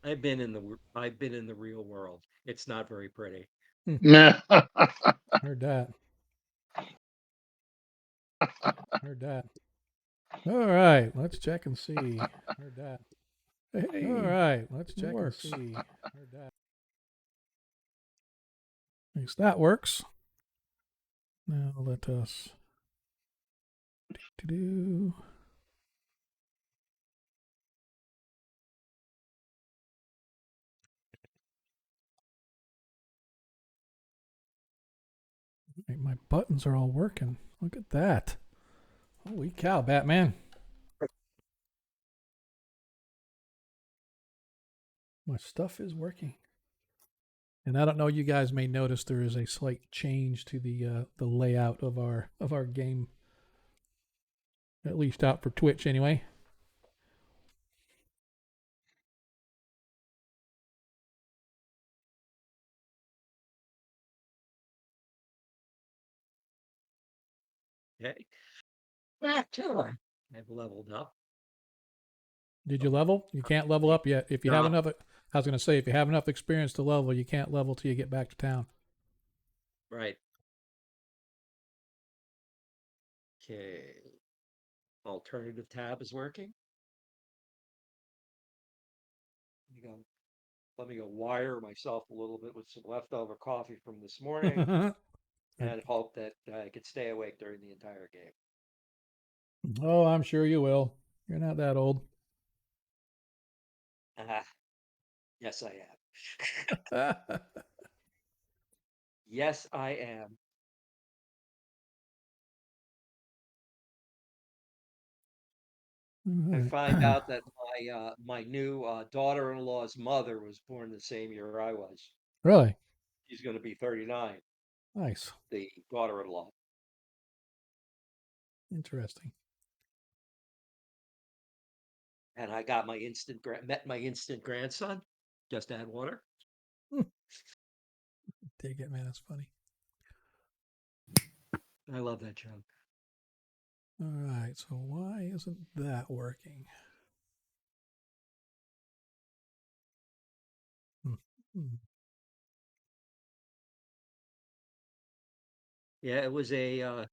I've been in the real world. It's not very pretty. Nah. Heard that. Heard that. All right, let's check and see. Heard that. Hey, All right, let's check and works. see. Heard that. At least that works. Now let us do. My buttons are all working. Look at that. Holy cow, Batman. My stuff is working. And I don't know, you guys may notice there is a slight change to the layout of our game, at least out for Twitch anyway. Okay. I've leveled up. Did you level? You can't level up yet. If you have enough, I was going to say, if you have enough experience to level, you can't level till you get back to town. Right. Okay. Alternative tab is working. Let me go wire myself a little bit with some leftover coffee from this morning and hope that I could stay awake during the entire game. Oh, I'm sure you will. You're not that old. Yes, I am. Yes, I am. I find out that my new daughter-in-law's mother was born the same year I was. Really? She's going to be 39. Nice. The daughter-in-law. Interesting. And I got met my instant grandson. Just add water. Dig it, man. That's funny. I love that joke. All right. So why isn't that working? Yeah, it was a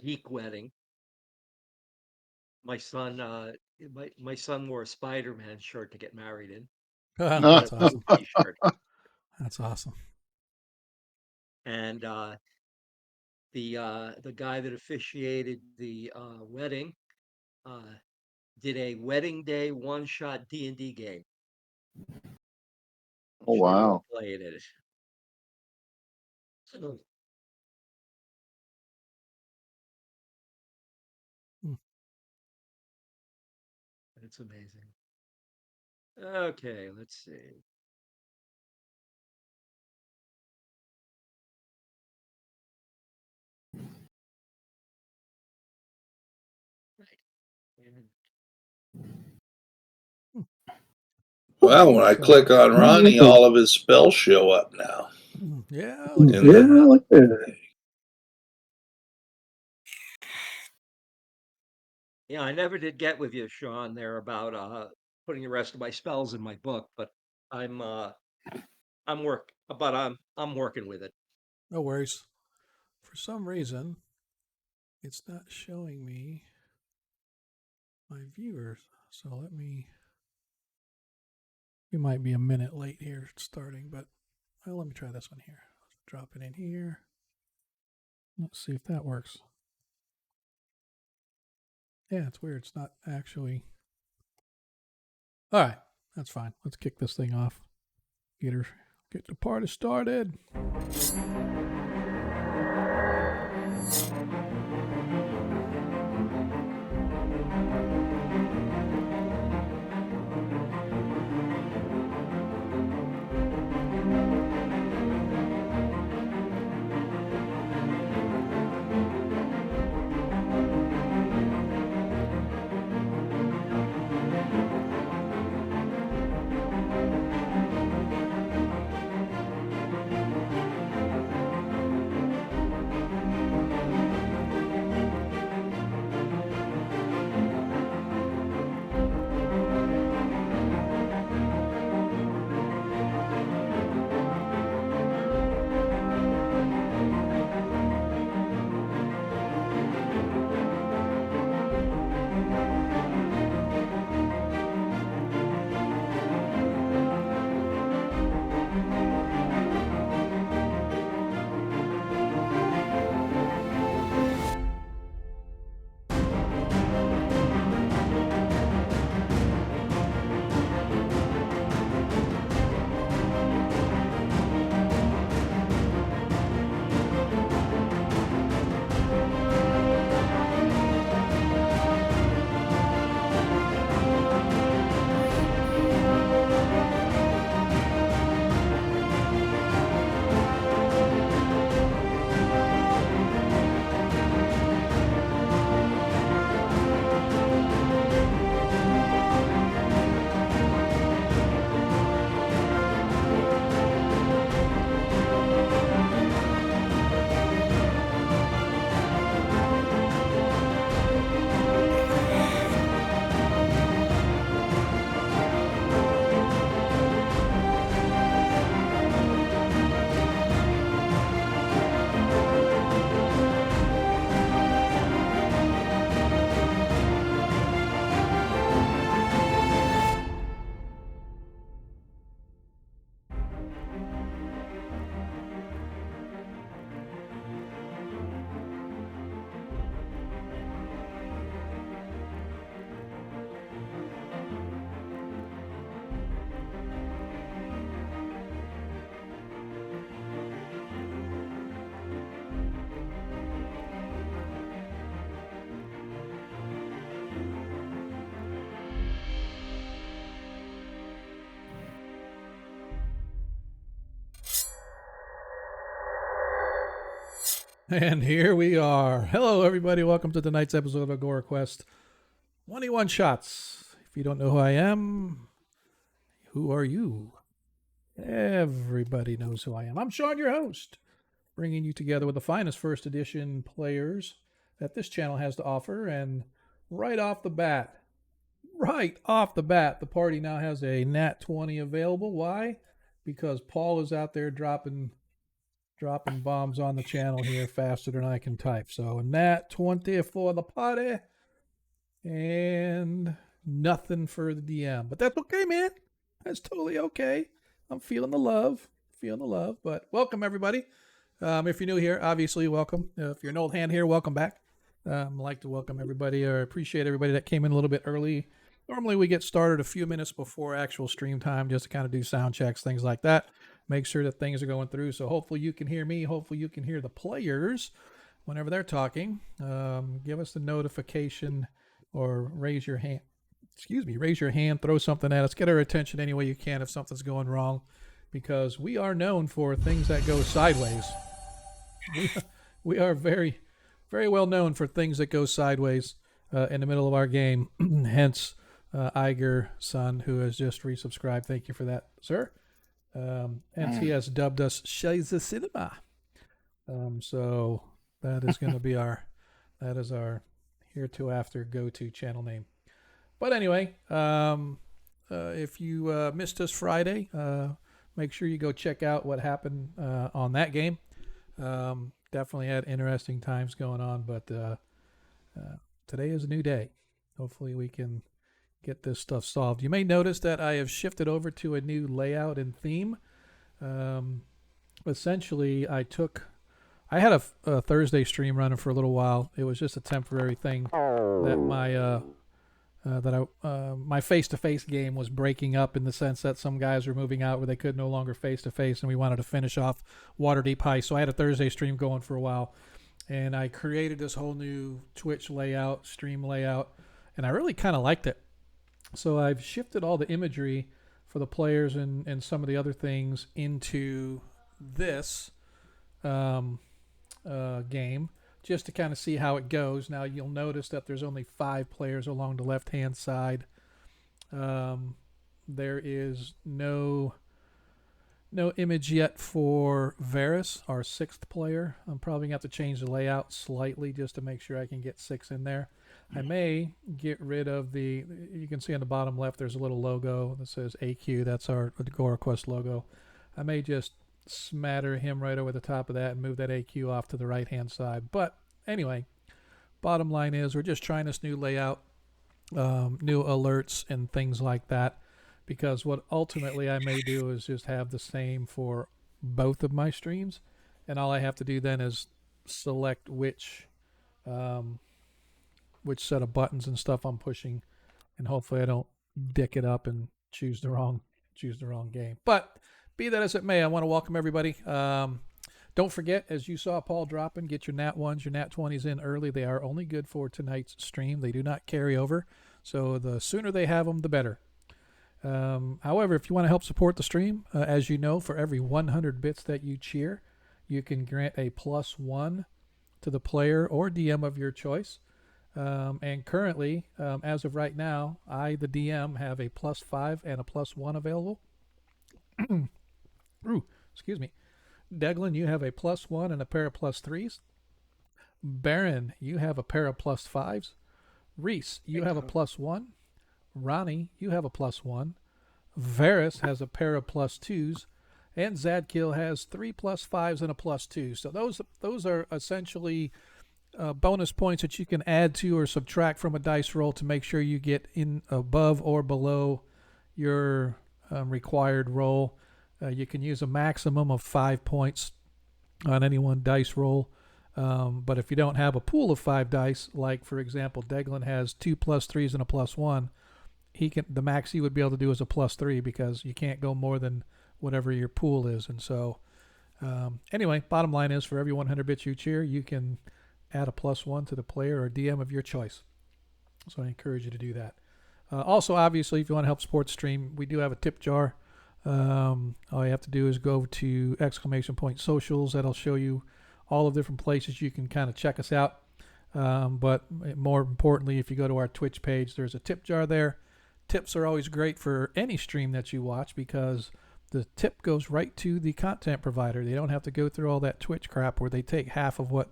geek wedding. My son, my son wore a Spider-Man shirt to get married in. That's awesome. T-shirt. That's awesome. And the guy that officiated the wedding did a wedding day one-shot D&D game. Oh, wow. Playing it. It's amazing. Okay, let's see. Well, when I click on Ronnie, all of his spells show up now. Yeah, look at that. Yeah, I never did get with you, Sean, there about putting the rest of my spells in my book, but I'm working with it. No worries. For some reason, it's not showing me my viewers. So we might be a minute late here starting, but let me try this one here. Let's drop it in here. Let's see if that works. Yeah, it's weird. It's not actually. All right, that's fine. Let's kick this thing off. Get the party started. And here we are. Hello, everybody. Welcome to tonight's episode of Agora Quest 21 Shots. If you don't know who I am, who are you? Everybody knows who I am. I'm Sean, your host, bringing you together with the finest first edition players that this channel has to offer. And right off the bat, the party now has a Nat 20 available. Why? Because Paul is out there dropping bombs on the channel here faster than I can type. So a Nat 20 for the party and nothing for the DM. But that's okay, man. That's totally okay. I'm feeling the love. But welcome, everybody. If you're new here, obviously, welcome. If you're an old hand here, welcome back. I'd like to welcome everybody or appreciate everybody that came in a little bit early. Normally, we get started a few minutes before actual stream time just to kind of do sound checks, things like that. Make sure that things are going through. So hopefully you can hear me. Hopefully you can hear the players whenever they're talking. Give us the notification or raise your hand. Raise your hand, throw something at us. Get our attention any way you can if something's going wrong, because we are known for things that go sideways. We are very, very well known for things that go sideways in the middle of our game. Hence, Iger, son, who has just resubscribed. Thank you for that, sir. Hence, he has dubbed us Shiza Cinema. So that is going to be our hereafter go-to channel name. But anyway, if you missed us Friday, make sure you go check out what happened on that game. Definitely had interesting times going on, but today is a new day. Hopefully we can get this stuff solved. You may notice that I have shifted over to a new layout and theme. Essentially, I had a Thursday stream running for a little while. It was just a temporary thing that my face-to-face game was breaking up, in the sense that some guys were moving out where they could no longer face-to-face, and we wanted to finish off Waterdeep Heist. So I had a Thursday stream going for a while, and I created this whole new Twitch layout, stream layout, and I really kind of liked it. So I've shifted all the imagery for the players and some of the other things into this game, just to kind of see how it goes. Now you'll notice that there's only 5 players along the left-hand side. There is no image yet for Varys, our 6th player. I'm probably going to have to change the layout slightly just to make sure I can get 6 in there. I may get rid of you can see on the bottom left there's a little logo that says AQ. That's our Agora Quest logo. I may just smatter him right over the top of that and move that AQ off to the right-hand side. But anyway, bottom line is we're just trying this new layout, new alerts and things like that, because what ultimately I may do is just have the same for both of my streams, and all I have to do then is select which set of buttons and stuff I'm pushing, and hopefully I don't dick it up and choose the wrong game. But be that as it may, I want to welcome everybody. Don't forget, as you saw Paul dropping, get your Nat 1s, your Nat 20s in early. They are only good for tonight's stream. They do not carry over, so the sooner they have them, the better. However, if you want to help support the stream, as you know, for every 100 bits that you cheer, you can grant a +1 to the player or DM of your choice. And currently, as of right now, I, the DM, have a +5 and a +1 available. Ooh, excuse me. Deglin, you have a +1 and a pair of +3s. Baron, you have a pair of +5s. Reese, you have a +1. Ronnie, you have a +1. Varys has a pair of +2s. And Zadkill has 3 +5s and a +2. So those are essentially bonus points that you can add to or subtract from a dice roll to make sure you get in above or below your required roll. You can use a maximum of 5 points on any one dice roll. But if you don't have a pool of 5 dice, like for example, Deglin has 2 +3s and a +1, the max he would be able to do is a +3, because you can't go more than whatever your pool is. And so anyway, bottom line is, for every 100 bits you cheer, you can add a +1 to the player or DM of your choice. So I encourage you to do that. Also, obviously, if you want to help support the stream, we do have a tip jar. All you have to do is go to !socials. That'll show you all the different places you can kind of check us out. But more importantly, if you go to our Twitch page, there's a tip jar there. Tips are always great for any stream that you watch because the tip goes right to the content provider. They don't have to go through all that Twitch crap where they take half of what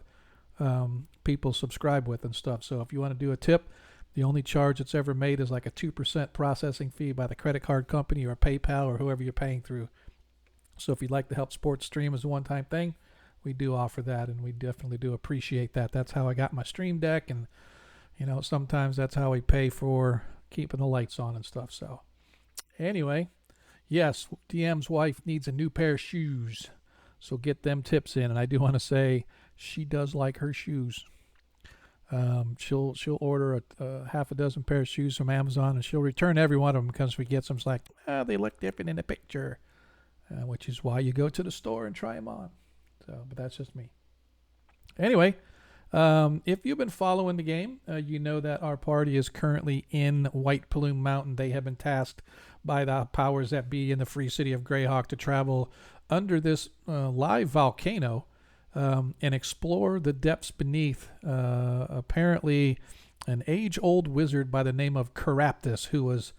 people subscribe with and stuff. So if you want to do a tip, the only charge that's ever made is like a 2% processing fee by the credit card company or PayPal or whoever you're paying through. So if you'd like to help sports stream as a one-time thing, we do offer that, and we definitely do appreciate that. That's how I got my stream deck, and sometimes that's how we pay for keeping the lights on and stuff. So anyway, yes, DM's wife needs a new pair of shoes, so get them tips in. And I do want to say she does like her shoes. She'll order a half a dozen pair of shoes from Amazon, and she'll return every one of them because we get some. It's like, they look different in the picture, which is why you go to the store and try them on. So, but that's just me. Anyway, if you've been following the game, you know that our party is currently in White Plume Mountain. They have been tasked by the powers that be in the free city of Greyhawk to travel under this live volcano and explore the depths beneath. Apparently, an age-old wizard by the name of Caraptus, who was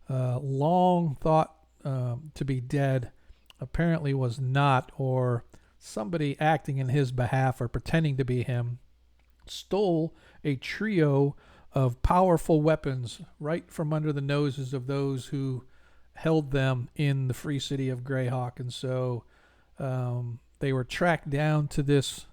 long thought to be dead, apparently was not, or somebody acting in his behalf or pretending to be him, stole a trio of powerful weapons right from under the noses of those who held them in the free city of Greyhawk. And so they were tracked down to this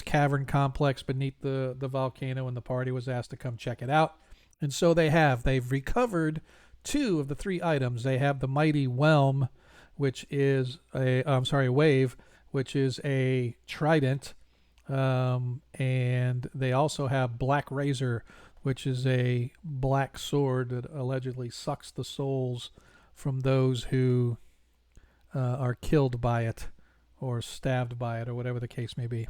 cavern complex beneath the volcano, and the party was asked to come check it out. And so they've recovered 2 of the 3 items. They have the mighty whelm, which is wave, which is a trident, and they also have Black Razor, which is a black sword that allegedly sucks the souls from those who are killed by it or stabbed by it or whatever the case may be.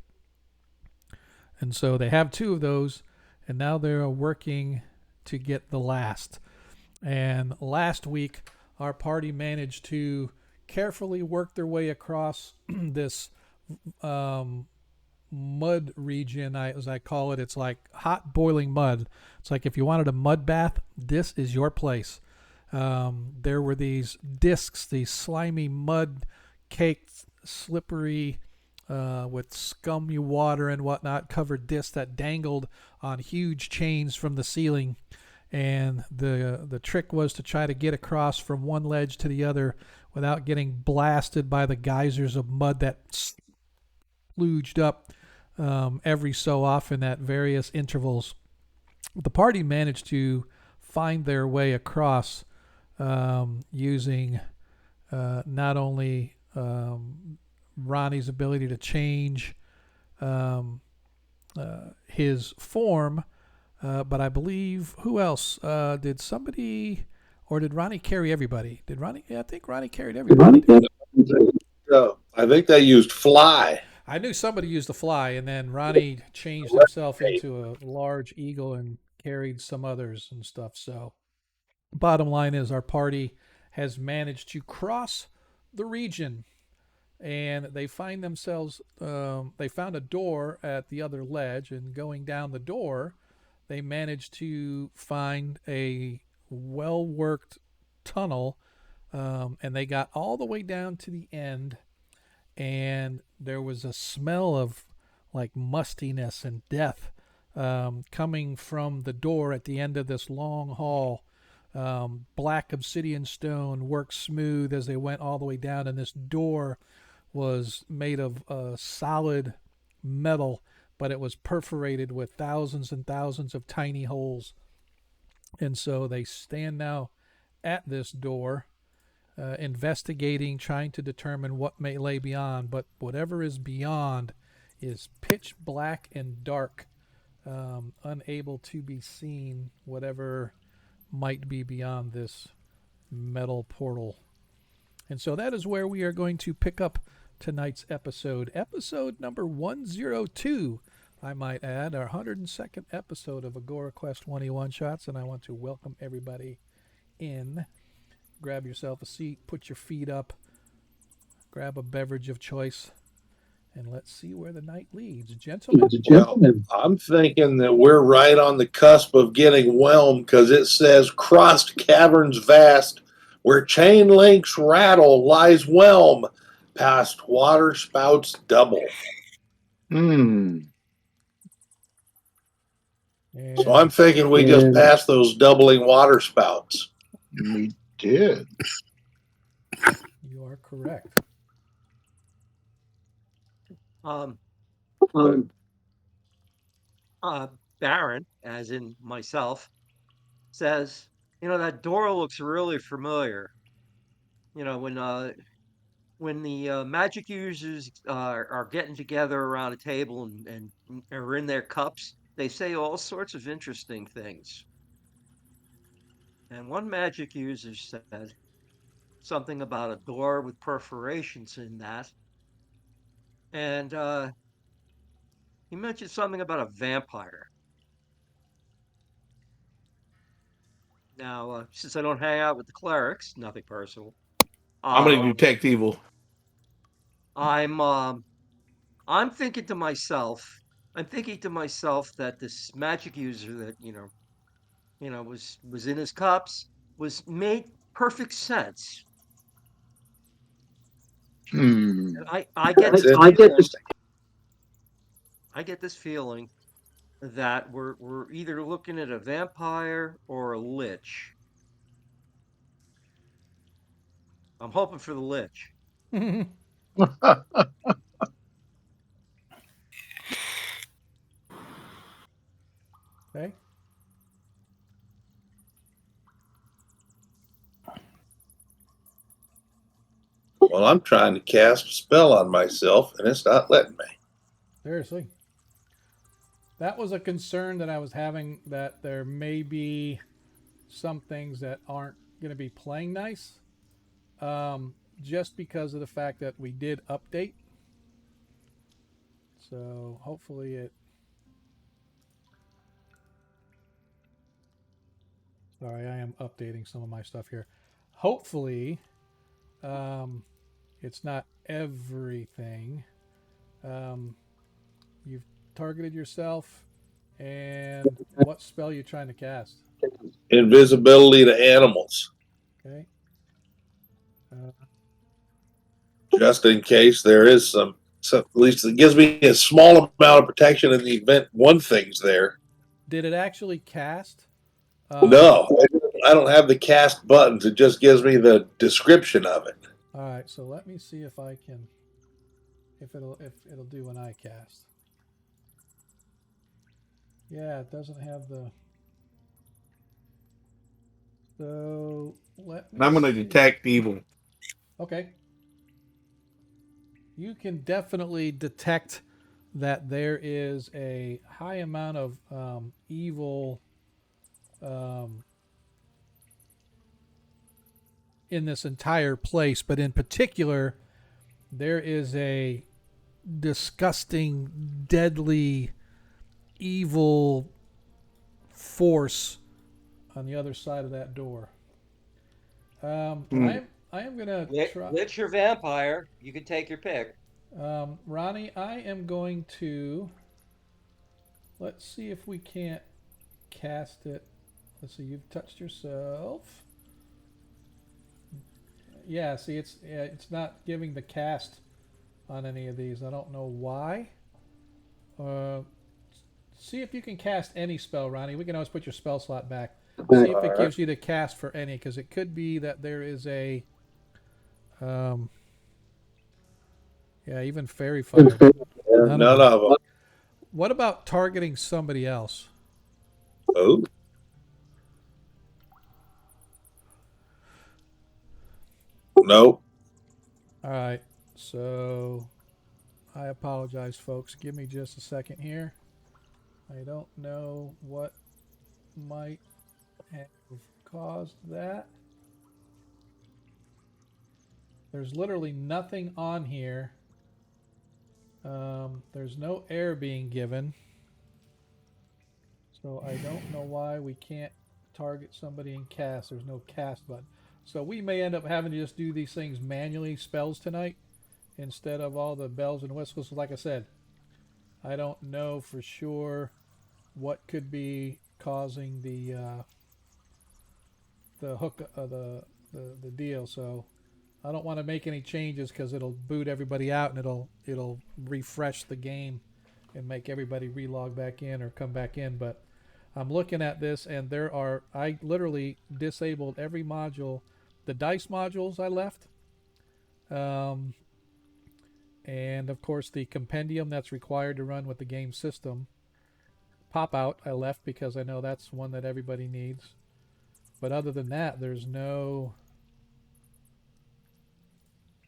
And so they have 2 of those, and now they're working to get the last. And last week, our party managed to carefully work their way across this mud region, as I call it. It's like hot boiling mud. It's like if you wanted a mud bath, this is your place. There were these discs, these slimy mud caked, slippery, with scummy water and whatnot, covered discs that dangled on huge chains from the ceiling. And the trick was to try to get across from one ledge to the other without getting blasted by the geysers of mud that splooged up every so often at various intervals. The party managed to find their way across using not only Ronnie's ability to change his form, but I believe, who else? Did somebody, or did Ronnie carry everybody? Did Ronnie? Yeah, I think Ronnie carried everybody. I think they used fly. I knew somebody used the fly, and then Ronnie changed himself into a large eagle and carried some others and stuff. So, bottom line is, our party has managed to cross the region, and they find themselves, they found a door at the other ledge, and going down the door, they managed to find a well-worked tunnel, and they got all the way down to the end, and there was a smell of like mustiness and death coming from the door at the end of this long hall. Black obsidian stone worked smooth as they went all the way down, and this door was made of solid metal, but it was perforated with thousands and thousands of tiny holes. And so they stand now at this door, investigating, trying to determine what may lay beyond. But whatever is beyond is pitch black and dark, unable to be seen, whatever might be beyond this metal portal. And so that is where we are going to pick up tonight's episode number 102, I might add, our 102nd episode of Agora Quest 21 Shots. And I want to welcome everybody in. Grab yourself a seat, put your feet up, grab a beverage of choice, And let's see where the night leads. Well, Gentlemen? I'm thinking that we're right on the cusp of getting whelmed because it says crossed caverns vast, where chain links rattle lies whelm, past water spouts double. Hmm. So I'm thinking we just passed those doubling water spouts. We did. You are correct. Um, Um, Baron, as in myself, says, that door looks really familiar. When the magic users are getting together around a table and are in their cups, they say all sorts of interesting things. And one magic user said something about a door with perforations in that. And he mentioned something about a vampire. Now, since I don't hang out with the clerics, nothing personal. I'm gonna Um, detect evil. I'm I'm thinking to myself, I'm thinking to myself that this magic user that was in his cups was made perfect sense. hmm. And I get That's this interesting. I get this feeling that we're either looking at a vampire or a lich. I'm hoping for the lich. Okay. Well, I'm trying to cast a spell on myself, and it's not letting me. Seriously. That was a concern that I was having, that there may be some things that aren't going to be playing nice, just because of the fact that we did update. So hopefully it. Sorry, I am updating some of my stuff here. Hopefully, um, it's not everything. Um, you've targeted yourself, and what spell you trying to cast? Invisibility to animals, Okay. just in case there is some at least it gives me a small amount of protection in the event one thing's there. Did it actually cast? No, I don't have the cast buttons. It just gives me the description of it. All right, so let me see if I can, if it'll do when I cast. Yeah, it doesn't have the. So let me. And I'm gonna see. detect evil. Okay. You can definitely detect that there is a high amount of evil um, in this entire place, but in particular, there is a disgusting, deadly, evil force on the other side of that door. Hmm. I am gonna try. Lich or vampire, you can take your pick. Ronnie, I am going to. Let's see if we can't cast it. Let's see. You've touched yourself. Yeah. See, it's not giving the cast on any of these. I don't know why. Uh, see if you can cast any spell, Ronnie. We can always put your spell slot back. See if it gives you the cast for any, because it could be that there is a. Um, yeah, even fairy fire. None of them. What about targeting somebody else? Oh, nope. All right. So I apologize, folks. Give me just a second here. I don't know what might have caused that. There's literally nothing on here. There's no air being given. So I don't know why we can't target somebody and cast. There's no cast button. So we may end up having to just do these things manually, spells tonight, instead of all the bells and whistles. Like I said, I don't know for sure what could be causing the hook the deal. So I don't want to make any changes because it'll boot everybody out and it'll refresh the game and make everybody relog back in or come back in. But I'm looking at this and I literally disabled every module. The dice modules I left, um, and of course the compendium that's required to run with the game system. Pop out I left because I know that's one that everybody needs. But other than that, there's no.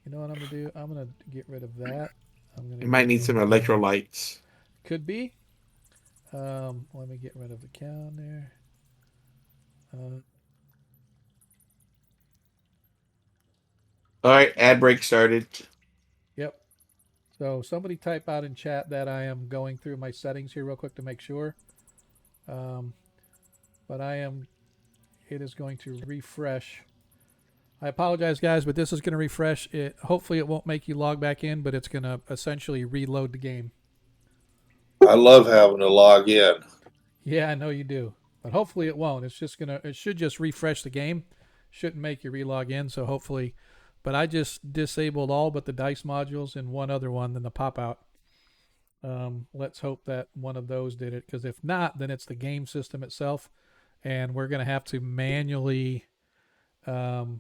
You know what I'm gonna do? I'm gonna get rid of that. I'm gonna You might get need some rid of. electrolytes. Could be. Let me get rid of the cow there. Uh, All right, ad break started. yep. So somebody type out in chat that I am going through my settings here real quick to make sure. Um, but I am. It is going to refresh. I apologize, guys, but this is going to refresh it. Hopefully, it won't make you log back in, but it's going to essentially reload the game. I love having to log in. Yeah, I know you do, but hopefully it won't. It's just gonna. It should just refresh the game. Shouldn't make you relog in. So hopefully, but I just disabled all but the dice modules and one other one, then the pop out. Let's hope that one of those did it, because if not, then it's the game system itself, and we're gonna have to manually, do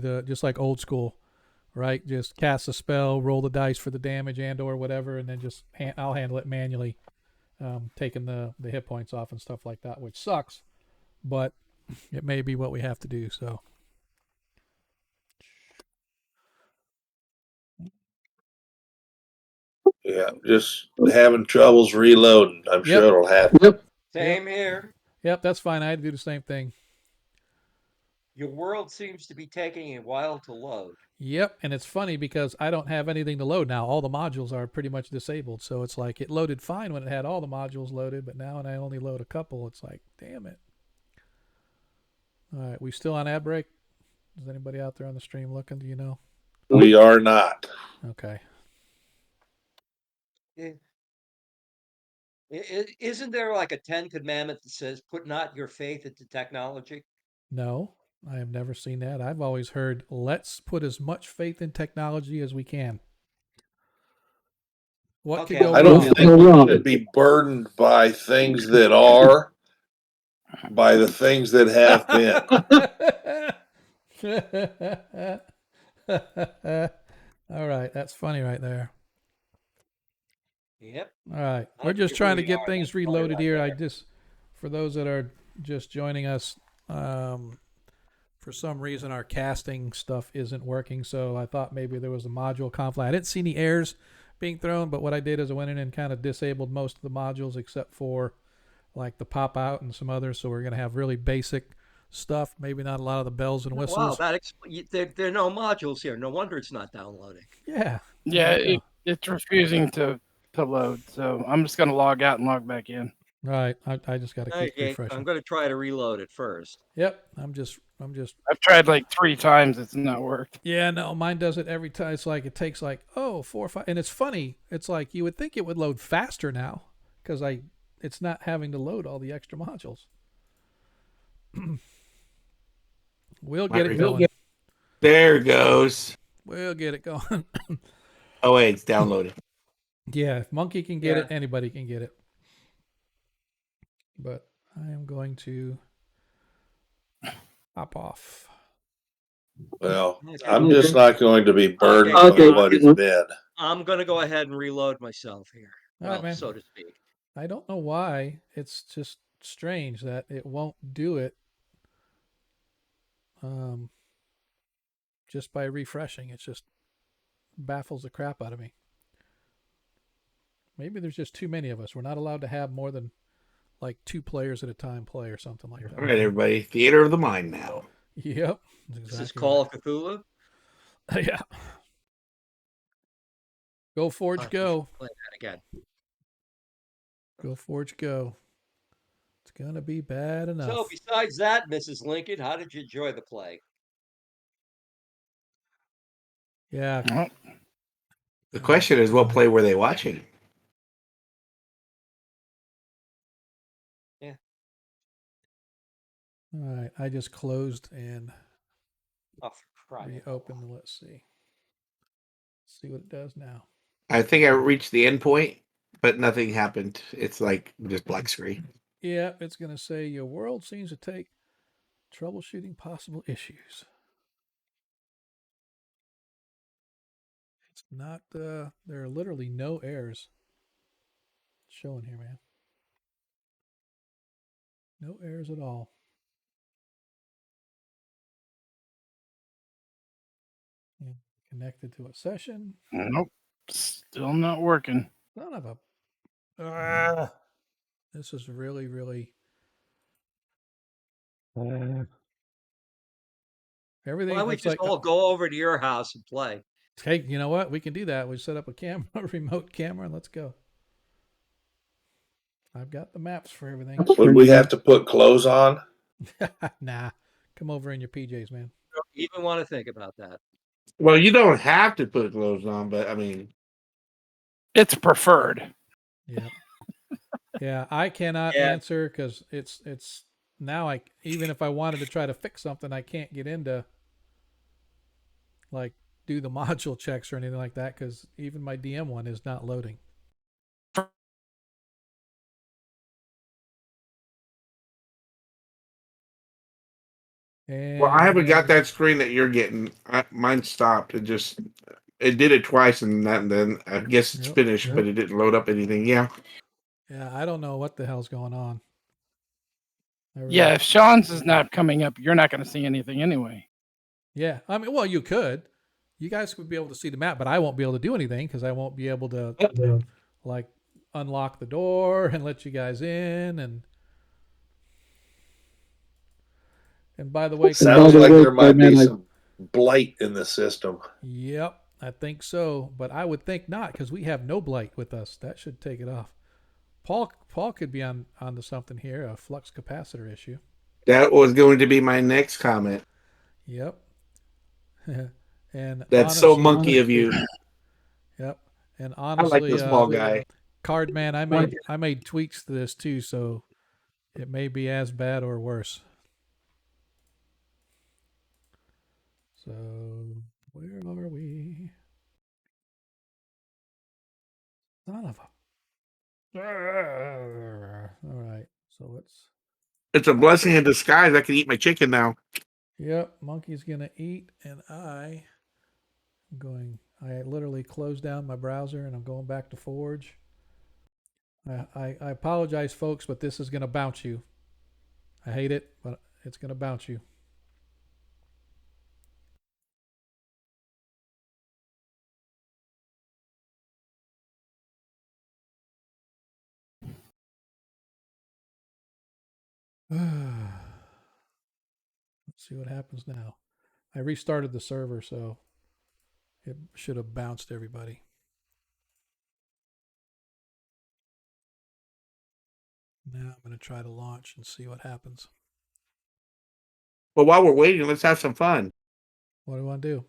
the just like old school, right? Just cast a spell, roll the dice for the damage and or whatever, and then just I'll handle it manually, taking the hit points off and stuff like that, which sucks, but it may be what we have to do. So Yeah, just having troubles reloading. I'm sure yep, it'll happen. Yep. Same here. yep, that's fine. I had to do the same thing. Your world seems to be taking a while to load. Yep, and it's funny because I don't have anything to load now. All the modules are pretty much disabled, so it's like it loaded fine when it had all the modules loaded, but now when I only load a couple, it's like, damn it. All right, we still on ad break? Is anybody out there on the stream looking? Do you know? We are not. Okay. Isn't there like a 10 commandment that says, put not your faith into technology? No, I have never seen that. I've always heard, let's put as much faith in technology as we can. What Okay, could go I wrong? don't think we should be burdened by things that are, by the things that have been. All right, that's funny right there. Yep. All right, I we're don't just care trying who to you get are, things that's funny reloaded right here. there. For those that are just joining us, for some reason our casting stuff isn't working, so I thought maybe there was a module conflict. I didn't see any errors being thrown, but what I did is I went in and kind of disabled most of the modules except for like the pop out and some others. So we're going to have really basic stuff, maybe not a lot of the bells and Wow, whistles. there are no modules here. No wonder it's not downloading. Yeah. Yeah, it's refusing to load. So I'm just going to log out and log back in. All right. I just got to keep Okay, refreshing. I'm going to try to reload it first. Yep. I'm just. I've tried like 3 times. It's not worked. Yeah, no, mine does it every time. It's like it takes like 4 or 5, and it's funny. It's like you would think it would load faster now because it's not having to load all the extra modules. We'll get it going. There it goes. We'll get it going. Oh wait, it's downloaded. Yeah, if Monkey can get it, anybody can get it. But I am going to hop off. Well, I'm just not going to be burdened by what it's been. I'm going to go ahead and reload myself here. All right, man. So to speak. I don't know why. It's just strange that it won't do it. Just by refreshing, it just baffles the crap out of me. Maybe there's just too many of us. We're not allowed to have more than like 2 players at a time play or something like that. All right, everybody. Theater of the mind now. Yep. This is Call of Cthulhu? Yeah. Go Forge, go. Play that again. Go Forge, go. It's going to be bad enough. So besides that, Mrs. Lincoln, how did you enjoy the play? Yeah. Well, The question is, what play were they watching? Yeah. All right. I just closed and Oh, for crying out loud. reopened. Let's see. See what it does now. I think I reached the end point, but nothing happened. It's like just black screen. Yeah, it's going to say your world seems to take troubleshooting possible issues. It's not, there are literally no errors showing here, man. No errors at all. Yeah. Connected to a session. nope. Still not working. Son of a. Ah, this is really, really. Why Everything. don't we It's just like, all go over to your house and play? hey, you know what? We can do that. We set up a camera, a remote camera, and let's go. I've got the maps for everything. Would we have to put clothes on? Nah, come over in your PJs, man. Don't even want to think about that. Well, you don't have to put clothes on, but I mean, It's preferred. Yep. Yeah, I cannot Yeah. answer because it's now. I even if I wanted to try to fix something, I can't get into like do the module checks or anything like that because even my DM one is not loading. well, I haven't got And that screen that you're getting. Mine stopped. It did it twice, and then I guess it's Yep. finished, but it didn't load up anything. Yeah. yeah, I don't know what the hell's going on. I really- Yeah, if Sean's is not coming up, you're not going to see anything anyway. Yeah, I mean, well, you could. You guys would be able to see the map, but I won't be able to do anything because I won't be able to like unlock the door and let you guys in. And by the way, Sounds Carmen, like there might be some blight in the system. yep, I think so, but I would think not because we have no blight with us. That should take it off. Paul could be onto something here, a flux capacitor issue. That was going to be my next comment. Yep. And That's so monkey of you. Yep. And I like honestly, the small guy. Card man, I made tweaks to this too, so it may be as bad or worse. So where are we? Son of a. All right. So let's. It's a blessing in disguise. I can eat my chicken now. Yep. Monkey's gonna eat, and I'm going. I literally closed down my browser, and I'm going back to Forge. I apologize, folks, but this is gonna bounce you. I hate it, but it's gonna bounce you. Let's see what happens now. I restarted the server, so it should have bounced everybody. Now I'm going to try to launch and see what happens. But while we're waiting, let's have some fun. What do I want to do?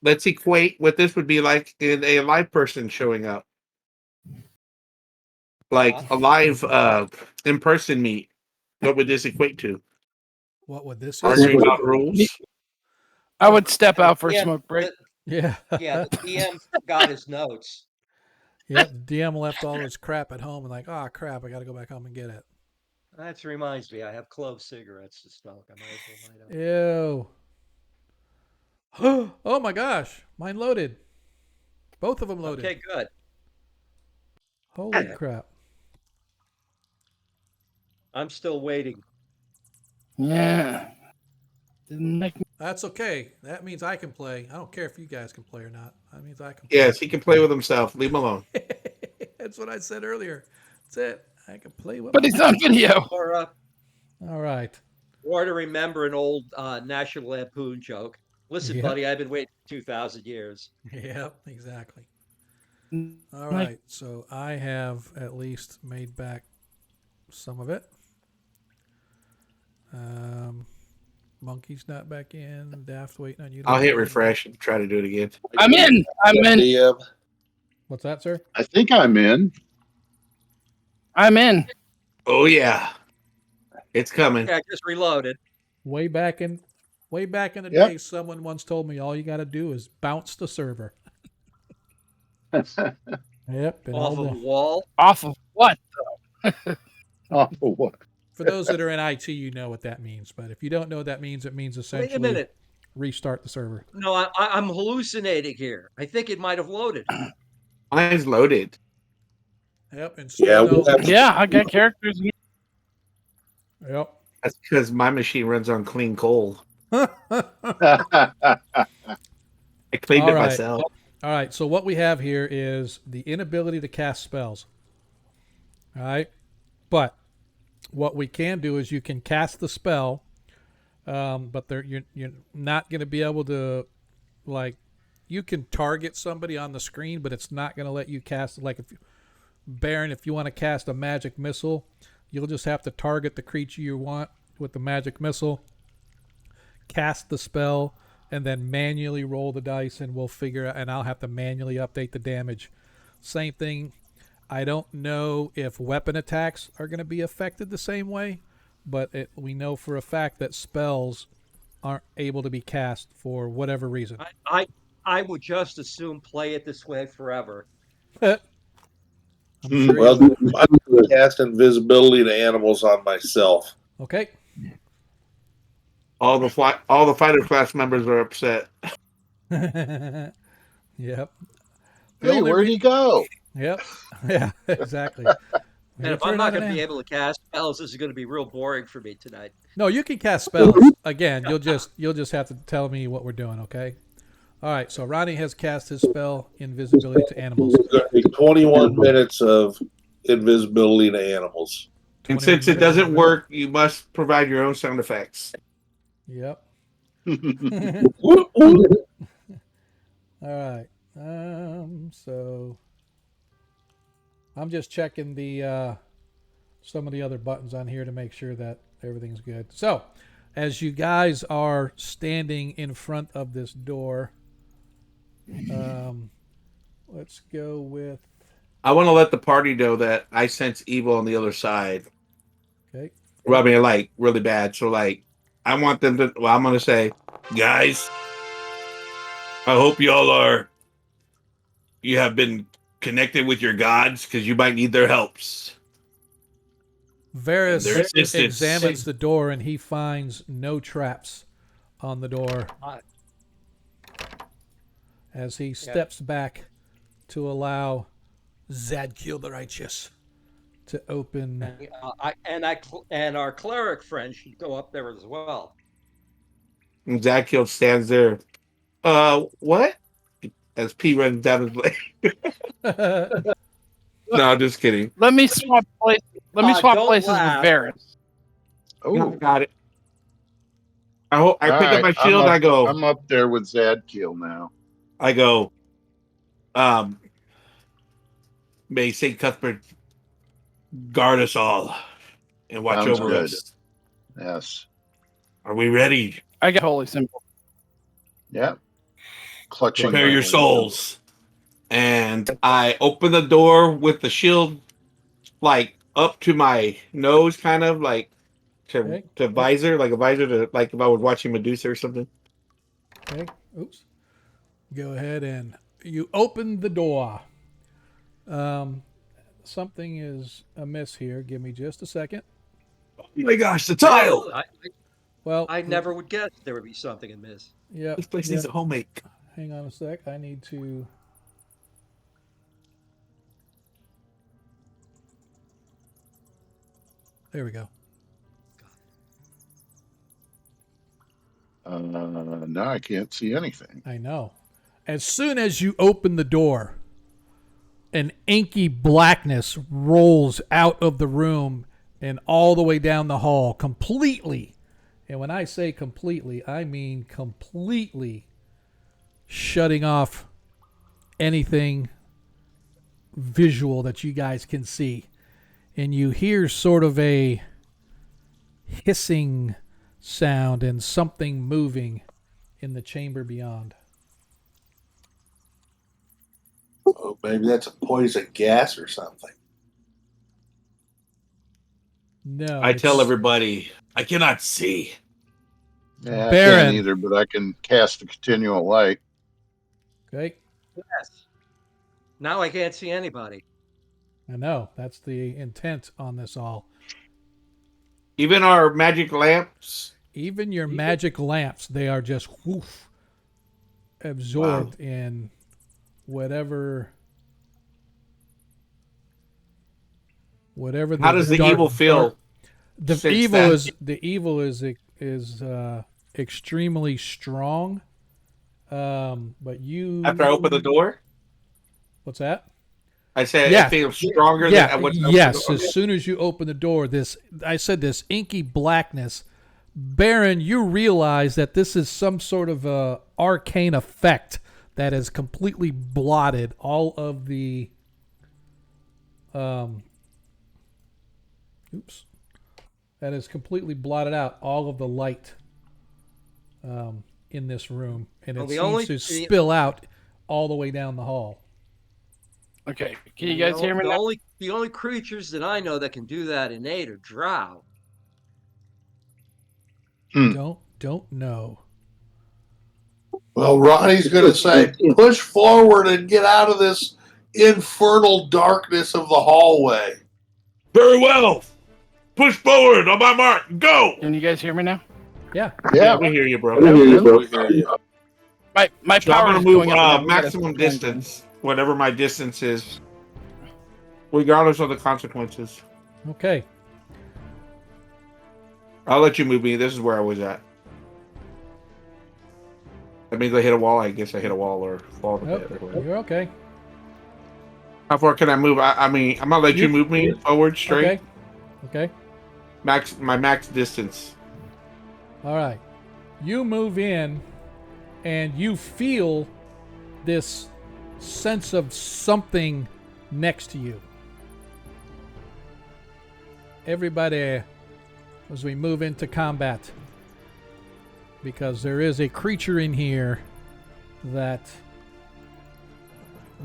Let's equate what this would be like in a live person showing up. Like a live in-person meet. What would this equate to? What would this Arguing is? about rules? I would step out for a Yeah, smoke break. Yeah. Yeah, the DM got his notes. Yep. DM left all his crap at home and like, oh crap, I got to go back home and get it. That reminds me, I have clove cigarettes to smoke. I might as well light up. Ew. Oh my gosh, mine loaded. Both of them loaded. Okay, good. Holy crap. I'm still waiting. Yeah. Didn't make me. That's okay. That means I can play. I don't care if you guys can play or not. That means I can play. Yes, he can play with himself. Leave him alone. That's what I said earlier. That's it. I can play with But he's on video. All right. Or to remember an old National Lampoon joke. Listen, Yep. buddy, I've been waiting for 2,000 years. Yep, exactly. All right. So I have at least made back some of it. Monkey's not back in. Daft waiting on you. To I'll hit log in. refresh and try to do it again. I'm in. I'm in. DM. What's that, sir? I think I'm in. I'm in. Oh yeah, it's coming. Yeah, I just reloaded. Way back in the Yep. day, someone once told me all you got to do is bounce the server. Yep. And Off all of a the, wall. Off of what? Oh, what? for those that are in IT, you know what that means. But if you don't know what that means, it means Wait a essentially minute. restart the server. No, I'm hallucinating here. I think it might have loaded. Mine's loaded. Yep. And Yeah, still we'll have to, Yeah, I got characters. no. Yep. That's because my machine runs on clean coal. I cleaned All it right. myself. All right. So what we have here is the inability to cast spells. All right. But what we can do is you can cast the spell, but you're not going to be able to, like, you can target somebody on the screen, but it's not going to let you cast, like, if Baron, if you want to cast a magic missile, you'll just have to target the creature you want with the magic missile, cast the spell, and then manually roll the dice, and we'll figure out, and I'll have to manually update the damage. Same thing. I don't know if weapon attacks are going to be affected the same way, but we know for a fact that spells aren't able to be cast for whatever reason. I would just assume play it this way forever. I'm sure you well, will. I'm going to cast invisibility to animals on myself. Okay. All the fighter class members are upset. Yep. The Hey, only where'd he go? Yep. Yeah, exactly. And if I'm not going to be able to cast spells, this is going to be real boring for me tonight. No, you can cast spells. Again, you'll just have to tell me what we're doing, okay? All right, so Ronnie has cast his spell, invisibility to animals. It's going to be 21 minutes of invisibility to animals. And 21 since it minutes. doesn't work, you must provide your own sound effects. Yep. Whoop, whoop. All right. So I'm just checking the some of the other buttons on here to make sure that everything's good. So, as you guys are standing in front of this door, let's go with. I want to let the party know that I sense evil on the other side. Okay. Well, I mean, like really bad. So, like, I want them to. Well, I'm gonna say, guys, I hope y'all are. You have been connected with your gods because you might need their helps. Varys Their assistance. examines the door and he finds no traps on the door as he steps back to allow Zadkiel the Righteous to open. And our cleric friend should go up there as well. And Zadkiel stands there. What? As P runs down his leg. No, just kidding. Let me swap places. Let me swap Don't places laugh. with Varys. Oh, Got it. I pick up Alright, my shield. I'm up, I go. I'm up there with Zadkiel now. I go. May Saint Cuthbert guard us all and watch Sounds over good. us. Yes. Are we ready? I got holy symbol. Yeah. Clutching. Prepare my your hand. souls. And I open the door with the shield, like up to my nose, kind of like Okay. to visor, like a visor to like if I was watching Medusa or something. Okay. Oops. Go ahead and you open the door. Something is amiss here. Give me just a second. Oh my gosh, the tile! Well, I never would guess there would be something amiss. Yeah. This place needs a homemade. Hang on a sec. I need to. There we go. Now I can't see anything. I know. As soon as you open the door, an inky blackness rolls out of the room and all the way down the hall completely. And when I say completely, I mean completely shutting off anything visual that you guys can see. And you hear sort of a hissing sound and something moving in the chamber beyond. Oh, maybe that's a poison gas or something. No. I tell it's- everybody I cannot see. Yeah, I Baron. can't either, but I can cast a continual light. Okay. Yes. Now I can't see anybody. I know. That's the intent on this all. Even our magic lamps. Even your magic lamps, they are just whoof, absorbed in whatever the How does the evil feel? the since evil then? is the evil is extremely strong. But you After I open the door, what's that? I said Yeah. it feels stronger Yeah, than what's yes. okay. As soon as you open the door, this inky blackness. Baron, you realize that this is some sort of a arcane effect that has completely blotted all of the that has completely blotted out all of the light in this room, and Well, it the seems only- to the- spill out all the way down the hall. Okay, can you guys hear me the now? only creatures that I know that can do that innate are drow. Don't know. Well, Ronnie's going to say, push forward and get out of this infernal darkness of the hallway. Very well. Push forward on my mark. Go. Can you guys hear me now? Yeah. Yeah, we hear you, bro. We hear you. My So I'm power gonna is move going up. and down. We gotta maximum find them. distance, whatever my distance is, regardless of the consequences. Okay. I'll let you move me. This is where I was at. That means I hit a wall. I guess I hit a wall or fall to Nope, bed or whatever. you're okay. How far can I move? I mean, I'm gonna let you move me forward straight. Okay. My max distance. All right. You move in and you feel this sense of something next to you. Everybody, as we move into combat, because there is a creature in here that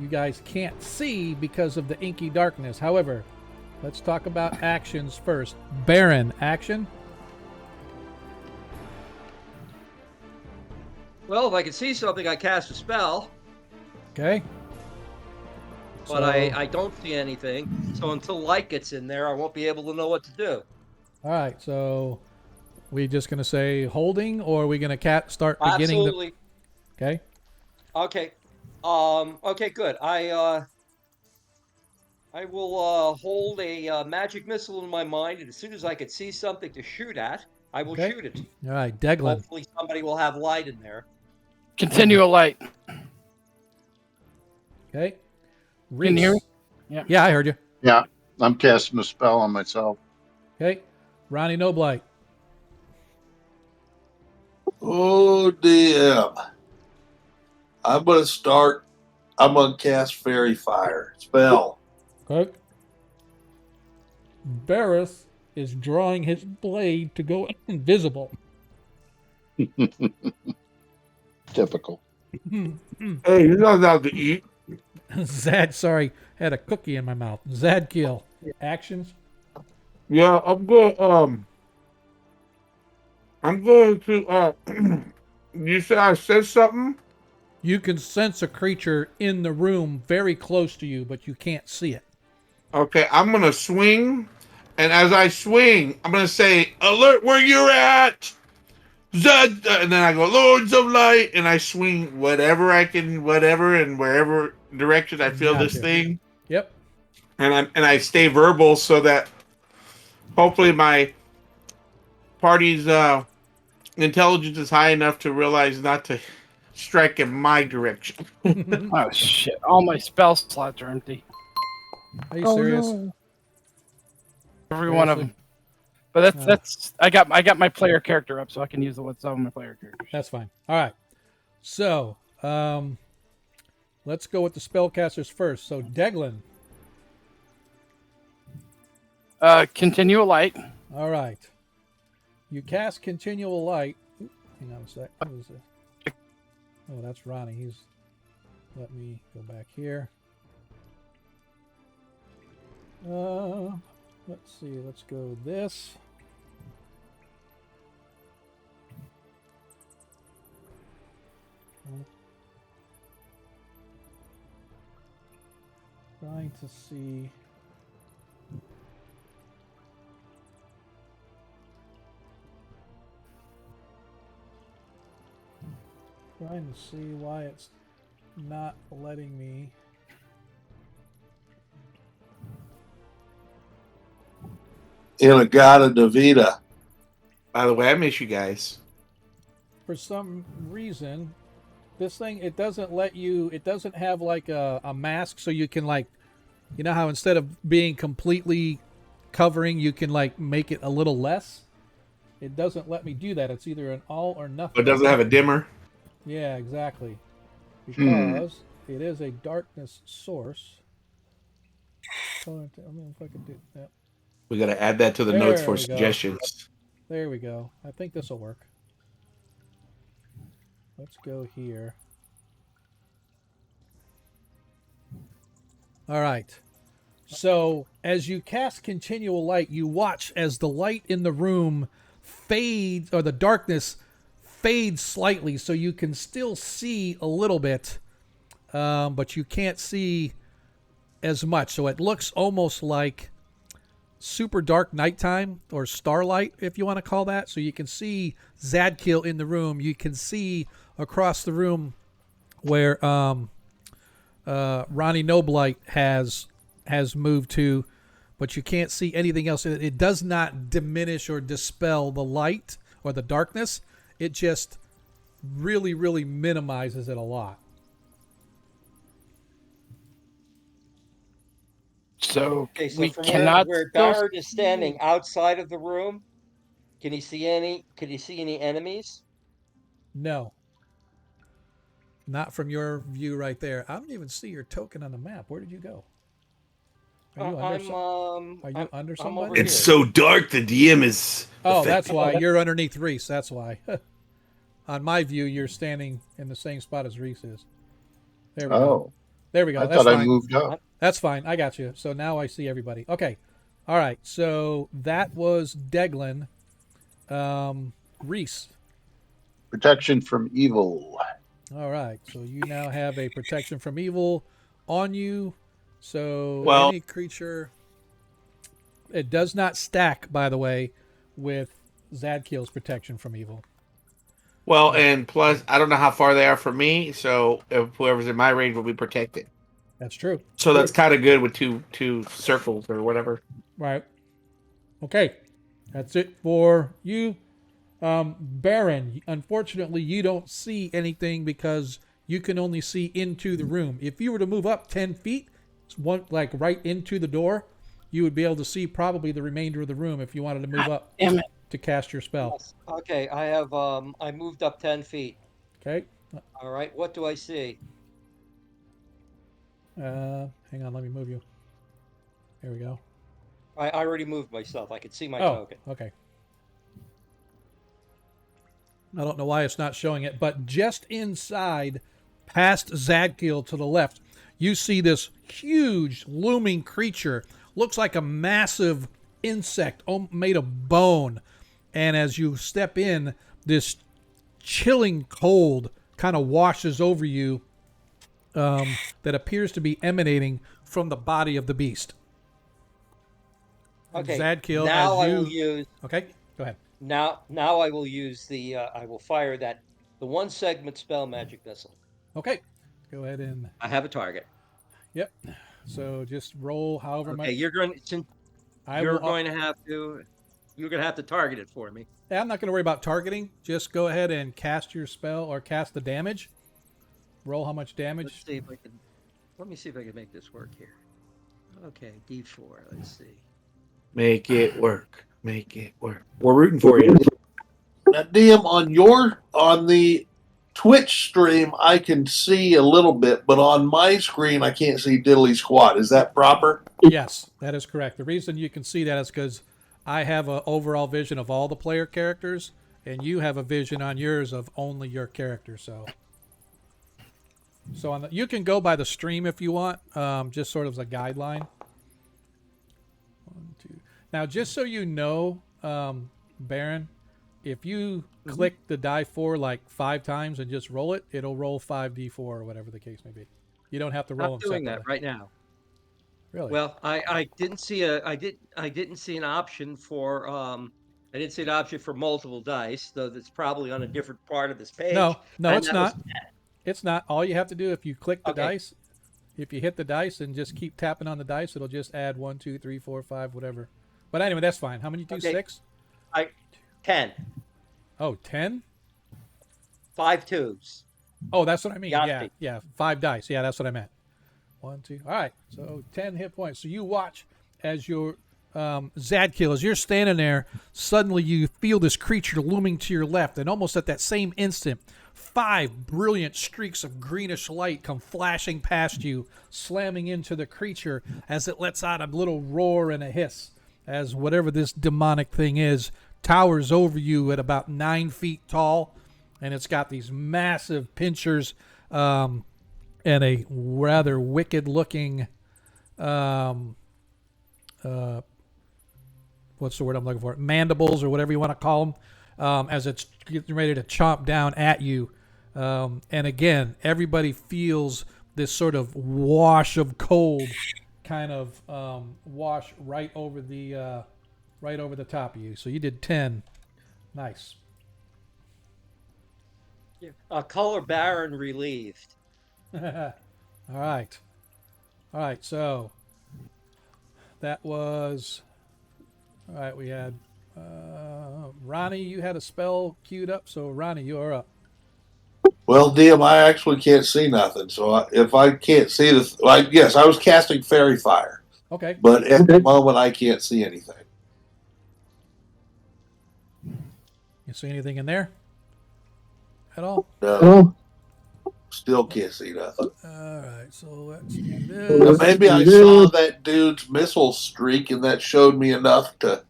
you guys can't see because of the inky darkness. However, let's talk about actions first. Baron, action. Well, if I can see something, I cast a spell, Okay. but So- I don't see anything. So until light gets in there, I won't be able to know what to do. All right, so we just gonna say holding, or are we gonna start beginning Absolutely. the? Okay. Okay. Okay. Good. I will hold a magic missile in my mind, and as soon as I can see something to shoot at, I will Okay. shoot it. All right, Deglin. Hopefully, somebody will have light in there. Continual light. Okay. Can you hear me? Reese. Yeah, I heard you. yeah. I'm casting a spell on myself. Okay. Ronnie Noblight. Oh, DM. I'm going to cast Fairy Fire. Spell. Okay. Barris is drawing his blade to go invisible. Typical. Hey, you guys have to eat. Zad, sorry, had a cookie in my mouth. Zad kill. Actions. Yeah, I'm going. I'm going to. You said I said something. You can sense a creature in the room very close to you, but you can't see it. Okay, I'm gonna swing, and as I swing, I'm gonna say, "Alert where you're at!" Zed, and then I go, "Lords of Light," and I swing whatever I can, whatever and wherever direction I feel this Gotcha. thing, Yep. and I stay verbal so that hopefully my party's intelligence is high enough to realize not to strike in my direction. Oh shit! All my spell slots are empty. Are you serious? Every one of them. But that's I got my player character up, so I can use the what's on my player characters. That's fine. All right. So, let's go with the spellcasters first. So, Deglin. Continual light. All right. You cast continual light. Oop, hang on a sec. What is this? Oh, that's Ronnie. Let me go back here. Let's see. Let's go this. Trying to see. Trying to see why it's not letting me. Agora Davida. By the way, I miss you guys. For some reason, this thing, it doesn't let you, it doesn't have like a mask, so you can like, you know how instead of being completely covering, you can like make it a little less? It doesn't let me do that. It's either an all or nothing. But doesn't have a dimmer. Yeah, exactly. Because it is a darkness source. I mean, if I could do that. We got to add that to the There notes for we go. suggestions. There we go. I think this will work. Let's go here. All right. So as you cast continual light, you watch as the light in the room fades, or the darkness fades slightly, so you can still see a little bit, but you can't see as much. So it looks almost like super dark nighttime, or starlight, if you want to call that. So you can see Zadkiel in the room. You can see across the room where Ronnie Noblight has moved to, but you can't see anything else. It does not diminish or dispel the light or the darkness. It just really, really minimizes it a lot. So Okay, so we from cannot where still Barrett is standing outside of the room, can you see any? Could you see any enemies? No. Not from your view right there. I don't even see your token on the map. Where did you go? Are you under Are you under I'm over somebody? It's here. so dark, the DM is. Oh, that's affected. why. You're underneath Reese. That's why. On my view, you're standing in the same spot as Reese is. There we go. Oh, There we go. I That's thought I fine. moved up. That's fine. I got you. So now I see everybody. Okay. All right. So that was Deglin. Reese. Protection from evil. All right. So you now have a protection from evil on you. So Well- any creature. It does not stack, by the way, with Zadkiel's protection from evil. Well, and plus, I don't know how far they are from me, so if whoever's in my range will be protected. That's true. So that's kind of good with two circles or whatever. Right. Okay. That's it for you. Baron, unfortunately, you don't see anything because you can only see into the room. If you were to move up 10 feet, like right into the door, you would be able to see probably the remainder of the room if you wanted to move up Damn it. to cast your spell. Yes. Okay, I have I moved up 10 feet. Okay. All right, what do I see? Hang on, let me move you. There we go. I already moved myself. I could see my Oh, token. okay. I don't know why it's not showing it, but just inside, past Zadkiel to the left, you see this huge looming creature. Looks like a massive insect made of bone. And as you step in, this chilling cold kind of washes over you, that appears to be emanating from the body of the beast. Okay, Zadkiel, now as I you... will use Okay, go ahead. now I will use the I will fire the one segment spell magic missile. Okay, go ahead and... I have a target. Yep. So just roll however much. Okay, you're going to You're going to have to target it for me. I'm not going to worry about targeting. Just go ahead and cast your spell or cast the damage. Roll how much damage. Let's see if I can. Let me see if I can make this work here. Okay, D4. Let's see. Make it work. Make it work. We're rooting for you. Now, DM, on the Twitch stream, I can see a little bit, but on my screen, I can't see diddly squat. Is that proper? Yes, that is correct. The reason you can see that is because I have an overall vision of all the player characters, and you have a vision on yours of only your character. So on the, you can go by the stream if you want, just sort of as a guideline. 1, 2. Now, just so you know, Baron, if you click the die 4 like 5 times and just roll it, it'll roll 5d4 or whatever the case may be. You don't have to roll I'm them doing that separately. right now. Really? Well, I didn't see I didn't see an option for I didn't see an option for multiple dice, though that's probably on a different part of this page. No, And it's that was not. It's not. All you have to do if you click the okay. dice, if you hit the dice and just keep tapping on the dice, it'll just add 1, 2, 3, 4, 5, whatever. But anyway, that's fine. How many do? Okay. 6? I 10. Oh, 10? 5 twos. Oh, that's what I mean. Yahtzee. Yeah. 5 dice. Yeah, that's what I meant. 1, 2. All right. So 10 hit points. So you watch as your Zadkill, as you're standing there, suddenly you feel this creature looming to your left, and almost at that same instant, 5 brilliant streaks of greenish light come flashing past you, slamming into the creature as it lets out a little roar and a hiss as whatever this demonic thing is towers over you at about 9 feet tall, and it's got these massive pincers and a rather wicked looking what's the word I'm looking for? Mandibles or whatever you want to call them, as it's getting ready to chomp down at you. And again, everybody feels this sort of wash of cold kind of wash right over the top of you. So you did 10. Nice. Color Baron relieved. All right. So that was all right. We had Ronnie. You had a spell queued up, so Ronnie, you're up. Well, DM, I actually can't see nothing. So if I can't see this, like, yes, I was casting Fairy Fire, Okay. but at the moment I can't see anything. You see anything in there at all? No, still can't see nothing. All right. So let's do Now, this. maybe I saw that dude's missile streak, and that showed me enough to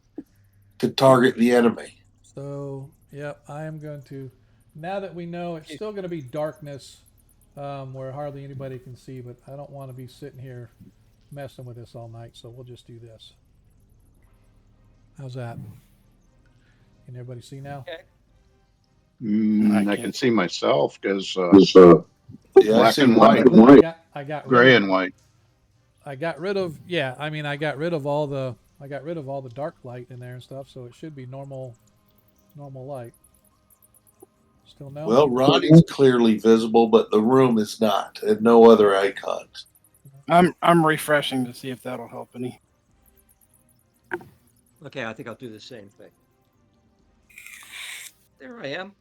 target the enemy. So yep, I am going to. Now that we know it's still going to be darkness, where hardly anybody can see, but I don't want to be sitting here messing with this all night, so we'll just do this. How's that? Can everybody see now? Okay. I can see myself because Yeah, I black see and white. white, I got gray rid of, and white. I got rid of yeah. I mean, I got rid of all the dark light in there and stuff, so it should be normal light. Still no. Well, Ronnie's clearly visible, but the room is not, and no other icons. I'm refreshing to see if that'll help any. Okay, I think I'll do the same thing. There I am.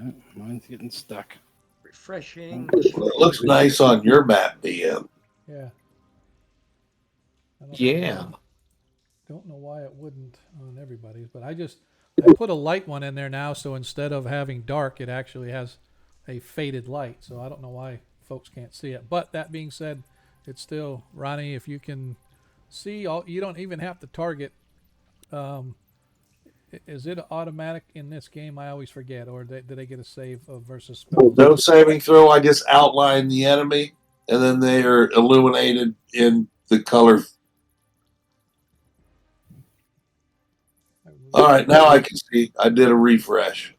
Oh, mine's getting stuck. Refreshing. It looks nice on your map, DM. Yeah. Yeah. Don't know why it wouldn't on everybody's, but I put a light one in there now, so instead of having dark, it actually has a faded light. So I don't know why folks can't see it. But that being said, it's still, Ronnie, if you can see, you don't even have to target. Is it automatic in this game? I always forget. Or did they get a save versus spell? No saving throw. I just outline the enemy, and then they are illuminated in the color. All right, now I can see. I did a refresh.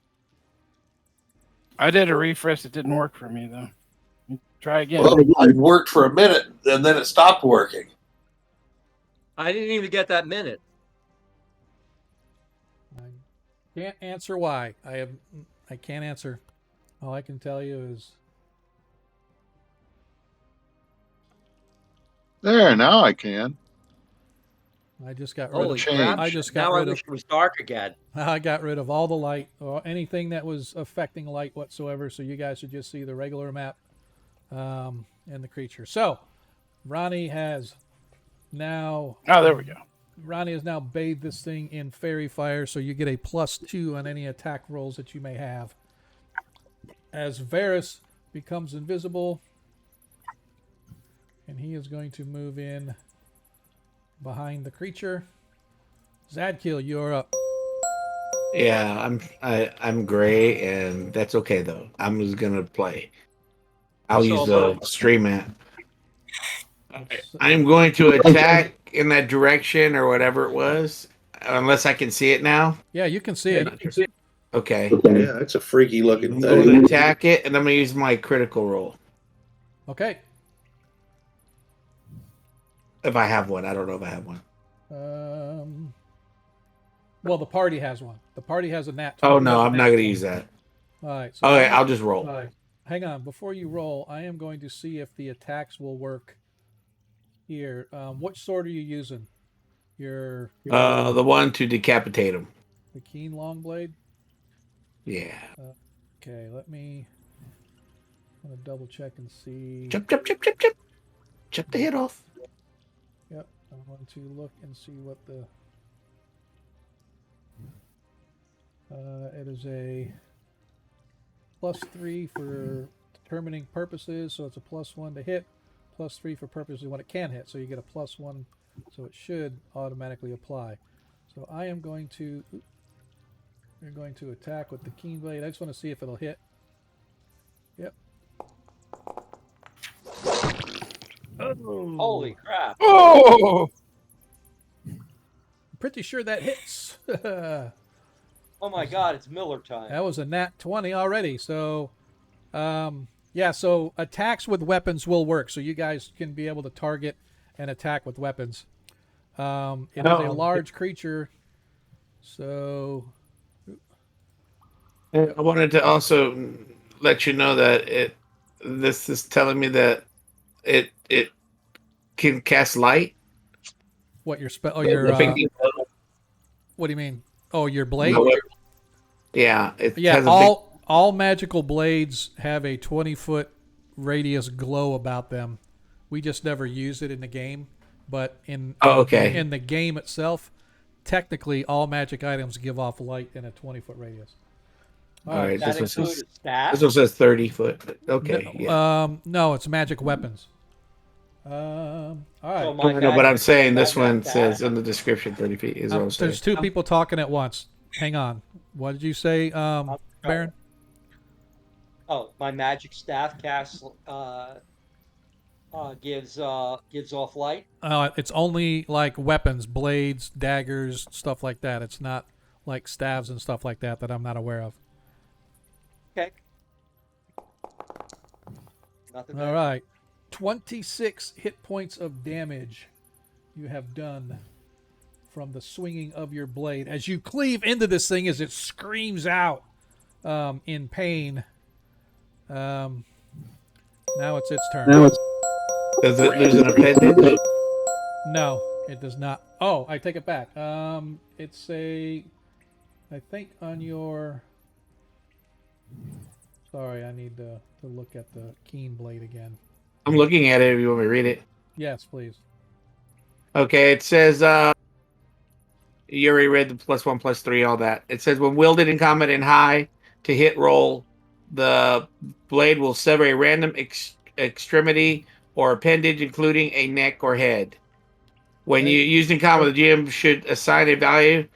I did a refresh. It didn't work for me though. Try again. Well, it worked for a minute, and then it stopped working. I didn't even get that minute. I can't answer why. I can't answer. All I can tell you is There, now I can. I just got rid Holy of. change. crap. I just got Now I rid of. wish it was dark again. I got rid of all the light or anything that was affecting light whatsoever. So you guys should just see the regular map and the creature. So Ronnie has now. Oh, there we go. Ronnie has now bathed this thing in fairy fire, so you get a +2 on any attack rolls that you may have. As Varys becomes invisible, and he is going to move in behind the creature. Zadkiel, you're up. Yeah, I'm gray, and that's okay though. I'm just gonna play. I'll So use my the stream at. Let's- I'm going to attack in that direction or whatever it was, unless I can see it now. yeah, you can see it. Okay. Yeah, it's a freaky looking I'm going to thing. attack it, and I'm going to use my critical roll. Okay. If I have one. I don't know if I have one. Well, the party has one. The party has a nat 20. Oh, no, I'm not going to use that. All right. So Okay, I'll just roll. hang on. Before you roll, I am going to see if the attacks will work here. Which sword are you using? Your The one to decapitate him. the keen long blade. Yeah. Okay, let me. I'm gonna double check and see. Chop, chop, chop, chop, chop. Chop the head off. Yep, I'm going to look and see what the. It is a +3 for determining purposes, so it's a +1 to hit, +3 for purposes when it can hit, so you get a +1, so it should automatically apply. So I am going to. You're going to attack with the keen blade. I just want to see if it'll hit. Yep. holy crap! Oh, Pretty sure that hits. That Oh my God, it's Miller time. was a nat 20 already. So, yeah. So attacks with weapons will work. So you guys can be able to target and attack with weapons. It is a large creature. So I wanted to also let you know that this is telling me that it can cast light. what your spell? Oh, your what do you mean? Oh, your blade. Yeah, it Yeah. has a All magical blades have a 20-foot radius glow about them. We just never use it in the game, but in the game itself, technically all magic items give off light in a 20-foot radius. All right, That this one include says a staff? this one says 30 foot. Okay, yeah. No, it's magic weapons. All right. So my No, but I'm magic- saying this my one staff- says in the description 30 feet is what I'm saying. There's two people talking at once. Hang on. What did you say, Baron? Oh, my magic staff casts gives off light. It's only like weapons, blades, daggers, stuff like that. It's not like staves and stuff like that I'm not aware of. Okay. Nothing. All right. 26 hit points of damage you have done from the swinging of your blade as you cleave into this thing as it screams out in pain. Now it's its turn. Does it lose an appendage? No, it does not. Oh, I take it back. It's a. I think on your. Sorry, I need to look at the keen blade again. I'm looking at it if you want me to read it. Yes, please. Okay, it says you already read the +1, +3, all that. It says when wielded in combat and high to hit roll, the blade will sever a random extremity or appendage, including a neck or head. When you used in combat, the GM should assign a value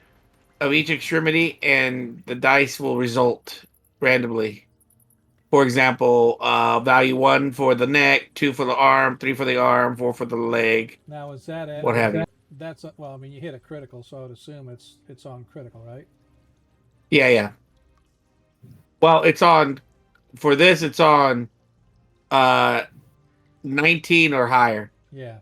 of each extremity, and the dice will result randomly. For example, value 1 for the neck, 2 for the arm, 3 for the arm, 4 for the leg. Now is that it? What have you? That's well. I mean, you hit a critical, so I would assume it's on critical, right? Yeah. Well, it's on for this. It's on 19 or higher Yeah.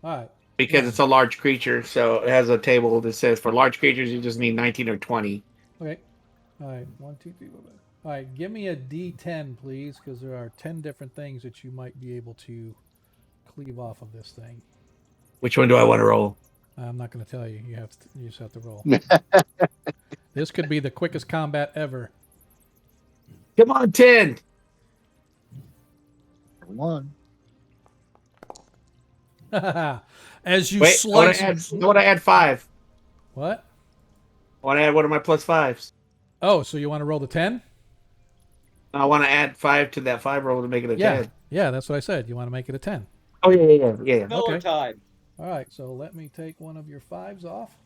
All right. because it's a large creature. So it has a table that says for large creatures you just need 19 or 20. Okay. All right. 1, 2, 3, 4, 5. All right. Give me a D10, please, because there are 10 different things that you might be able to cleave off of this thing. Which one do I want to roll? I'm not going to tell you. You just have to roll. This could be the quickest combat ever. Come on, 10. 1. As you Wait, slice. I want to add 5. What? I want to add one of my +5s. Oh, so you want to roll the 10? I want to add 5 to that 5 roll to make it a 10. Yeah, that's what I said. You want to make it a 10. Oh yeah. Miller Okay. time. All right, so let me take one of your 5s off.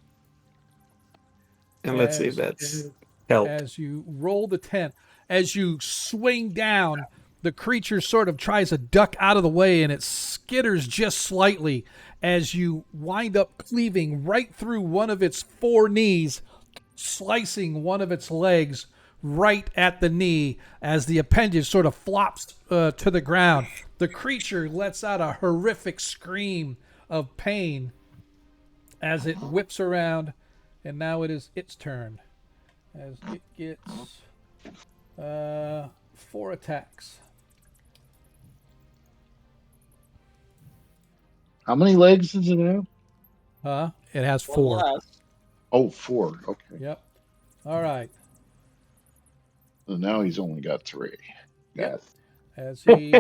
And let's see if that's help. As you roll the 10, as you swing down, the creature sort of tries to duck out of the way and it skitters just slightly as you wind up cleaving right through one of its 4 knees, slicing one of its legs right at the knee as the appendage sort of flops to the ground. The creature lets out a horrific scream of pain as it whips around, and now it is its turn. As it gets 4 attacks. How many legs does it have? It has One 4. less. Oh, 4. Okay. Yep. All right. So now he's only got 3. Yep. As he,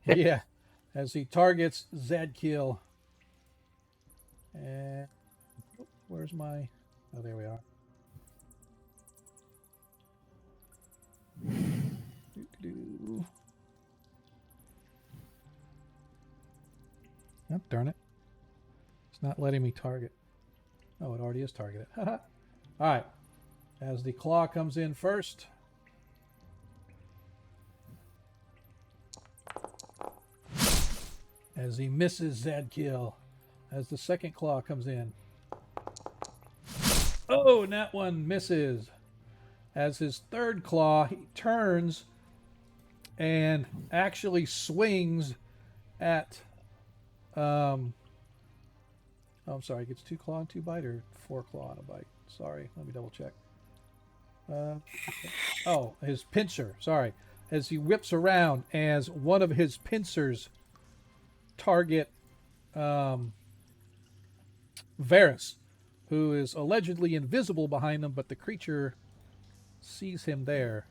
yeah, as he targets Zadkiel. And where's my? Oh, there we are. Oh, darn it. It's not letting me target. Oh, it already is targeted. All right. As the claw comes in first. As he misses Zadkiel. As the second claw comes in. Oh, and that one misses. As his third claw, he turns and actually swings at I'm sorry, gets 2 claw and 2 bite or 4 claw and a bite. Sorry, let me double check. Oh, his pincer, sorry. As he whips around, as one of his pincers target Varys, who is allegedly invisible behind them, but the creature sees him there.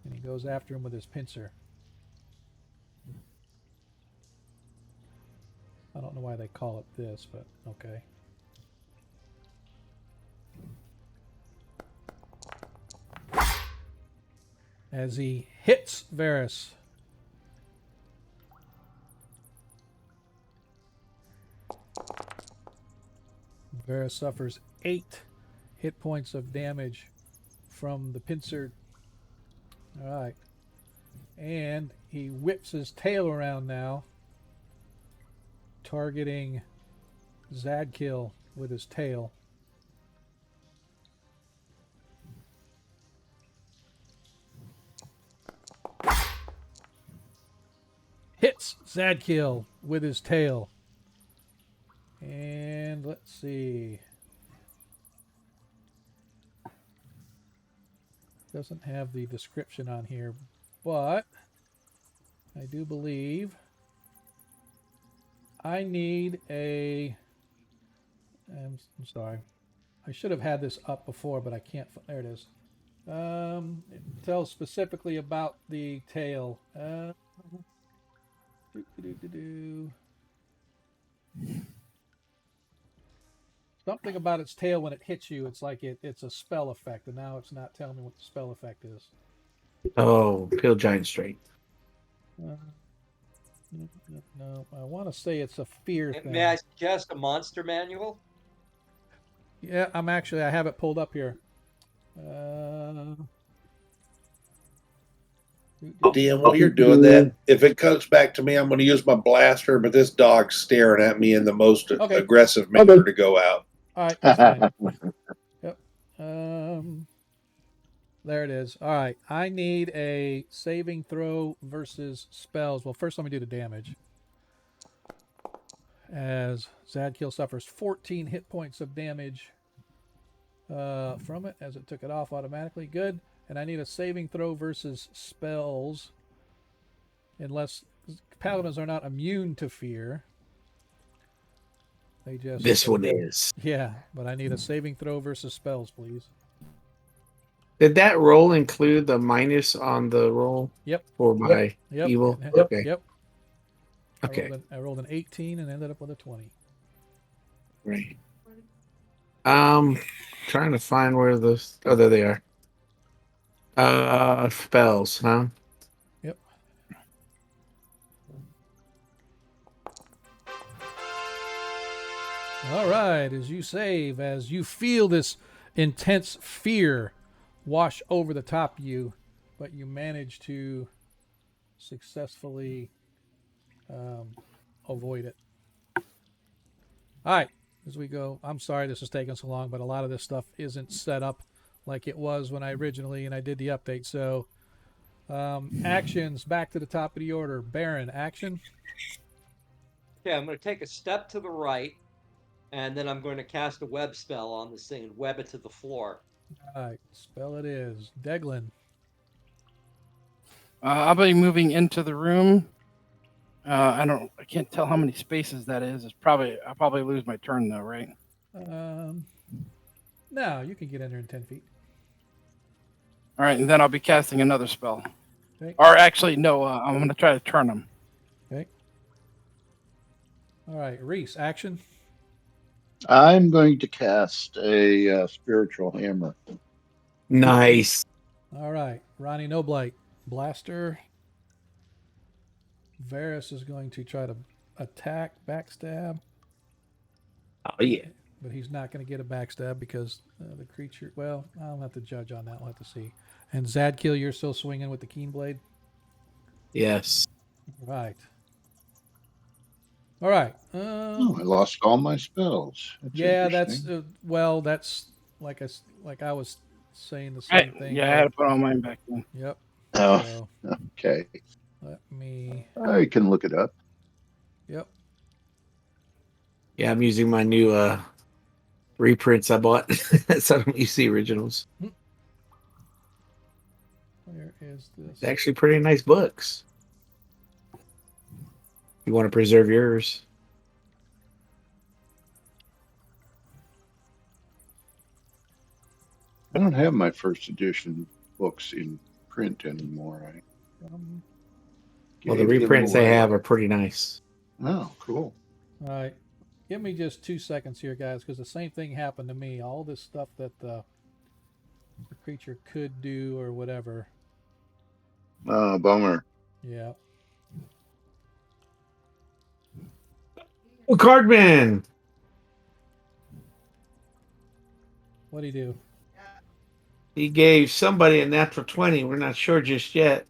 And he goes after him with his pincer. I don't know why they call it this, but okay. As he hits Varys. Varys suffers 8 hit points of damage from the pincer. Alright. And he whips his tail around now, targeting Zadkiel with his tail. Hits Zadkiel with his tail. And let's see. Doesn't have the description on here, but I do believe I need a. I'm sorry. I should have had this up before, but I can't. There it is. It tells specifically about the tail. Something about its tail when it hits you, it's like it's a spell effect, and now it's not telling me what the spell effect is. Oh, Pale Giant Strength. No, I want to say it's a fear thing. May I suggest a monster manual? Yeah, I have it pulled up here. DM, while you're doing that, if it comes back to me, I'm going to use my blaster, but this dog's staring at me in the most aggressive manner to go out. All right, that's fine. Yep. There it is. All right, I need a saving throw versus spells. Well, first let me do the damage. As Zadkiel suffers 14 hit points of damage from it, as it took it off automatically. Good. And I need a saving throw versus spells. Unless paladins are not immune to fear. They just. This one is. Yeah, but I need a saving throw versus spells, please. Did that roll include the minus on the roll? Yep. For my evil? Okay. Yep. Okay. I rolled an 18 and ended up with a 20. Right. Trying to find where those. Oh, there they are. Spells, huh? Yep. All right, as you save, as you feel this intense fear wash over the top of you, but you manage to successfully avoid it. All right, as we go, I'm sorry this is taking so long, but a lot of this stuff isn't set up like it was when I originally and I did the update. So, actions back to the top of the order. Baron, action. Okay, I'm going to take a step to the right, and then I'm going to cast a web spell on this thing and web it to the floor. All right, spell it is. Deglin. I'll be moving into the room. I can't tell how many spaces that is. I'll probably lose my turn though, right? No, you can get in there in 10 feet. All right, and then I'll be casting another spell. Okay. Or actually, no, I'm going to try to turn them. Okay. All right, Reese, action. I'm going to cast a spiritual hammer. Nice. All right, Ronnie Noblight, blaster. Varys is going to try to attack, backstab, Oh yeah. but he's not going to get a backstab because the creature. Well, I'll have to judge on that. We'll have to see. And Zadkiel, you're still swinging with the keen blade. Yes. Right. All right. Oh, I lost all my spells. Yeah, that's interesting. well, that's like I was saying the same thing. Yeah, I had to put all mine back in. Yep. Oh, So okay. let me. I can look it up. Yep. Yeah, I'm using my new reprints I bought. So I don't use the originals. Where is this? They're actually pretty nice books. You want to preserve yours. I don't have my first edition books in print anymore. I Well, the gave them reprints they away. have are pretty nice. Oh, cool. All right. Give me just 2 seconds here, guys, because the same thing happened to me. All this stuff that the creature could do or whatever. Oh, bummer. Yeah. Oh, Cardman! What'd he do? He gave somebody a natural 20. We're not sure just yet.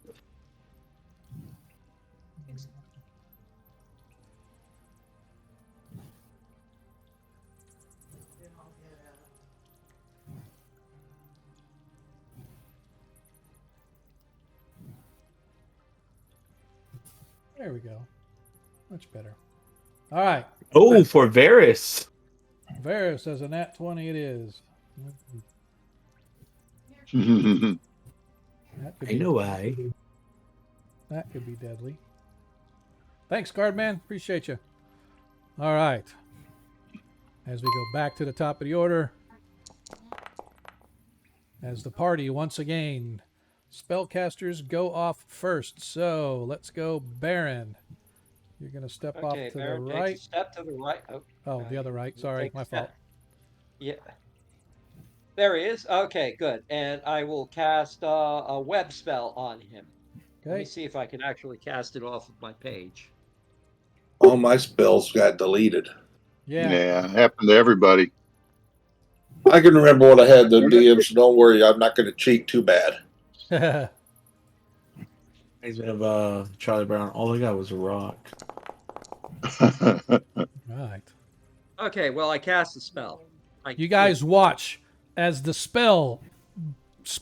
There we go. Much better. All right. Oh, for Varys. Varys says a nat 20 it is. That could I be, know why. that could be deadly. Thanks, Cardman. Appreciate you. All right. As we go back to the top of the order, as the party once again, spellcasters go off first. So let's go, Baron. You're going to step off Okay, to Baron the takes right. a step to the right. Oh, the other right. Sorry, Take a my step. fault. Yeah. There he is. Okay, good. And I will cast a web spell on him. Let me Okay. see if I can actually cast it off of my page. All my spells got deleted. Yeah. Yeah, happened to everybody. I can remember when I had the DM, so don't worry, I'm not going to cheat too bad. Reminds me of Charlie Brown. All I got was a rock. Right. Okay, well, I cast the spell. You guys watch as the spell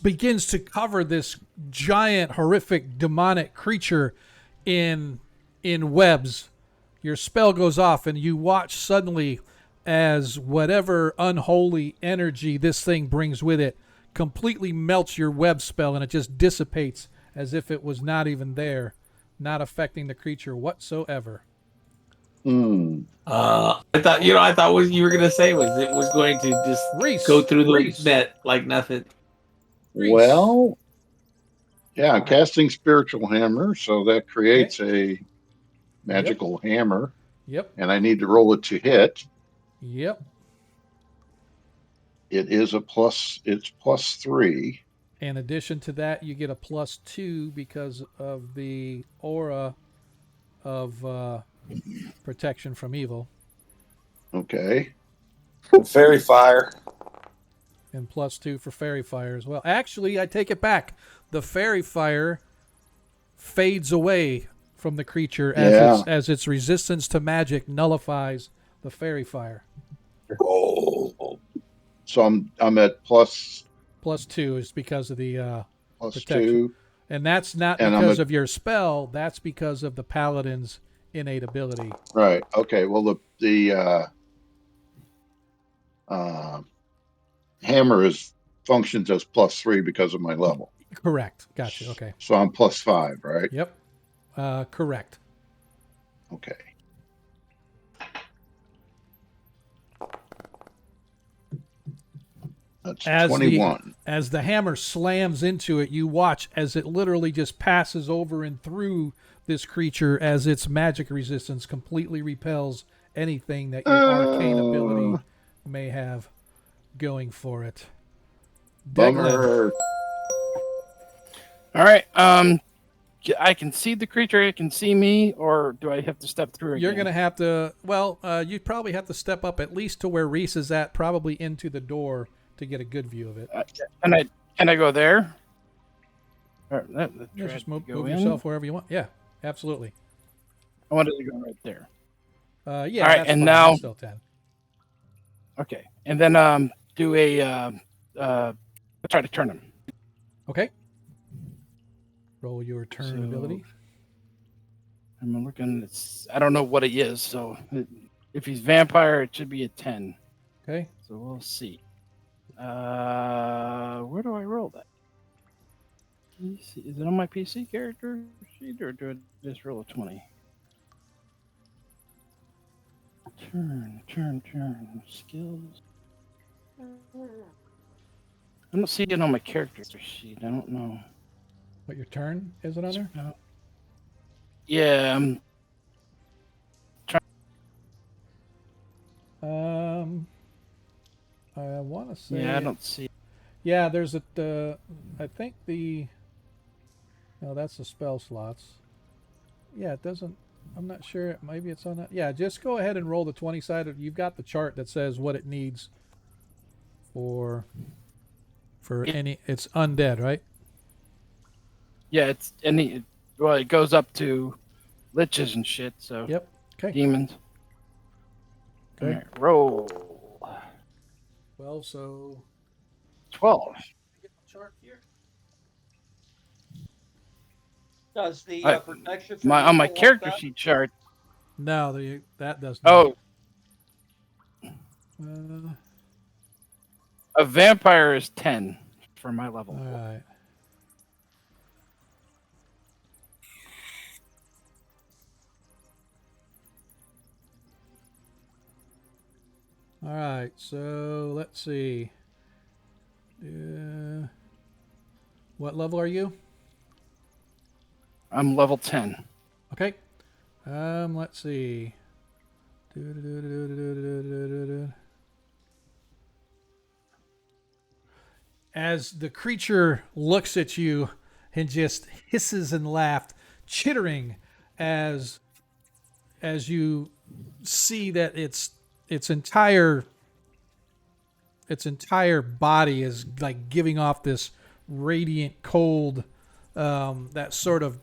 begins to cover this giant, horrific, demonic creature in webs. Your spell goes off, and you watch suddenly as whatever unholy energy this thing brings with it completely melts your web spell, and it just dissipates as if it was not even there, not affecting the creature whatsoever. I thought what you were gonna say was it was going to just Reese, go through the net like nothing. Reese. Well, yeah, casting spiritual hammer, so that creates a magical hammer, Yep. and I need to roll it to hit. Yep. It is it's +3. In addition to that, you get a +2 because of the aura of protection from evil. Okay. Fairy fire. And +2 for fairy fire as well. Actually, I take it back. The fairy fire fades away from the creature Yeah. as its resistance to magic nullifies the fairy fire. Oh. So I'm at plus +2 is because of the plus protection. 2. And that's not And I'm because at of your spell. That's because of the paladin's innate ability. right. Okay. Well, the uh, hammer is functions as +3 because of my level. Correct. Gotcha. Okay. So I'm +5, right? Yep. Correct. Okay. That's As 21. as the hammer slams into it, you watch as it literally just passes over and through this creature as its magic resistance completely repels anything that your arcane ability may have going for it. Declan, Bummer. All right. I can see the creature. It can see me, or do I have to step through again? you're going to have to, well, you probably have to step up at least to where Reese is at, probably into the door to get a good view of it. Can I go there? Or, Yeah, just move in. yourself wherever you want. Yeah, absolutely. I wanted to go right there. Yeah, All right, that's and fine. now- That's still 10. Okay, and then do a try to turn him. Okay. Roll your turn So- ability. I'm looking. I don't know what he is. So if he's vampire, it should be a 10. Okay. So we'll see. Where do I roll that? PC. Is it on my PC character sheet, or do I just roll a 20? Turn. Skills. I don't see it on my character sheet. I don't know. What your turn is it on there? Yeah, I want to say. yeah, I don't see. Yeah, there's I think no, that's the spell slots. Yeah, it doesn't. I'm not sure. Maybe it's on that. Yeah, just go ahead and roll the 20 sided. You've got the chart that says what it needs for any. It's undead, right? Yeah, it's any. Well, it goes up to liches and shit. So Yep. Okay. demons. Okay. All right, roll 12. So 12. get the chart here. Does the I- protection from On my evil character help that? sheet chart. No, that does not. Oh, Uh, a vampire is 10 for my level. all right. All right, so let's see. What level are you? I'm level 10. Okay. Let's see. As the creature looks at you and just hisses and laughs, chittering as you see that its entire body is like giving off this radiant cold that sort of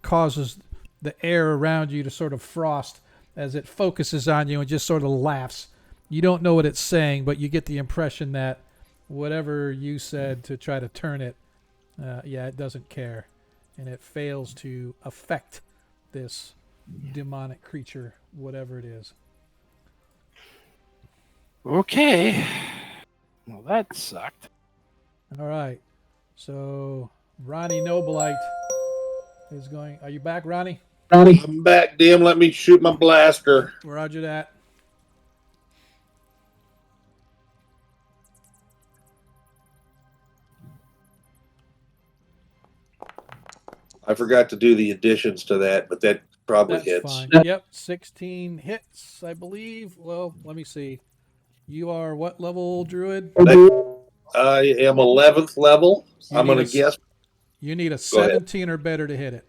causes the air around you to sort of frost as it focuses on you and just sort of laughs. You don't know what it's saying, but you get the impression that whatever you said to try to turn it, it doesn't care. And it fails to affect this demonic creature, whatever it is. Okay. Well, that sucked. All right. So Ronnie Noblite is going. Are you back, Ronnie? I'm back, Dim. Let me shoot my blaster. Roger that. I forgot to do the additions to that, but that probably That's hits. fine. Yep, 16 hits, I believe. Well, let me see. You are what level, Druid? I am 11th level. You I'm need going to guess. You need a Go ahead. 17 or better to hit it.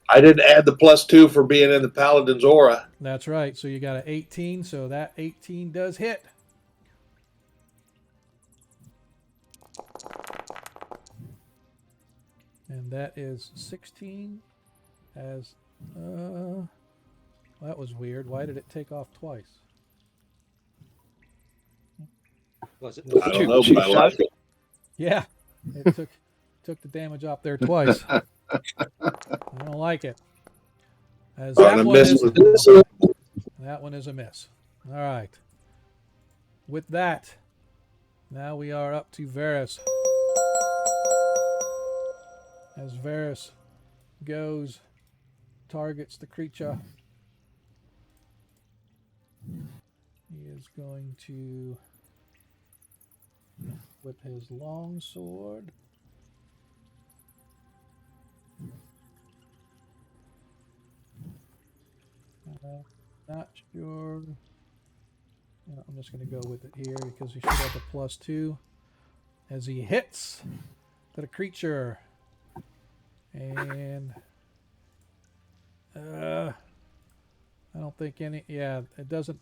I didn't add the +2 for being in the Paladin's aura. That's right. So you got an 18. So that 18 does hit. That is 16 as that was weird. Why did it take off twice? Was it? I don't know, but I like it. Yeah, it took the damage off there twice. I don't like it. As Gonna that one miss is with this. a miss. All right. With that, now we are up to Varus. As Varus goes, targets the creature. He is going to, with his long sword, not sure. No, I'm just going to go with it here because he should have the +2 as he hits the creature. And I don't think any. Yeah, it doesn't.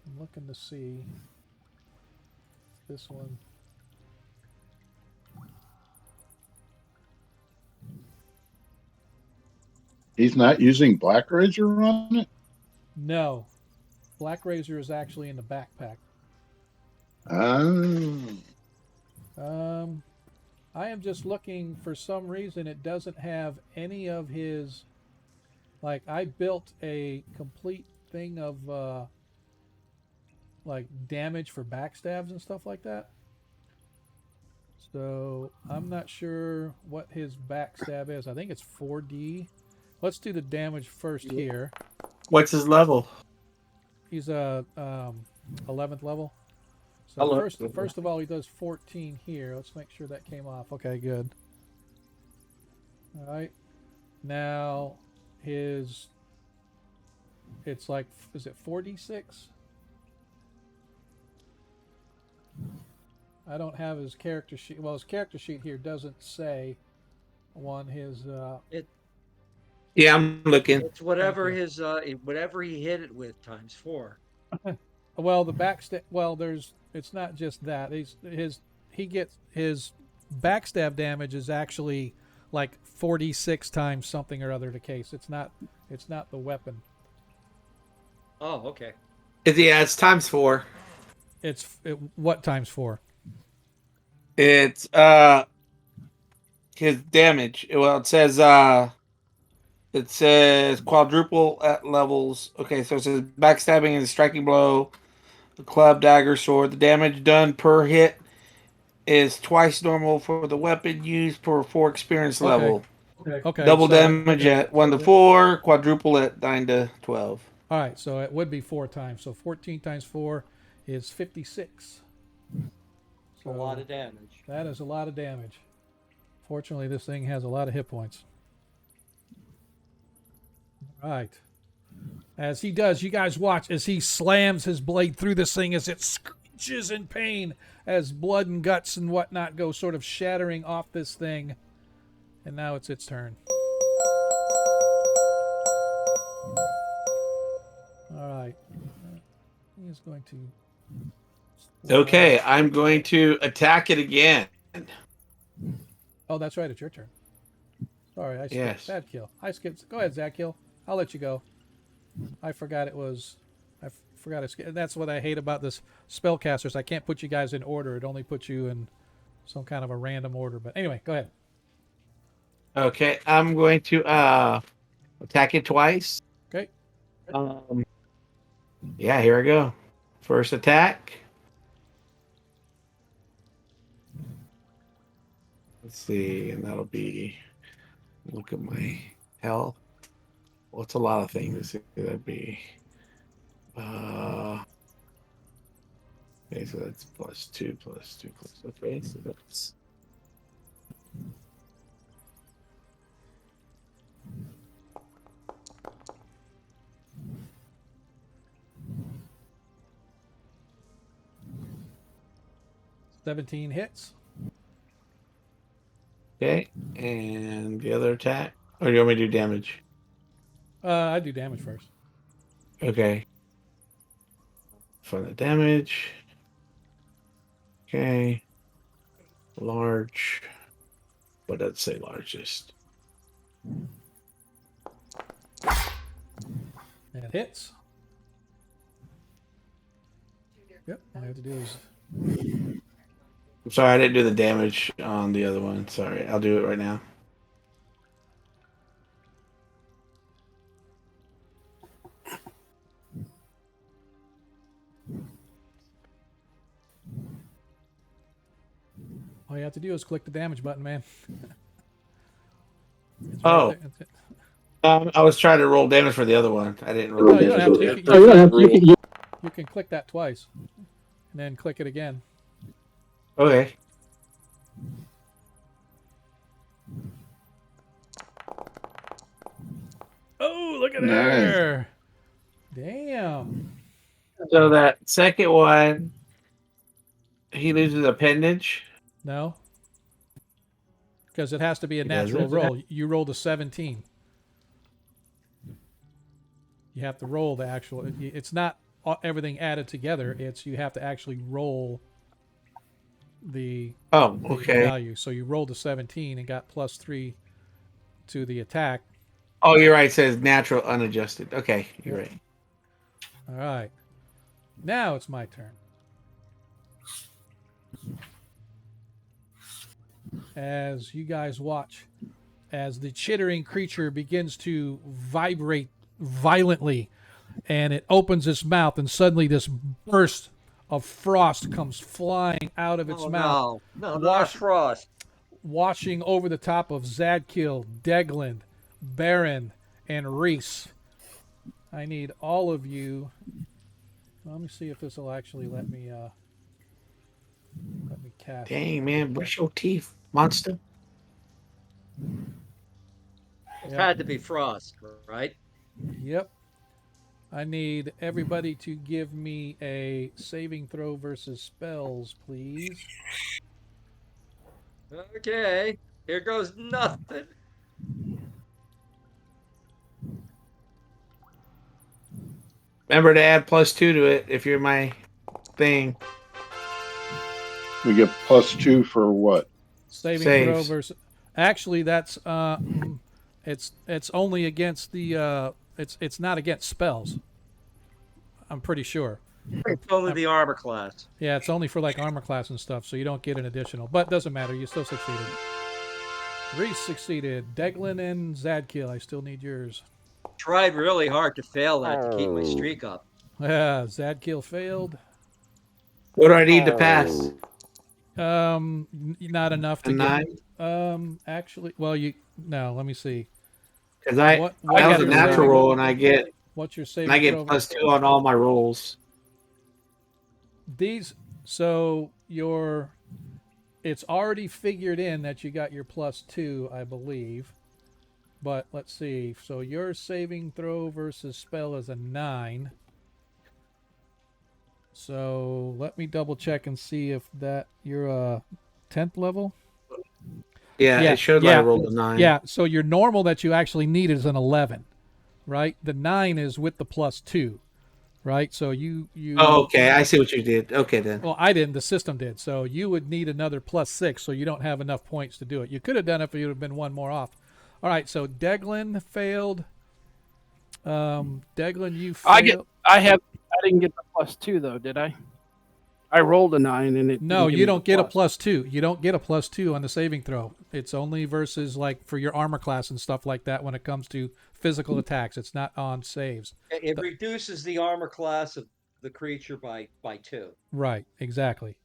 I'm looking to see this one. He's not using Black Razor on it? No, Black Razor is actually in the backpack. Oh. I am just looking for some reason it doesn't have any of his. Like I built a complete thing of like damage for backstabs and stuff like that. So I'm not sure what his backstab is. I think it's 4D. Let's do the damage first here. What's his level? He's a 11th level. So Hello. first of all, he does 14 here. Let's make sure that came off. Okay, good. All right. Now his it's like, is it 4d6? I don't have his character sheet. Well, his character sheet here doesn't say on his Yeah, I'm looking. It's whatever you. his whatever he hit it with times 4. well, the backstab. Well, there's. It's not just that. He gets his backstab damage is actually like 46 times something or other the case. It's not. It's not the weapon. Oh, okay. Yeah, it's times 4. What times 4? It's his damage. Well, it says quadruple at levels. Okay, so it says backstabbing and striking blow, the club, dagger, sword. The damage done per hit is twice normal for the weapon used per 4 experience level. Okay. Double damage at 1 to 4, quadruple at 9 to 12. All right, so it would be 4 times. So 14 times 4 is 56. A lot of damage. That is a lot of damage. Fortunately, this thing has a lot of hit points. All right. As he does, you guys watch as he slams his blade through this thing as it screeches in pain as blood and guts and whatnot go sort of shattering off this thing. And now it's its turn. All right. He is going to. Okay, I'm going to attack it again. Oh, that's right. It's your turn. Sorry, I skipped. Yes. Bad kill. I skipped. Go ahead, Zach. Kill. I'll let you go. I forgot it was. I forgot it. That's what I hate about this spellcasters. I can't put you guys in order. It only puts you in some kind of a random order. But anyway, go ahead. Okay, I'm going to attack it twice. Okay. Yeah, here I go. First attack. Let's see, and that'll be. Look at my health. Well, it's a lot of things. That'd be. Okay, so that's +2, +2, Okay, so that's. $17 hits. Okay, and the other attack. Or do you want me to do damage? I do damage first. Okay. For the damage. Okay. Large. but I'd say largest. That hits. Yep. All I have to do is I'm sorry, I didn't do the damage on the other one. Sorry, I'll do it right now. all you have to do is click the damage button, man. It's right Oh, there. That's it. I was trying to roll damage for the other one. I didn't roll No, you don't damage. have For to. the other. You can click that twice, and then click it again. Okay. Oh, look at Nice. there! Damn. So that second one, he loses appendage. No, because it has to be a He natural doesn't? roll. You rolled a 17. You have to roll the actual. It's not everything added together. It's you have to actually roll the Oh, the okay. value. So you rolled a 17 and got +3 to the attack. Oh, you're right. It says natural unadjusted. Okay, you're right. All right. Now it's my turn. As you guys watch, as the chittering creature begins to vibrate violently, and it opens its mouth, and suddenly this burst of frost comes flying out of its Oh mouth, no, not wash, Frost. washing over the top of Zadkiel, Degland, Baron, and Reese. I need all of you. Let me see if this will actually let me cast. Dang, man, brush your teeth, monster. It Yep. had to be Frost, right? Yep. I need everybody to give me a saving throw versus spells, please. Okay, here goes nothing. Remember to add +2 to it if you're my thing. We get +2 for what? Saving throw Saves. versus. Actually, that's it's only against the it's not against spells. I'm pretty sure. It's only the armor class. Yeah, it's only for like armor class and stuff, so you don't get an additional. But it doesn't matter. You still succeeded. Reese succeeded. Deglin and Zadkiel, I still need yours. Tried really hard to fail that to keep my streak up. Yeah, Zadkiel failed. What do I need to pass? Not enough A to get. 9? Actually, well, no. Let me see. Because I What that was a your natural saving- roll, and I get What's your saving throw? +2 on all my rolls. These. So it's already figured in that you got your +2, I believe. But let's see. So your saving throw versus spell is a 9. So let me double check and see if you're a 10th level. Yeah, Yeah, it showed yeah. I rolled a 9. Yeah. So your normal that you actually need is an 11, right? The 9 is with the +2, right? So you. Oh, okay. I see what you did. Okay, then. Well, I didn't. The system did. So you would need another +6, so you don't have enough points to do it. You could have done it if you'd have been one more off. All right. So Deglin failed. Deglin, you failed. I didn't get the +2 though, did I? I rolled a 9 and it. No, didn't give you me don't the get a plus. +2. You don't get a +2 on the saving throw. It's only versus like for your armor class and stuff like that when it comes to physical attacks. It's not on saves. It reduces the armor class of the creature by 2. Right, exactly.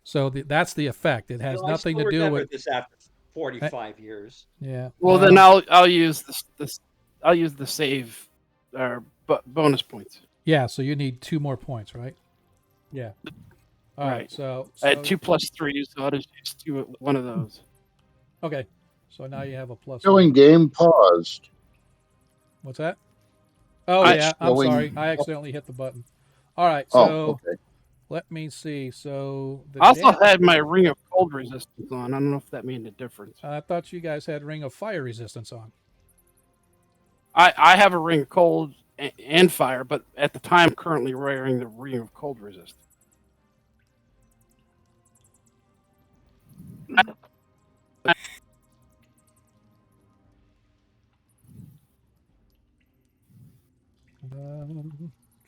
So that's the effect. It has I nothing still to do remember with. this after 45 years. Yeah. Well, then I'll use this. I'll use the save or bonus points. Yeah. So you need 2 more points, right? Yeah. All right. Right. So I had 2 +3s, so I'll just use one of those. Okay. So now you have a +1. Showing game paused. What's that? Oh I- yeah. I'm showing- sorry. I accidentally hit the button. All right. Oh, So okay. let me see. So I also had my Ring of Cold resistance on. I don't know if that made a difference. I thought you guys had Ring of Fire resistance on. I have a Ring of Cold and Fire, but at the time, currently wearing the Ring of Cold resistance.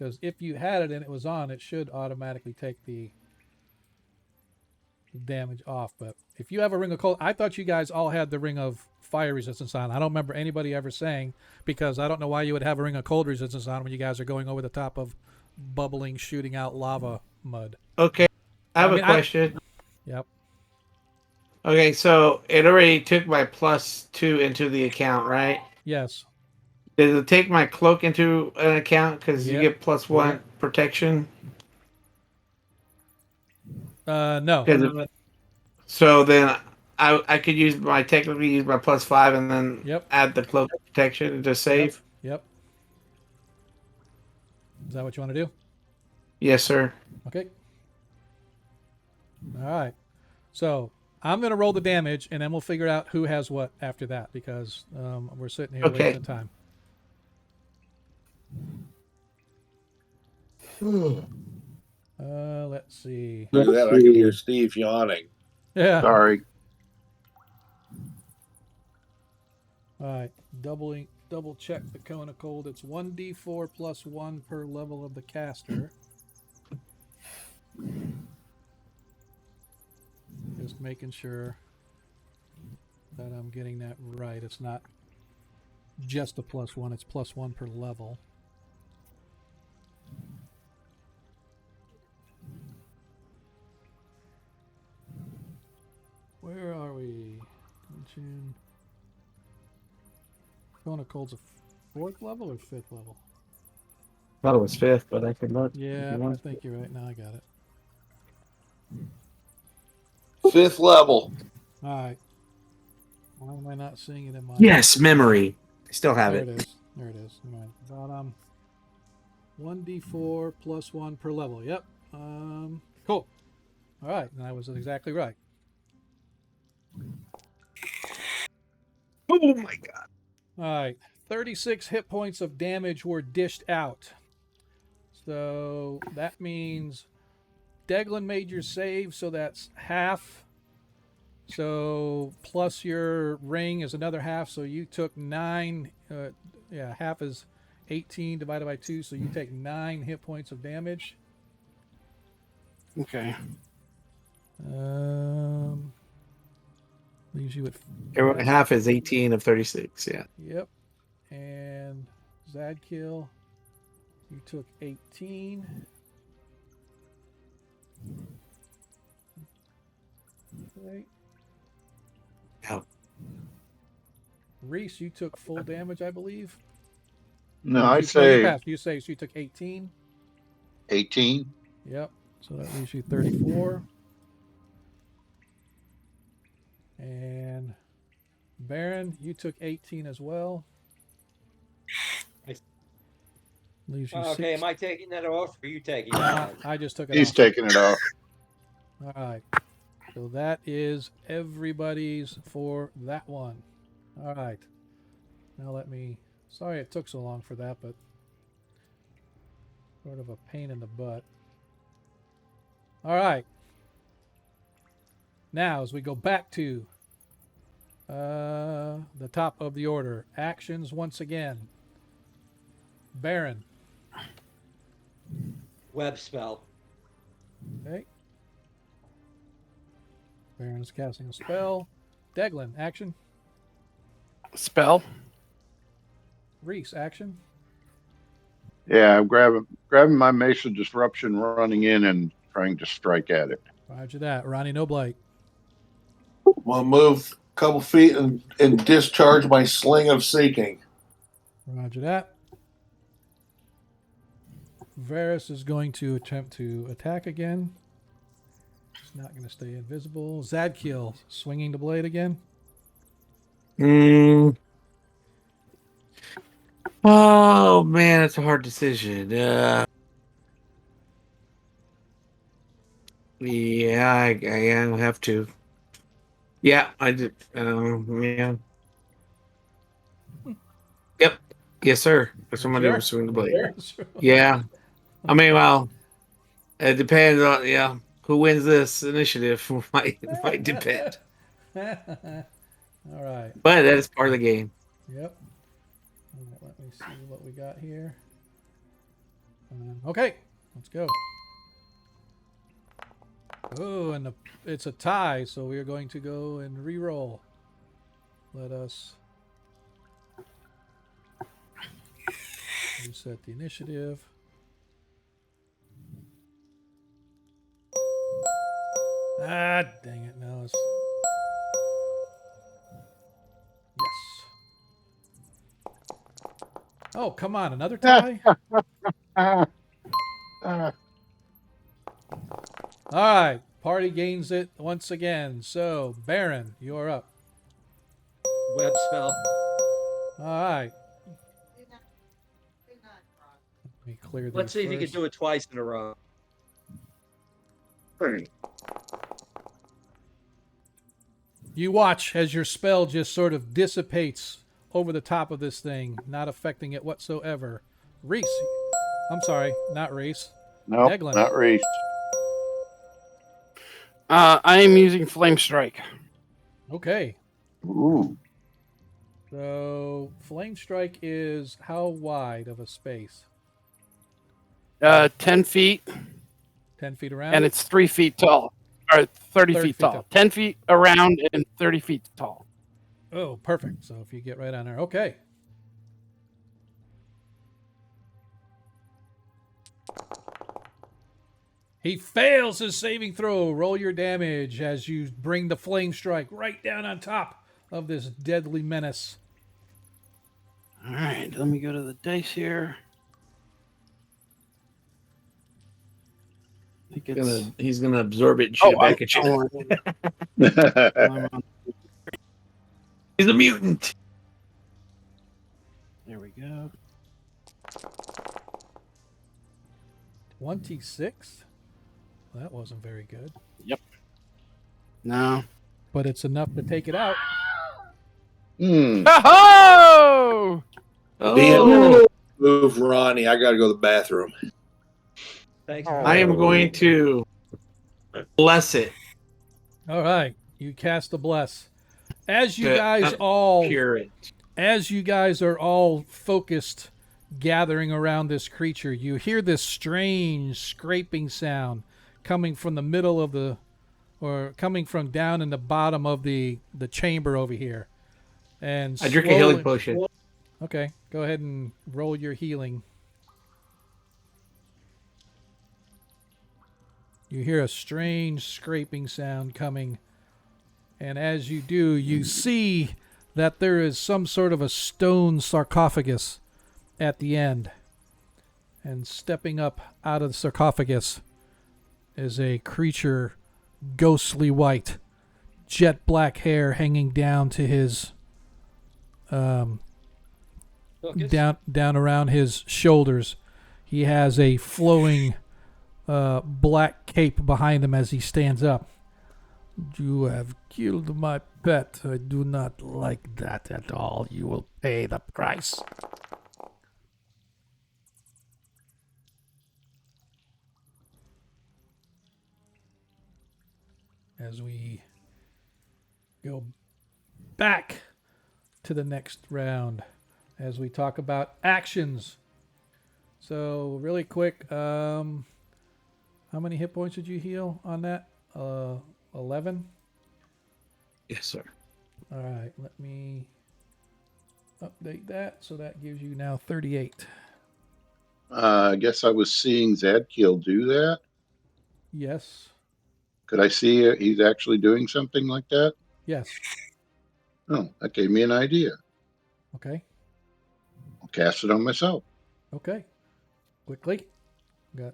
because if you had it and it was on, it should automatically take the damage off. But if you have a ring of cold, I thought you guys all had the ring of fire resistance on. I don't remember anybody ever saying, because I don't know why you would have a ring of cold resistance on when you guys are going over the top of bubbling, shooting out lava mud. Okay, I have a mean, question. Yep. Okay, so it already took my +2 into the account, right? Yes. Does it take my cloak into an account because you Yep. get +1 protection? No. So then I could technically use my +5 and then Yep. add the cloak protection and just save. Yep. Is that what you want to do? Yes, sir. Okay. All right. So I'm going to roll the damage, and then we'll figure out who has what after that, because we're sitting here Okay. wasting time. Let's see. Look at that. I can hear Steve yawning. Yeah. Sorry. All right. Double check the cone of cold. It's 1d4 plus 1 per level of the caster. Just making sure that I'm getting that right. It's not just a +1, it's +1 per level. Where are we? Cone of cold's a 4th level or 5th level? Thought it was 5th, but I could look. Yeah, I think you're right. Now I got it. 5th level. All right. Why am I not seeing it in my... Yes, memory. I still have There it. it is. There it is. All right. Bottom. 1d4 plus 1 per level. Yep. Cool. All right. And I was exactly right. Oh my god. All right. 36 hit points of damage were dished out. So that means Deglin made your save, so that's half. So plus your ring is another half, so you took 9. Half is 18 divided by 2, so you take 9 hit points of damage. Okay. Leaves you with... Half is 18 of 36, yeah. Yep. And Zadkill, you took 18. Okay. Ow. Reese, you took full damage, I believe. No, I You say passed. You say so you took 18. 18. Yep. So that leaves you 34. And Baron, you took 18 as well. Leaves you Okay, 6. am I taking that off or are you taking it off? I just took it He's off. taking it off. All right. So that is everybody's for that one. All right. Now let me... Sorry it took so long for that, but sort of a pain in the butt. All right. Now, as we go back to the top of the order, actions once again. Baron. Web spell. Okay. Baron is casting a spell. Deglin, action. Spell. Reese, action. Yeah, I'm grabbing my Mace of Disruption, running in and trying to strike at it. Roger that. Ronnie No Blight. I'll move a couple feet and discharge my Sling of Seeking. Roger that. Varys is going to attempt to attack again. He's not going to stay invisible. Zadkill, swinging the blade again. Oh man, it's a hard decision. Yeah, I have to. Yeah, I did. Yeah. Yep. Yes, sir. That's what I'm gonna do. Swing the blade. Yeah. I mean, well, it depends on who wins this initiative. might depend. All right. But that is part of the game. Yep. All right, let me see what we got here. Okay, let's go. Oh, and it's a tie, so we are going to go and re-roll. Let us reset the initiative. Ah, dang it! No, it's yes. Oh, come on, another tie. Ah, ah. All right, party gains it once again. So, Baron, you're up. Web spell. All right. Let me clear Let's these see if you can first. do it twice in a row. You watch as your spell just sort of dissipates over the top of this thing, not affecting it whatsoever. Reese. I'm sorry, not Reese. Nope, Deglin. not Reese. I am using Flame Strike. Okay. Ooh. So, Flame Strike is how wide of a space? 10 feet, 10 feet around? and it's 3 feet tall. Or 30 30 feet feet tall. tall. 10 feet around and 30 feet tall. Oh, perfect. So, if you get right on there. Okay. He fails his saving throw. Roll your damage as you bring the Flame Strike right down on top of this deadly menace. All right, let me go to the dice here. I think it's. He's gonna absorb it and shoot it back at you. I'm on- He's a mutant. There we go. 26? That wasn't very good. No. But it's enough to take it out. Oh! Oh, Move, Ronnie. I got to go to the bathroom. Thanks. I am going to bless it. All right. You cast a bless. As you to guys all cure it. as you guys are all focused gathering around this creature, you hear this strange scraping sound coming from the middle of the or coming from down in the bottom of the chamber over here. And I drink a healing potion. Okay, go ahead and roll your healing. You hear a strange scraping sound coming, and as you do, you see that there is some sort of a stone sarcophagus at the end. And stepping up out of the sarcophagus is a creature, ghostly white, jet black hair hanging down to his down around his shoulders. He has a flowing black cape behind him as he stands up. You have killed my pet. I do not like that at all. You will pay the price. As we go back to the next round, as we talk about actions. So, really quick, how many hit points did you heal on that? 11? Yes, sir. All right, let me update that. So that gives you now 38. I guess I was seeing Zadkiel do that. Yes. Could I see he's actually doing something like that? Yes. Oh, that gave me an idea. Okay. I'll cast it on myself. Okay. Quickly. Got.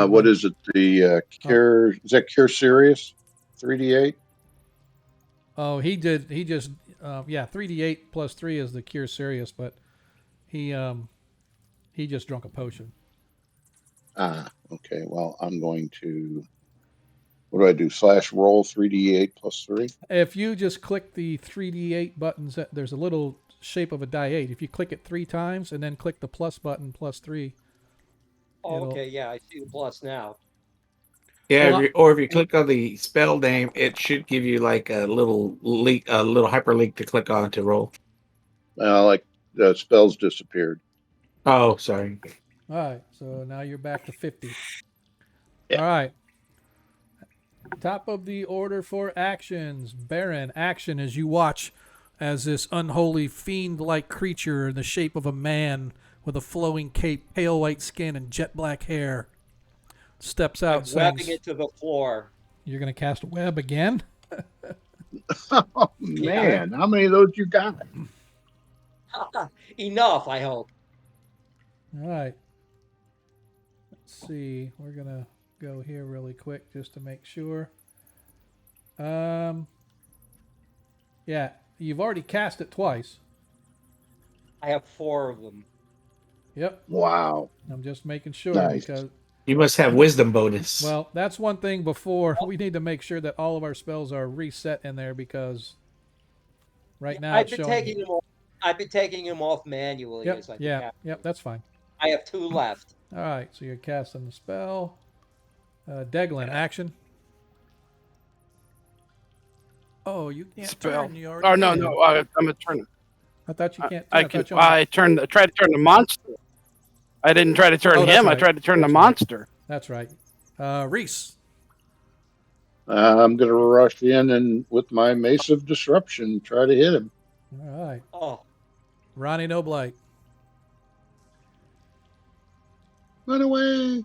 What is it? The cure? Is that Cure Serious? 3d8. Oh, he did. He just. 3d8 plus 3 is the Cure Serious, but he just drunk a potion. Okay. Well, I'm going to. What do I do? /roll 3d8 plus 3? If you just click the 3d8 buttons, there's a little shape of a die 8. If you click it 3 times and then click the plus button, plus 3. Oh, okay, yeah, I see the plus now. Yeah, Well, if you click on the spell name, it should give you like a little link, a little hyperlink to click on to roll. Like the spells disappeared. Oh, sorry. All right, so now you're back to 50. Yeah. All right. Top of the order for actions. Baron, action as you watch as this unholy fiend-like creature in the shape of a man with a flowing cape, pale white skin, and jet black hair steps out I'm saying, webbing it to the floor. you're going to cast web again? Oh Yeah. man, how many of those you got? Enough, I hope. All right. Let's see. We're going to go here really quick just to make sure. Yeah, you've already cast it twice. I have 4 of them. Yep. Wow, I'm just making sure nice. because, You must have wisdom bonus. well, that's one thing before we need to make sure that all of our spells are reset in there because right now I've it's been showing. taking them off. I've been taking them off manually Yep. as I've been Yeah. casting Yep. them. That's fine. I have 2 left. All right. So you're casting the spell. Deglin, action. Oh, you can't Spell. turn. You already Oh no, did. no. I'm a turn. I thought you can't turn. I I can. thought you only... I turned. I tried to turn the monster. I didn't try to turn Oh, that's him. I right. tried to turn That's the right. monster. That's right. Reese. I'm gonna rush in and with my mace of disruption try to hit him. All right. Oh, Ronnie No Blight. Run away!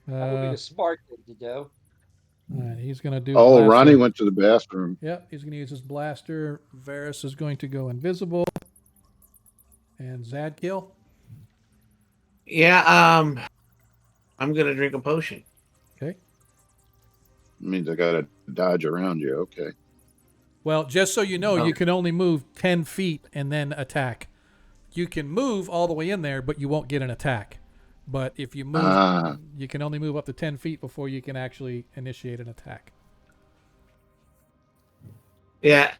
that would be All the smart thing to do. right. He's going to do Oh, Ronnie blaster. went to the bathroom. Yep. He's going to use his blaster. Varys is going to go invisible. And Zadkill. Yeah, I'm gonna drink a potion. Okay. Means I gotta dodge around you. Okay. Well, just so you know, Oh. you can only move 10 feet and then attack. You can move all the way in there, but you won't get an attack. But if you move, Ah, you can only move up to 10 feet before you can actually initiate an attack. Yeah.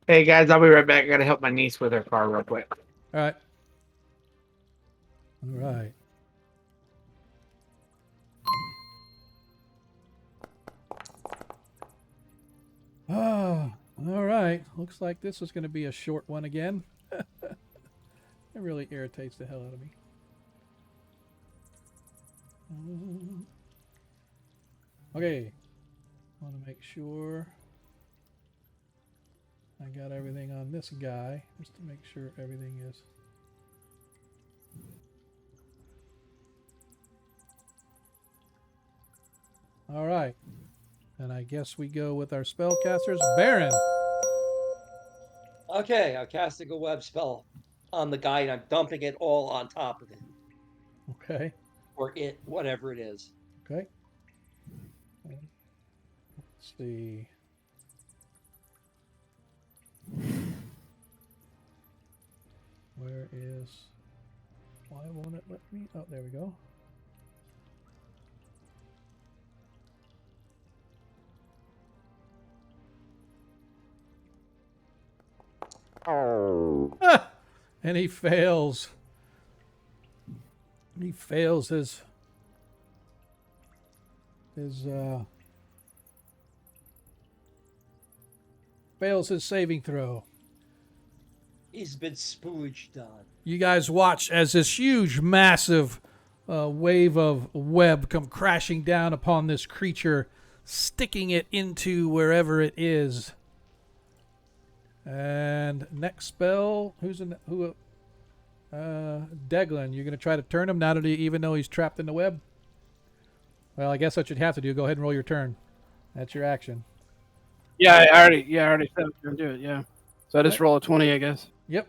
Hey guys, I'll be right back. I gotta help my niece with her car real quick. All right. All right. Oh, all right. Looks like this is going to be a short one again. It really irritates the hell out of me. Okay. Want to make sure I got everything on this guy, just to make sure everything is. All right. And I guess we go with our spellcasters. Baron. Okay, I'm casting a web spell on the guy and I'm dumping it all on top of it. Okay. Or it, whatever it is. Okay. Let's see. Where is... Why won't it let me... Oh, there we go. oh, And he fails. He fails his fails his saving throw. He's been spooged on. You guys watch as this huge, massive wave of web come crashing down upon this creature, sticking it into wherever it is. And next spell, who? Deglin, you're going to try to turn him now that even though he's trapped in the web? Well, I guess what you'd have to do, go ahead and roll your turn. That's your action. Yeah, I already said I was gonna do it. Yeah. So I just roll a 20, I guess. Yep.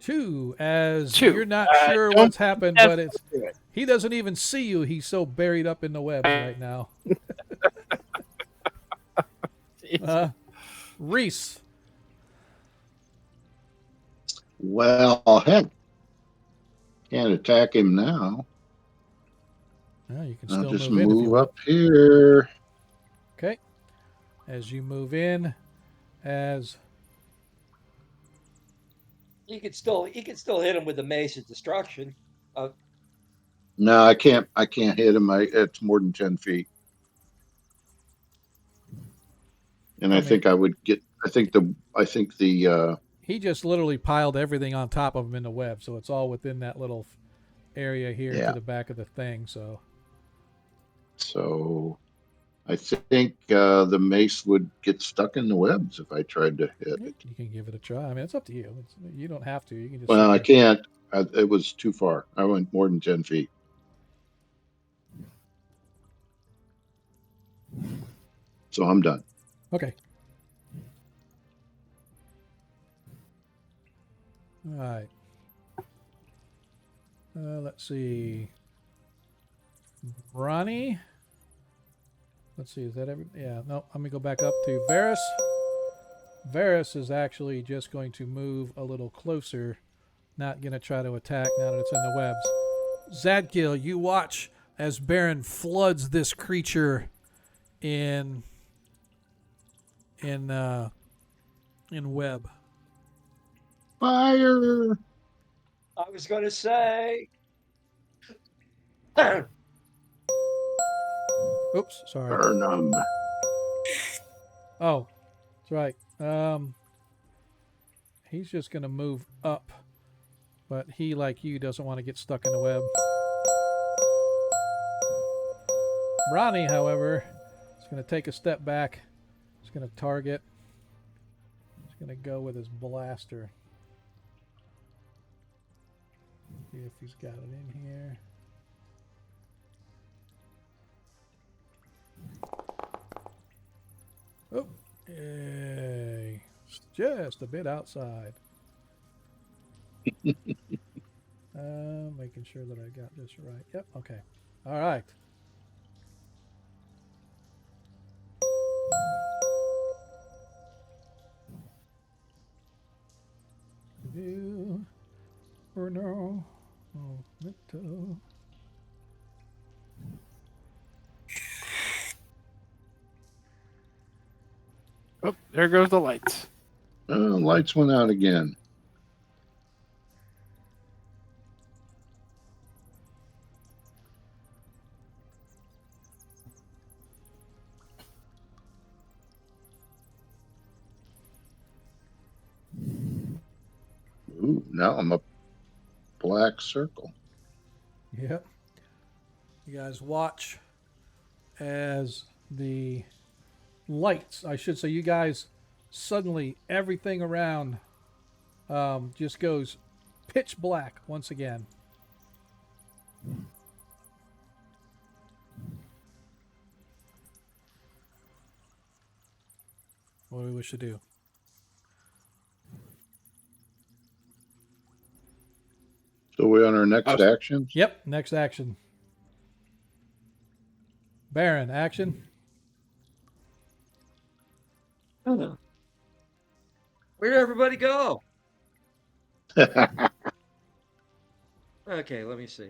2, as 2. you're not sure don't what's happened, have but it's do it. he doesn't even see you. He's so buried up in the webs right now. Reese. well, heck, can't attack him now. Oh, you can I'll still just move in if you move want. up here. Okay. As you move in, as He could still hit him with the mace of destruction. No, I can't. I can't hit him. It's more than 10 feet, and I Okay. think I would get I think the He just literally piled everything on top of him in the web, so it's all within that little area here to yeah. the back of the thing. So So I think the mace would get stuck in the webs if I tried to hit it. you can give it a try. I mean, it's up to you. You don't have to. You can just sit Well, I there. can't. It was too far. I went more than 10 feet. So I'm done. Okay. All right. Let's see. Ronnie. Let's see. Is that every? Yeah. No. Let me go back up to Varys. Varys is actually just going to move a little closer. Not going to try to attack now that it's in the webs. Zadkiel, you watch as Baron floods this creature in web. Fire! I was going to say. Oops, sorry. Burn 'em. Oh, that's right. He's just going to move up, but he, like you, doesn't want to get stuck in the web. Ronnie, however, is going to take a step back. He's going to target. He's going to go with his blaster. See if he's got it in here. Oh, yay. It's just a bit outside. Making sure that I got this right. Yep, okay. All right. You or no? Oh, little. Oh, there goes the lights. Lights went out again. Ooh, now I'm a black circle. Yep. You guys watch as the lights, I should say, you guys suddenly everything around just goes pitch black once again. What do we wish to do? So we're on our next action. Yep, next action. Baron, action. Where'd everybody go? Okay, let me see.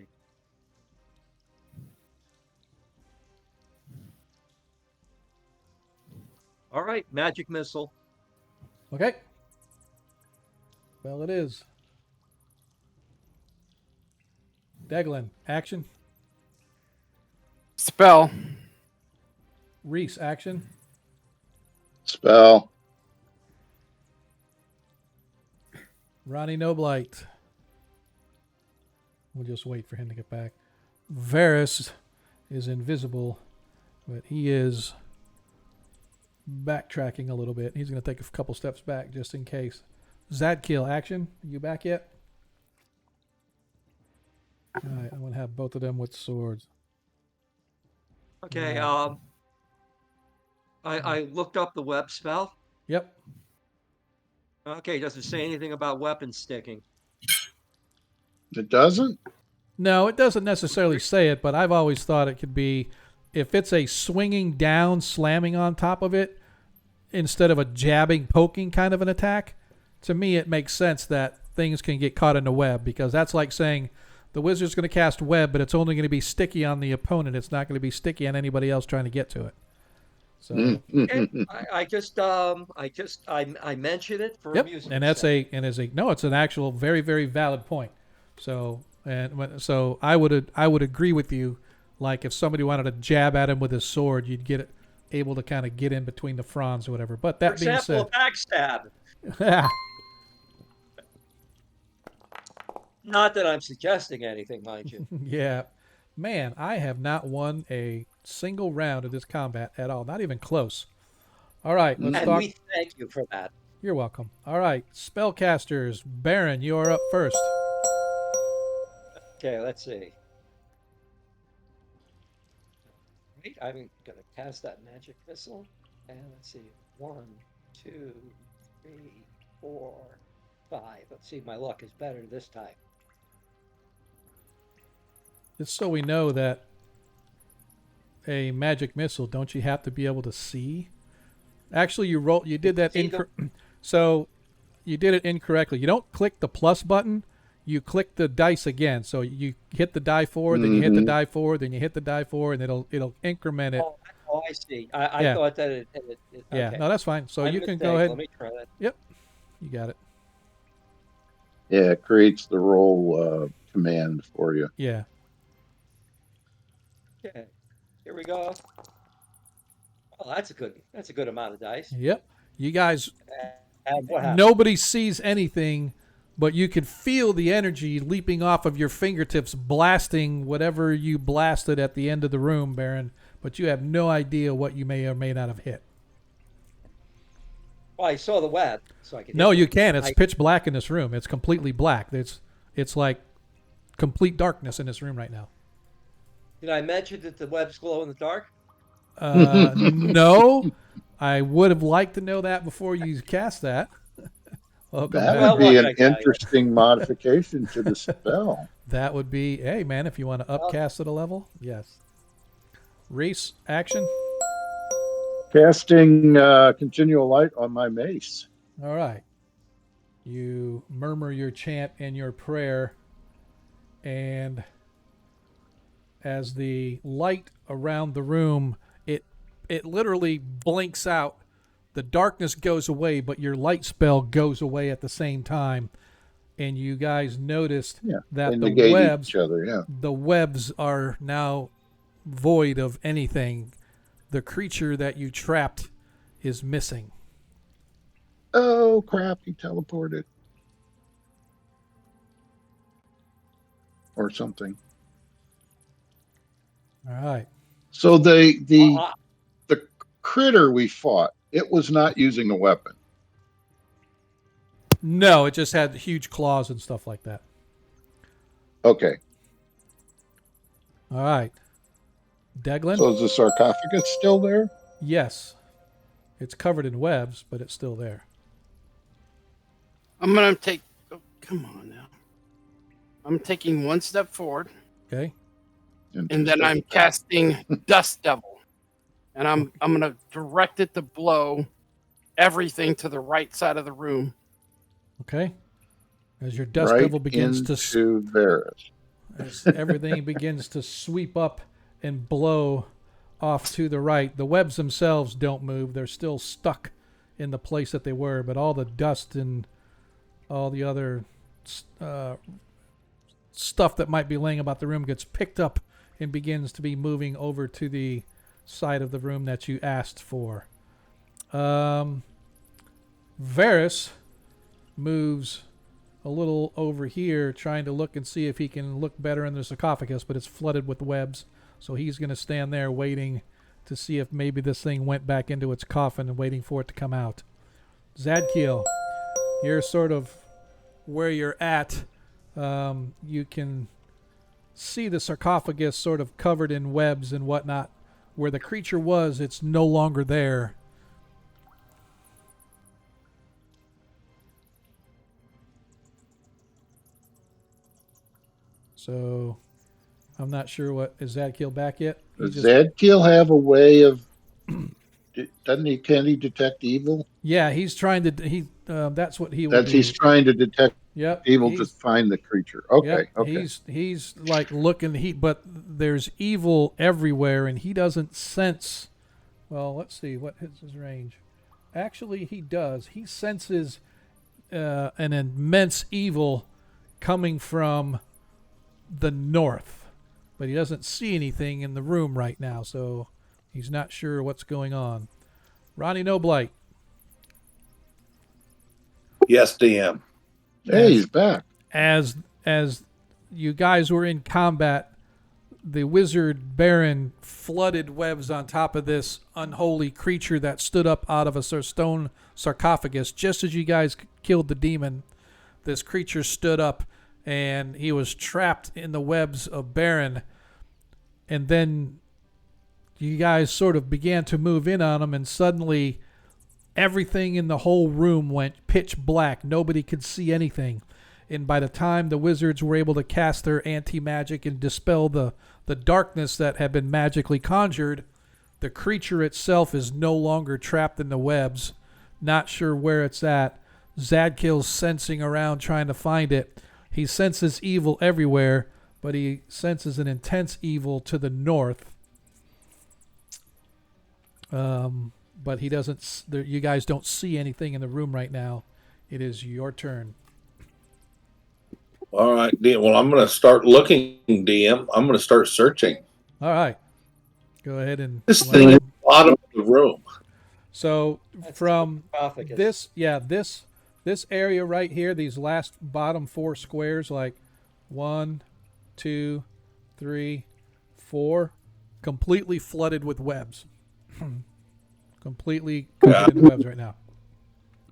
All right, magic missile. Okay. Well, it is. Deglin, action. Spell. Reese, action. Spell. Ronnie Noblight. We'll just wait for him to get back. Varys is invisible, but he is backtracking a little bit. He's going to take a couple steps back just in case. Zadkiel, action. Are you back yet? All right, I'm going to have both of them with swords. Okay, Right. I looked up the web spell. Yep. Okay, does it say anything about weapon sticking? It doesn't? No, it doesn't necessarily say it, but I've always thought it could be if it's a swinging down, slamming on top of it, instead of a jabbing, poking kind of an attack. To me, it makes sense that things can get caught in the web, because that's like saying the wizard's going to cast web, but it's only going to be sticky on the opponent. It's not going to be sticky on anybody else trying to get to it. So, Okay, I mentioned it for yep, amusement. and that's it's an actual very, very valid point. So, I would agree with you. Like if somebody wanted to jab at him with his sword, you'd get it able to kind of get in between the fronds or whatever. But For that being example, a said, backstab. Not that I'm suggesting anything, mind you. yeah, man, I have not won a single round of this combat at all. Not even close. All right, let's And Mm-mm. talk. we thank you for that. You're welcome. All right, spellcasters. Baron, you are up first. Okay, let's see. Wait, I'm going to cast that magic missile. And let's see. 1, 2, 3, 4, 5. Let's see, my luck is better this time. Just so we know that a magic missile, don't you have to be able to see? Actually, you did that See them? so you did it incorrectly. You don't click the plus button. You click the dice again. So you hit the die 4, then you hit the Mhm. die 4, then you hit the die 4, and it'll increment it. Oh, I see. I Yeah. thought that Yeah, okay. no, that's fine. So My you can mistake. go ahead. Let me try that. Yep, you got it. Yeah, it creates the roll command for you. Yeah. Okay, here we go. Oh, that's a good amount of dice. Yep. You guys, And what happened? nobody sees anything, but you can feel the energy leaping off of your fingertips, blasting whatever you blasted at the end of the room, Baron. But you have no idea what you may or may not have hit. Well, I saw the web, so I could. No, hit you it. can't. It's pitch black in this room. It's completely black. It's like complete darkness in this room right now. Did I mention that the webs glow in the dark? No, I would have liked to know that before you cast that. Welcome That back. Well, would be what an can I tell you? interesting modification to the spell. That would be, hey man, if you want to upcast it a level, yes. Reese, action. Casting continual light on my mace. All right. You murmur your chant and your prayer, and as the light around the room, it literally blinks out. The darkness goes away, but your light spell goes away at the same time. And you guys noticed Yeah, that they the negate webs, each other. Yeah. the webs are now void of anything. The creature that you trapped is missing. Oh crap! He teleported, or something. All right. So the Uh, the critter we fought, it was not using a weapon. No, it just had huge claws and stuff like that. Okay. All right. Deglin? So is the sarcophagus still there? Yes. It's covered in webs, but it's still there. I'm gonna take. Oh, come on now. I'm taking one step forward, Okay. and then I'm casting Dust Devil, and I'm gonna direct it to blow everything to the right side of the room. Okay. As your dust right devil begins into to Varus. as everything begins to sweep up and blow off to the right. The webs themselves don't move. They're still stuck in the place that they were, but all the dust and all the other stuff that might be laying about the room gets picked up and begins to be moving over to the side of the room that you asked for. Varus moves a little over here, trying to look and see if he can look better in the sarcophagus, but it's flooded with webs. So he's going to stand there waiting to see if maybe this thing went back into its coffin and waiting for it to come out. Zadkiel, you're sort of where you're at. You can see the sarcophagus sort of covered in webs and whatnot. Where the creature was, it's no longer there. So, I'm not sure what is Zadkiel back yet. Does Zadkiel have a way of? Doesn't he? Can he detect evil? Yeah, he's trying to. That's what he will That's do. he's trying to detect Yep, evil to find the creature. Okay, yep, okay. He's like looking. But there's evil everywhere, and he doesn't sense. Well, let's see what is his range. Actually, he does. He senses an immense evil coming from the north, but he doesn't see anything in the room right now. So He's not sure what's going on. Ronnie Noblight. Yes, DM. Hey, he's back. As you guys were in combat, the wizard Baron flooded webs on top of this unholy creature that stood up out of a stone sarcophagus. Just as you guys killed the demon, this creature stood up and he was trapped in the webs of Baron. And then you guys sort of began to move in on him, and suddenly everything in the whole room went pitch black. Nobody could see anything. And by the time the wizards were able to cast their anti-magic and dispel the darkness that had been magically conjured, the creature itself is no longer trapped in the webs, not sure where it's at. Zadkill's sensing around trying to find it. He senses evil everywhere, but he senses an intense evil to the north. But he doesn't. You guys don't see anything in the room right now. It is your turn. All right, DM. Well, I'm going to start looking, DM. I'm going to start searching. All right. Go ahead and. This thing is at the bottom of the room. So That's from sarcophagus. this area right here, these last bottom 4 squares, like 1, 2, 3, 4, completely flooded with webs. Completely covered in webs right now.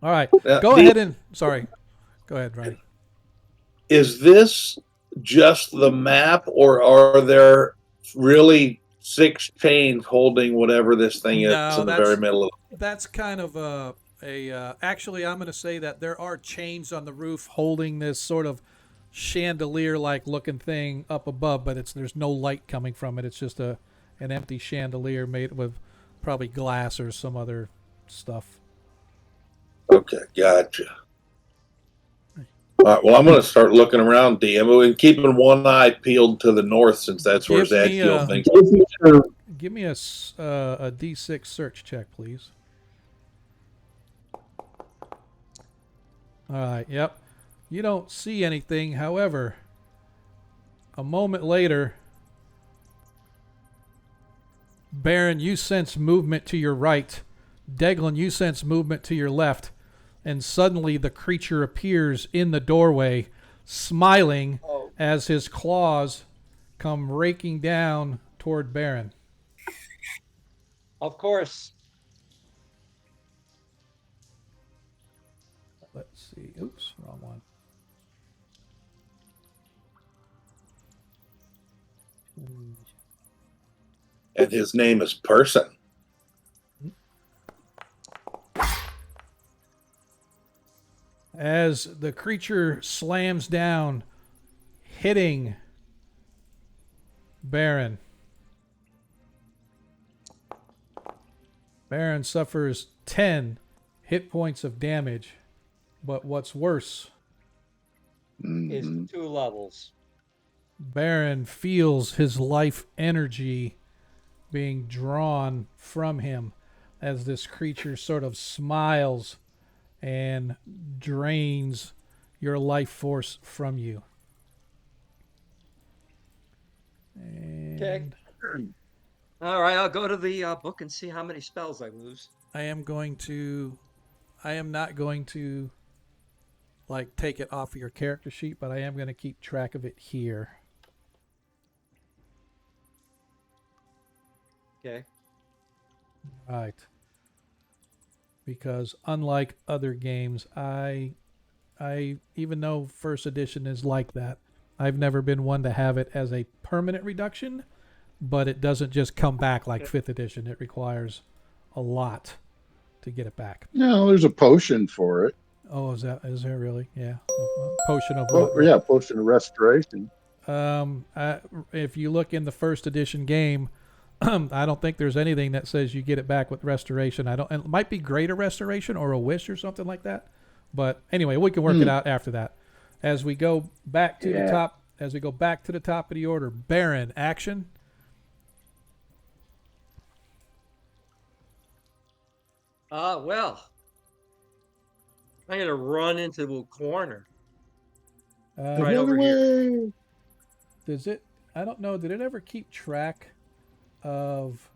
All right. Go ahead and. Sorry. Go ahead, Ronnie. Is this just the map, or are there really 6 chains holding whatever this thing is No, in the very middle of That's kind of actually, I'm going to say that there are chains on the roof holding this sort of chandelier-like looking thing up above, but there's no light coming from it. It's just an empty chandelier made with probably glass or some other stuff. Okay, gotcha. All right, well, I'm going to start looking around, DM, and keeping one eye peeled to the north, since that's where Zadkiel thinks. Give me a D6 search check, please. All right, yep. You don't see anything. However, a moment later, Baron, you sense movement to your right. Deglin, you sense movement to your left. And suddenly the creature appears in the doorway, smiling as his claws come raking down toward Baron. Of course. Let's see. Oops, wrong one. And his name is Person. As the creature slams down, hitting Baron. Baron suffers 10 hit points of damage. But what's worse, Is 2 levels. Baron feels his life energy being drawn from him as this creature sort of smiles and drains your life force from you. And Okay. All right, I'll go to the book and see how many spells I lose. I am not going to like take it off of your character sheet, but I am going to keep track of it here. Okay. Right. Because unlike other games, I even though first edition is like that, I've never been one to have it as a permanent reduction, but it doesn't just come back like 5th edition. It requires a lot to get it back. No, there's a potion for it. Oh, is there really? Yeah. Potion of Oh, what? yeah, potion of restoration. If you look in the first edition game, I don't think there's anything that says you get it back with restoration. It might be greater restoration or a wish or something like that. But anyway, we can work it out after that. As we go back to the top, of the order, Baron, action. Well, I'm gonna run into a corner right over here. Does it? I don't know. Did it ever keep track of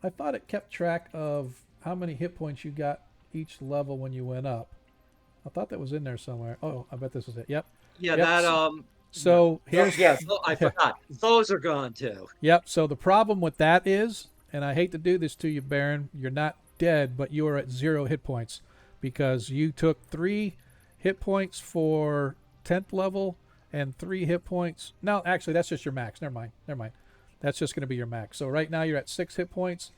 I thought it kept track of how many hit points you got each level when you went up. I thought that was in there somewhere. Oh, I bet this is it. Yep. Yeah, Yep. that yeah. So here's Yeah, I forgot. Those are gone too. yep. So the problem with that is, and I hate to do this to you, Baron, you're not dead, but you are at 0 hit points because you took 3 hit points for 10th level and 3 hit points. No, actually, that's just your max. Never mind. Never mind. That's just going to be your max. So right now you're at 6 hit points,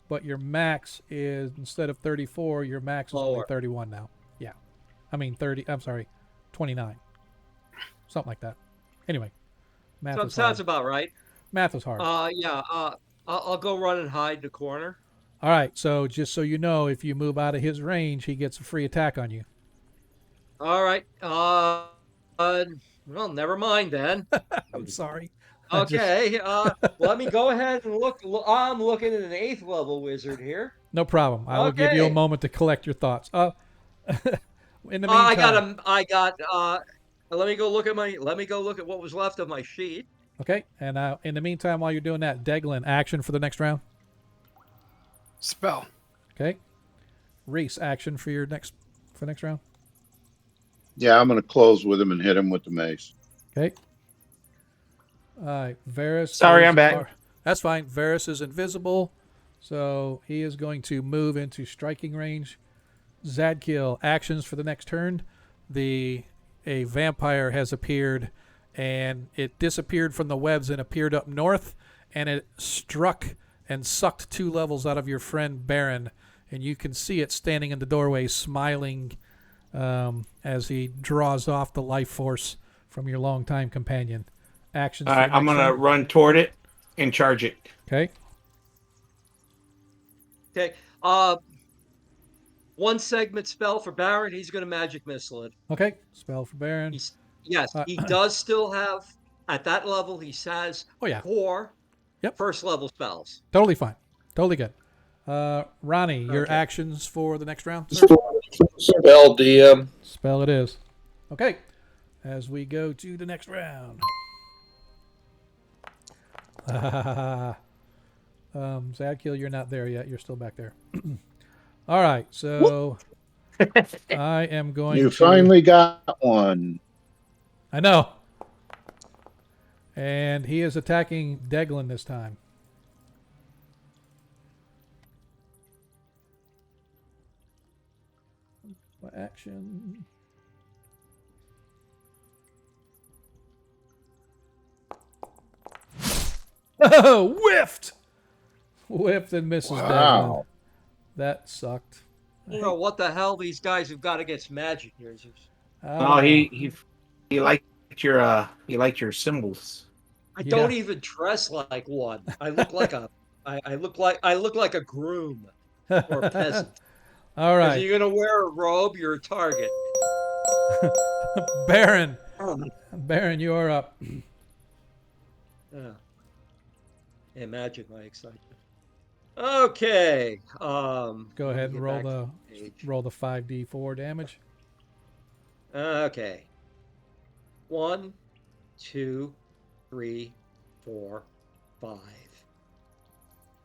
but your max is, instead of 34, your max is only Lower. 31 now. Yeah. I mean, 30. I'm sorry, 29. Something like that. Anyway, math is Sounds hard. about right. Math is hard. Yeah. I'll go run and hide in the corner. All right, so just so you know, if you move out of his range, he gets a free attack on you. All right. Well, never mind then. I'm sorry. I just Okay. Let me go ahead and look. I'm looking at an 8th level wizard here. no problem. I will give you a Okay. moment to collect your thoughts. In the I got meantime, I got. Let me go look at my. Let me go look at what was left of my sheet. okay. And in the meantime, while you're doing that, Deglin, action for the next round. Spell. Okay. Reese, action for next round. Yeah, I'm going to close with him and hit him with the mace. Okay. All right, Varys. Sorry, I'm back. That's fine. Varys is invisible, so he is going to move into striking range. Zadkiel, actions for the next turn. A vampire has appeared, and it disappeared from the webs and appeared up north, and it struck and sucked 2 levels out of your friend Baron, and you can see it standing in the doorway, smiling as he draws off the life force from your longtime companion. Actions. All right, I'm gonna run toward it and charge it. Okay. Okay. 1 segment spell for Baron. He's going to magic missile it. Okay. Spell for Baron. Yes, he does still have at that level. He has Oh yeah. 4 Yep. first level spells. Totally fine. Totally good. Ronnie, your Okay. actions for the next round. Spell DM. Spell it is. Okay. As we go to the next round. Zadkiel, you're not there yet. You're still back there. All right. So I am going You to... finally got one. I know. And he is attacking Deglin this time. Action. Oh, whiffed! Whiffed and misses Deglin. Wow. That sucked. You know what the hell these guys have got against magic users? Oh, he liked your symbols. I don't even dress like one. I look like I look like a groom or a peasant. All If right. you're gonna wear a robe, you're a target. Baron. Baron, you are up. Yeah. Imagine my excitement. Okay. Go ahead and roll the 5d4 damage. Okay. 1, 2, 3, 4, 5.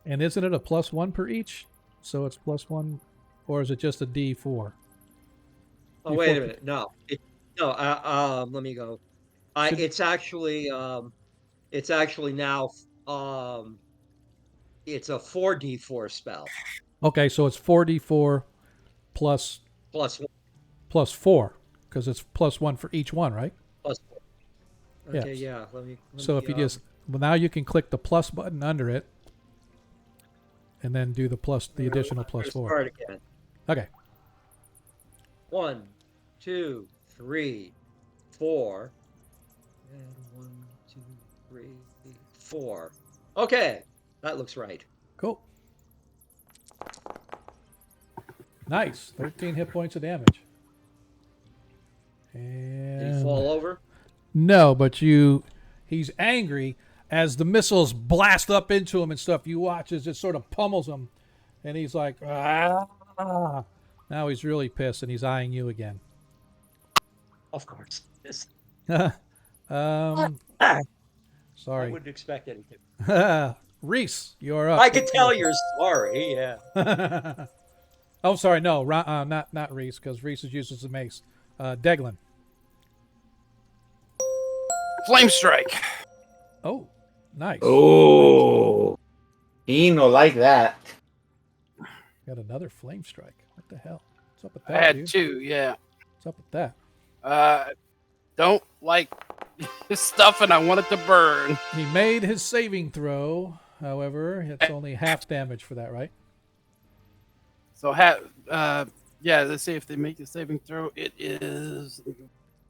And isn't it a +1 per each? So it's +1, or is it just a d4? Oh, wait a minute. No. Let me go. It's actually now it's a 4d4 spell Okay, so it's 4d4 plus plus 1 plus 4, because it's +1 for each one, right? plus 4. Okay, Yes. yeah. Let me So if you just, well, now you can click the plus button under it, and then do the additional +4. Start again. Okay. 1, 2, 3, 4. And 1, 2, 3, 4. Okay, that looks right. Cool. Nice. 13 hit points of damage. And Did he fall over? no, but he's angry as the missiles blast up into him and stuff. You watch as it sort of pummels him, and he's like, ah. Now he's really pissed, and he's eyeing you again. Of course. Yes. Sorry. I wouldn't expect anything. Reese, you're up. I could tell you're sorry. Yeah. Oh, sorry, no, not Reese, because Reese is uses the mace. Deglin. Flame strike. Oh, nice. Oh, he no like that. Got another flame strike. What the hell? What's up with I that, had dude? 2. Yeah. What's up with that? Don't like his stuff, and I want it to burn. He made his saving throw. However, it's only half damage for that, right? So yeah. Let's see if they make the saving throw. It is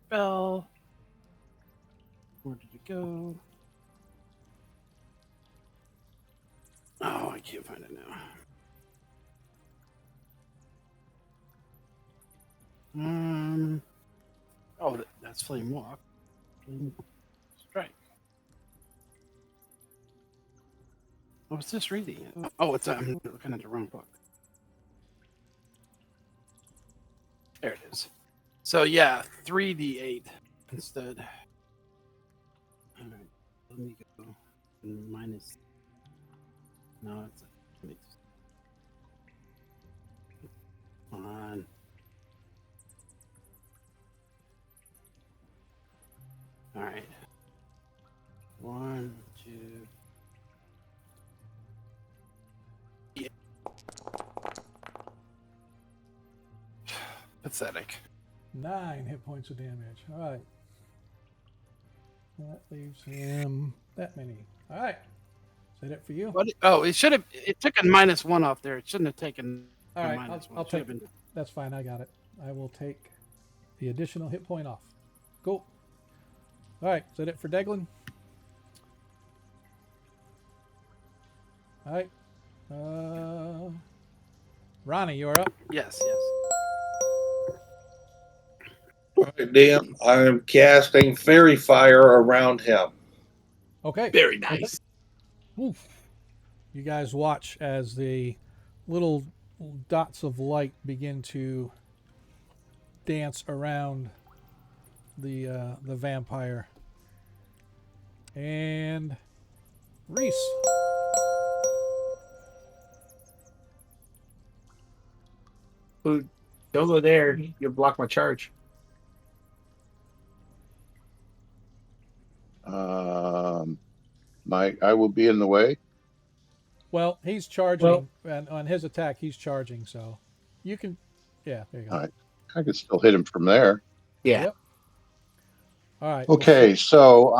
spell. Where did it go? Oh, I can't find it now. Oh, that's flame walk. Flame strike. I was just reading it. Oh, I'm looking at the wrong book. There it is. So yeah, 3d8 instead. All right, let me go. Minus. No, it's come on. All right. 1, 2. Yeah. Pathetic. 9 hit points of damage. All right. That leaves him that many. All right. Is that it for you? What? Oh, it should have. It took a -1 off there. It shouldn't have taken All a right. -1. I'll It should take. have been. That's fine. I got it. I will take the additional hit point off. Cool. All right. Is that it for Deglin? All right. Ronnie, you're up. Yes. All right, Dan. I am casting fairy fire around him. Okay. Very nice. Oof. You guys watch as the little dots of light begin to dance around the vampire. And Reese. Don't go there. You block my charge. I will be in the way. Well, he's charging, and on his attack, he's charging. So you can, yeah, there you go. All right. I could still hit him from there. Yeah. Yep. All right. Okay, so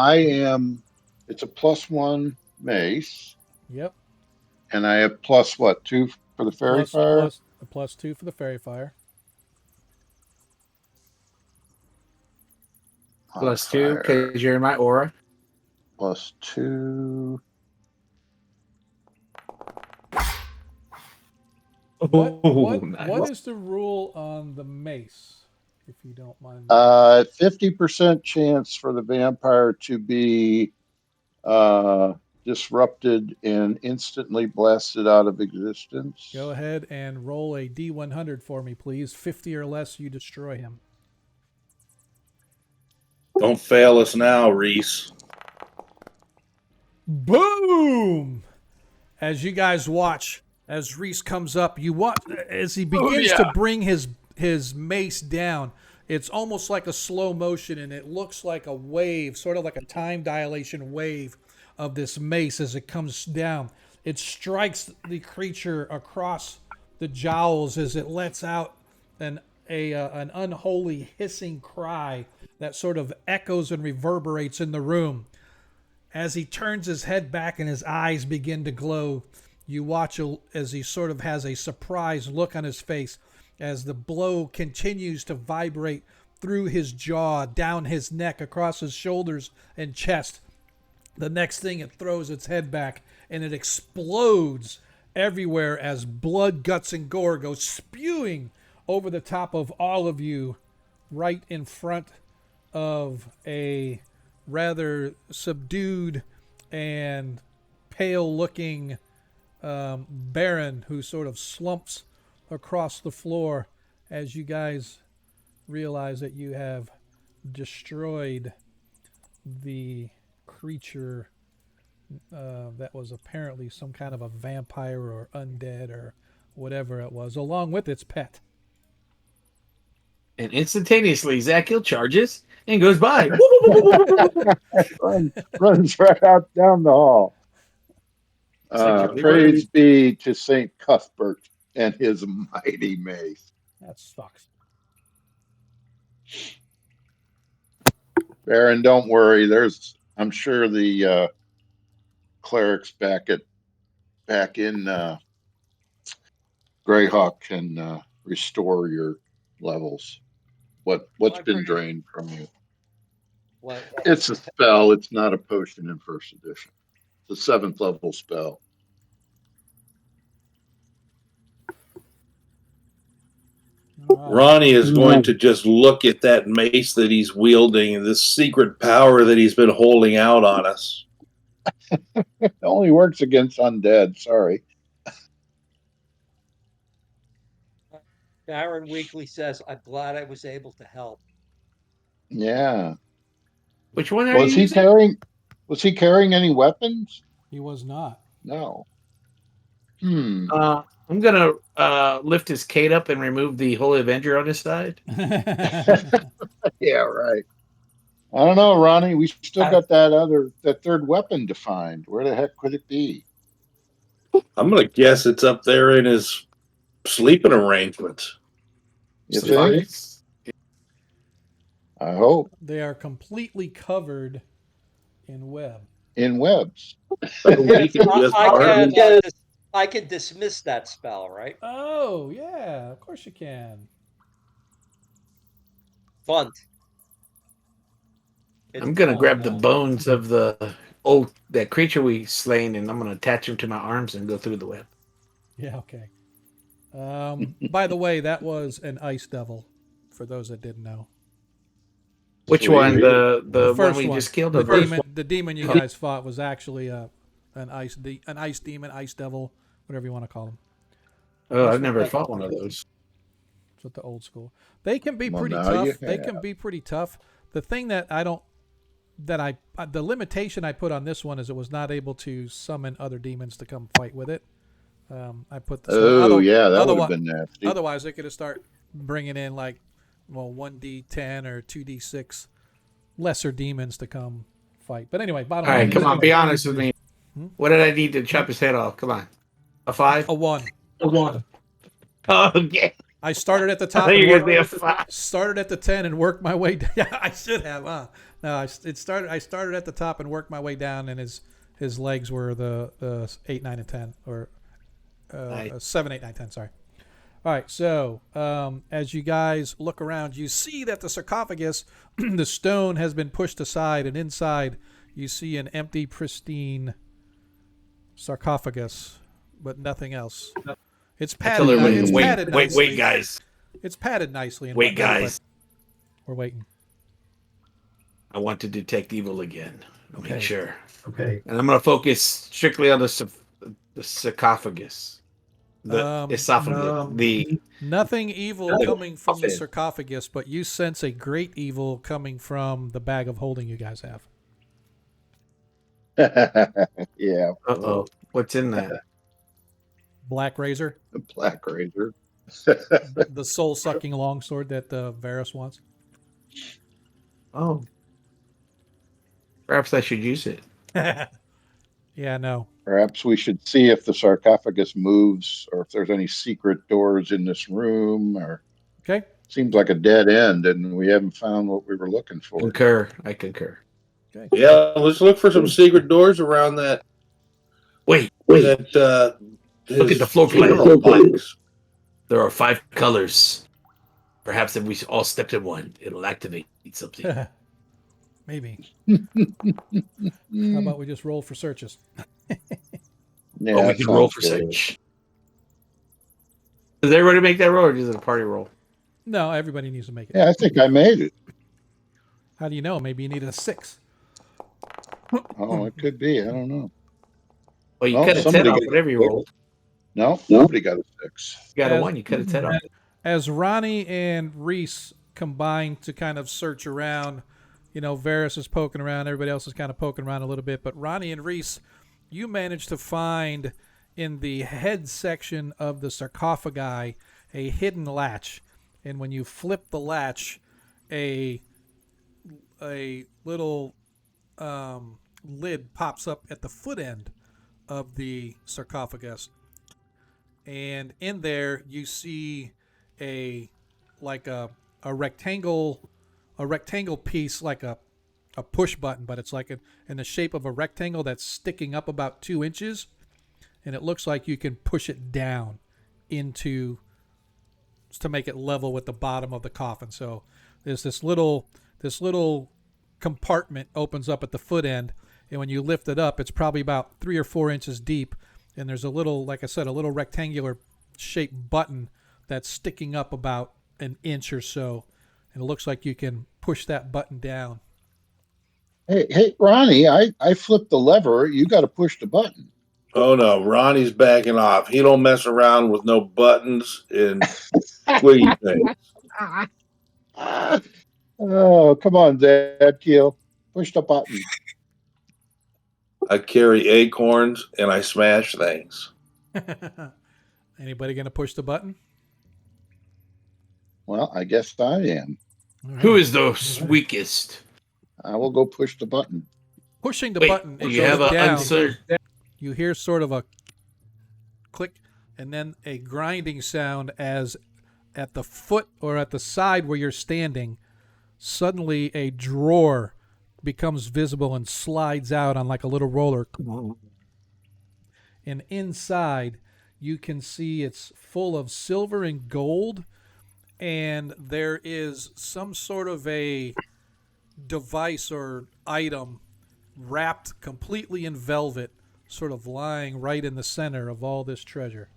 it's a +1 mace, Yep. and I have plus what, 2 for the fairy fire? Plus 2 for the fairy fire. +2 because you're in my aura. +2. What is the rule on the mace, if you don't mind? 50% chance for the vampire to be disrupted and instantly blasted out of existence. Go ahead and roll a D100 for me, please. 50 or less, you destroy him. Don't fail us now, Reese. Boom! As you guys watch, as Reese comes up, you watch as he begins to bring his mace down. It's almost like a slow motion, and it looks like a wave, sort of like a time dilation wave of this mace as it comes down. It strikes the creature across the jowls as it lets out an unholy hissing cry that sort of echoes and reverberates in the room. As he turns his head back and his eyes begin to glow, you watch as he sort of has a surprised look on his face as the blow continues to vibrate through his jaw, down his neck, across his shoulders and chest. The next thing, it throws its head back and it explodes everywhere as blood, guts, and gore go spewing over the top of all of you right in front of a rather subdued and pale-looking Baron who sort of slumps across the floor as you guys realize that you have destroyed the creature that was apparently some kind of a vampire or undead or whatever it was, along with its pet. And instantaneously, Zakiel charges and goes by. Run, runs right out down the hall. It's like Charlie Praise Brown. be to Saint Cuthbert and his mighty mace. That sucks. Baron, don't worry. I'm sure the clerics back in Greyhawk can restore your levels. What's I been forget drained from you? what. It's a spell. It's not a potion in first edition. It's a seventh level spell. All right. Ronnie is going to just look at that mace that he's wielding and this secret power that he's been holding out on us. It only works against undead. Sorry. Darren Weekly says, "I'm glad I was able to help." Yeah. Which one are Was you he using? carrying? Was he carrying any weapons? He was not. No. Hmm. I'm gonna lift his Kate up and remove the Holy Avenger on his side. Yeah. Right. I don't know, Ronnie. We still got that third weapon to find. Where the heck could it be? I'm going to guess it's up there in his sleeping arrangements. You think? I hope They are completely covered in web. in webs. We can just I can dismiss that spell, right? Oh, yeah, of course you can. Bunt. It's I'm gonna bunt. grab the bones of that creature we slain, and I'm gonna attach them to my arms and go through the web. Yeah, okay. By the way, that was an ice devil, for those that didn't know. Which Sweet. one? The one first we one. just killed? The demon you guys fought was actually an ice demon, ice devil, whatever you want to call them. Oh, I've never fought one of those. It's what the old school. They can be Well, pretty now you tough. They have. can be pretty tough. The thing that the limitation I put on this one is it was not able to summon other demons to come fight with it. I put the Oh, yeah, that would have been nasty. Otherwise, they could have start bringing in 1d10 or 2d6 lesser demons to come fight. But anyway, bottom All line. right, come on, be honest with me. Hmm? What did I need to chop his head off? Come on, a 5? A 1. Oh, okay. I started at the I top thought and you were gonna worked, say a 5. started at the 10 and worked my way down. Yeah, I should have. No, I started at the top and worked my way down, and his legs were the 8, 9, and 10, or 7, 8, 9, 10. Sorry. All right. So as you guys look around, you see that the sarcophagus, the stone has been pushed aside, and inside you see an empty, pristine sarcophagus, but nothing else. It's padded. It's padded nicely. Wait, guys. It's padded nicely. And Wait, whatnot, guys. but we're waiting. I want to detect evil again. Okay. Make sure. Okay. And I'm going to focus strictly on the sarcophagus. The esophagus. Nothing evil coming from the sarcophagus, but you sense a great evil coming from the bag of holding you guys have. Yeah. Uh-oh. What's in that? Black razor. The black razor. The soul-sucking longsword that Varus wants. Oh. Perhaps I should use it. Yeah, no. Perhaps we should see if the sarcophagus moves or if there's any secret doors in this room. Or okay. Seems like a dead end, and we haven't found what we were looking for. I concur. Okay. Yeah, let's look for some secret doors around that. Wait. That look at the floor plan. There are 5 colors. Perhaps if we all step in one, it'll activate something. Maybe. How about we just roll for searches? Yeah, we can roll for search. Does everybody make that roll, or is it a party roll? No, everybody needs to make it. Yeah, I think I made it. How do you know? Maybe you needed a 6. Oh, it could be. I don't know. Well, you cut a 10 off whatever you rolled. No, nobody got a 6. You got a 1, you cut a 10 off. As Ronnie and Reese combine to kind of search around, Varys is poking around. Everybody else is kind of poking around a little bit. But Ronnie and Reese, you managed to find in the head section of the sarcophagi a hidden latch. And when you flip the latch, a little lid pops up at the foot end of the sarcophagus, and in there you see a like a rectangle piece, like a push button, but it's like in the shape of a rectangle that's sticking up about 2 inches, and it looks like you can push it down into to make it level with the bottom of the coffin. So there's this little compartment opens up at the foot end, and when you lift it up, it's probably about 3 or 4 inches deep, and there's a little, like I said, a little rectangular shaped button that's sticking up about an inch or so, and it looks like you can push that button down. Hey, Ronnie, I flipped the lever. You got to push the button. Oh no, Ronnie's backing off. He don't mess around with no buttons and squeeze things. Oh, come on, Dad, Keel. Push the button. I carry acorns and I smash things. Anybody gonna push the button? Well, I guess I am. Right. Who is the weakest? I will go push the button. Pushing the Wait, button? It you goes have an down. answer. You hear sort of a click and then a grinding sound as at the foot or at the side where you're standing, suddenly a drawer becomes visible and slides out on like a little roller. And inside, you can see it's full of silver and gold, and there is some sort of a device or item wrapped completely in velvet, sort of lying right in the center of all this treasure.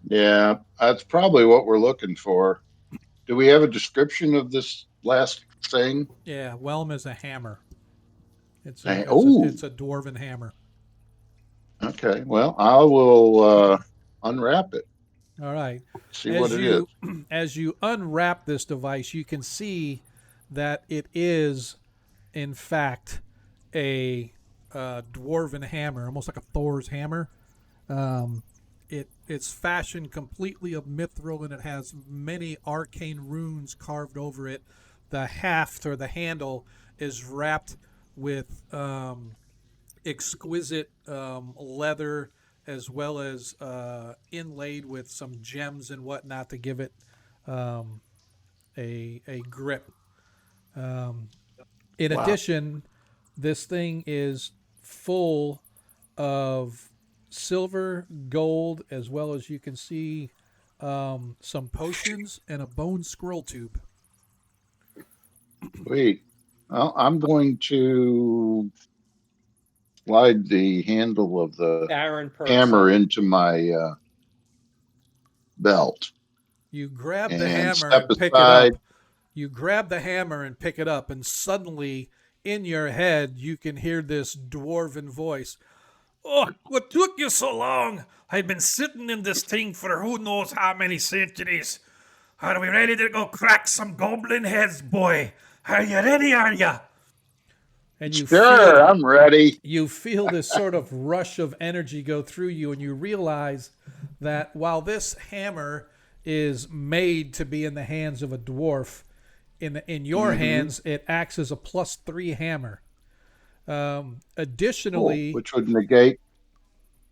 Yeah, that's probably what we're looking for. Do we have a description of this last thing? Yeah, Whelm is a hammer. It's Oh, it's a dwarven hammer. okay. Well, I will unwrap it. All right. See what it is. As you unwrap this device, you can see that it is, in fact, a dwarven hammer, almost like a Thor's hammer. It's fashioned completely of mithril, and it has many arcane runes carved over it. The haft or the handle is wrapped with exquisite leather, as well as inlaid with some gems and whatnot to give it a grip. In addition, this thing is full of silver, gold, as well as you can see some potions and a bone scroll tube. Wait. Well, I'm going to slide the handle of the Aaron perks hammer up. into my belt. You grab the And hammer step and pick aside. it up. You grab the hammer and pick it up, and suddenly in your head you can hear this dwarven voice. Oh, what took you so long? I've been sitting in this thing for who knows how many centuries. Are we ready to go crack some goblin heads, boy? Are you ready, are ya? And Sure, I'm ready. you feel this sort of rush of energy go through you, and you realize that while this hammer is made to be in the hands of a dwarf, in your hands it acts as a +3 hammer. Additionally, Which would negate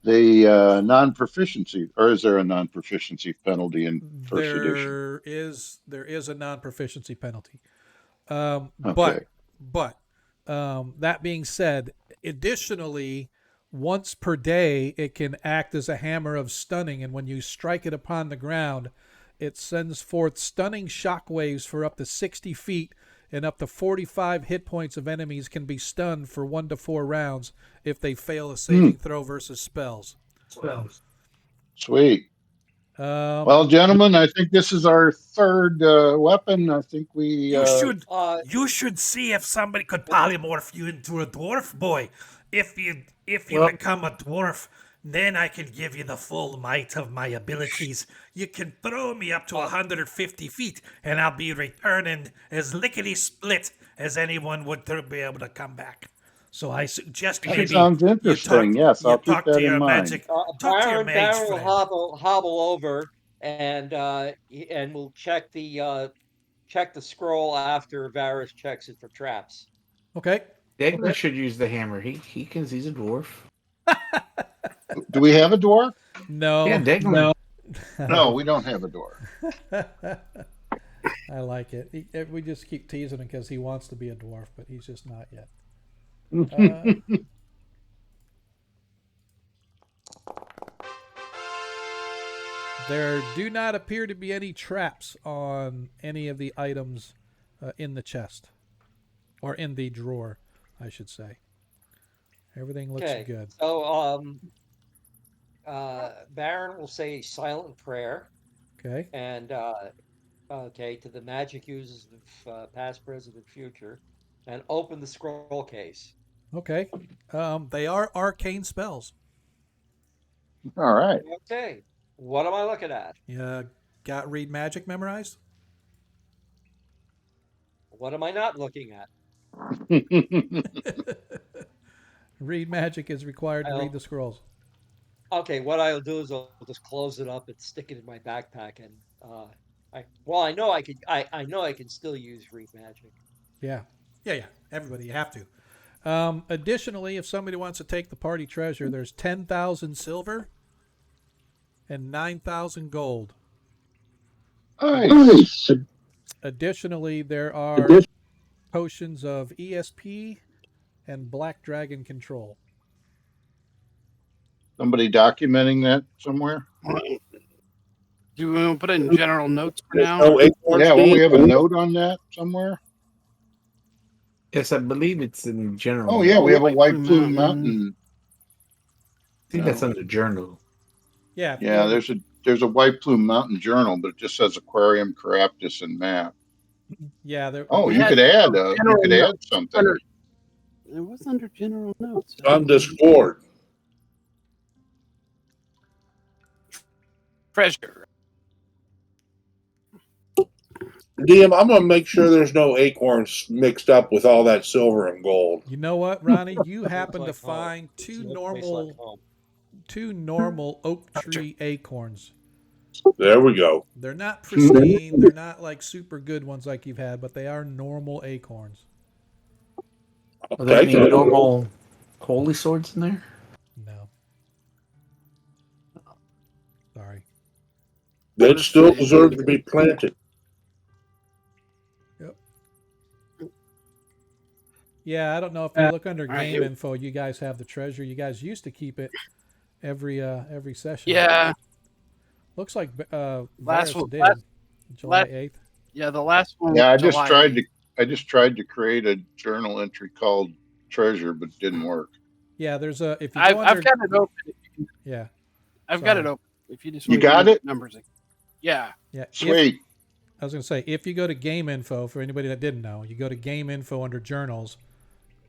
the non-proficiency, or is there a non-proficiency penalty in first edition? there is a non-proficiency penalty. Okay. But that being said, additionally, once per day, it can act as a hammer of stunning, and when you strike it upon the ground, it sends forth stunning shockwaves for up to 60 feet, and up to 45 hit points of enemies can be stunned for 1 to 4 rounds if they fail a saving throw versus spells. Sweet. Well, gentlemen, I think this is our third weapon. I think we. You should see if somebody could polymorph you into a dwarf, boy. If you Well- become a dwarf, Then I can give you the full might of my abilities. You can throw me up to Uh, 150 feet, and I'll be returning as lickety split as anyone would be able to come back. So I suggest That maybe sounds interesting. Yes, you I'll keep talk to that in your mind. magic, talk to your mage Baron will friend. hobble over and we'll check the scroll after Varus checks it for traps. Okay. Dagmar should use the hammer. He's a dwarf. Do we have a dwarf? Yeah, No. Dagmar. No, we don't have a dwarf. I like it. We just keep teasing him because he wants to be a dwarf, but he's just not yet. There do not appear to be any traps on any of the items in the chest or in the drawer, I should say. Everything looks Okay, good. so Baron will say a silent prayer Okay. and okay to the magic users of past, present, and future, and open the scroll case. Okay. They are arcane spells. All right. Okay, what am I looking at? You got read magic memorized? What am I not looking at? Read magic is required to read I'll the scrolls. Okay, what I'll do is I'll just close it up and stick it in my backpack, and I know I know I can still use read magic. Yeah. Yeah. Everybody, you have to. Additionally, if somebody wants to take the party treasure, there's 10,000 silver and 9,000 gold. Nice. Additionally, there are potions of ESP and Black Dragon control. Somebody documenting that somewhere? Do we want to put it in general notes for There's now? no acorn Yeah, won't we seed? have a note on that somewhere? Yes, I believe it's in general. Oh yeah, we have a White White Plume Plume Mountain. I think that's under journal. Yeah, if you Yeah, go to there's a White Plume Mountain journal, but it just says aquarium, Caraptus, and map. yeah, there. Oh, We you had could add general notes. something. It was under general notes. On Discord. Treasure. DM, I'm gonna make sure there's no acorns mixed up with all that silver and gold. You know what, Ronnie? You happen to like home. find It's no place like home. two normal oak tree acorns. There we go. They're not pristine. They're not like super good ones like you've had, but they are normal acorns. Are there any Take it. normal holy swords in there? No. Sorry. They'd still deserve to be planted. Yep. Yeah, I don't know if you look under right, game info, you guys have the treasure. You guys used to keep it every session. Yeah. Looks like Last Varus one- did. last- July 8th. Yeah, the last one. Yeah, was July. I just tried to create a journal entry called treasure, but it didn't work. Yeah, there's a if you go under I've got it open. yeah. I've got it open. If you just You want to got give me it? the numbers. Yeah. Yeah. Sweet. I was going to say, if you go to game info, for anybody that didn't know, you go to game info under journals,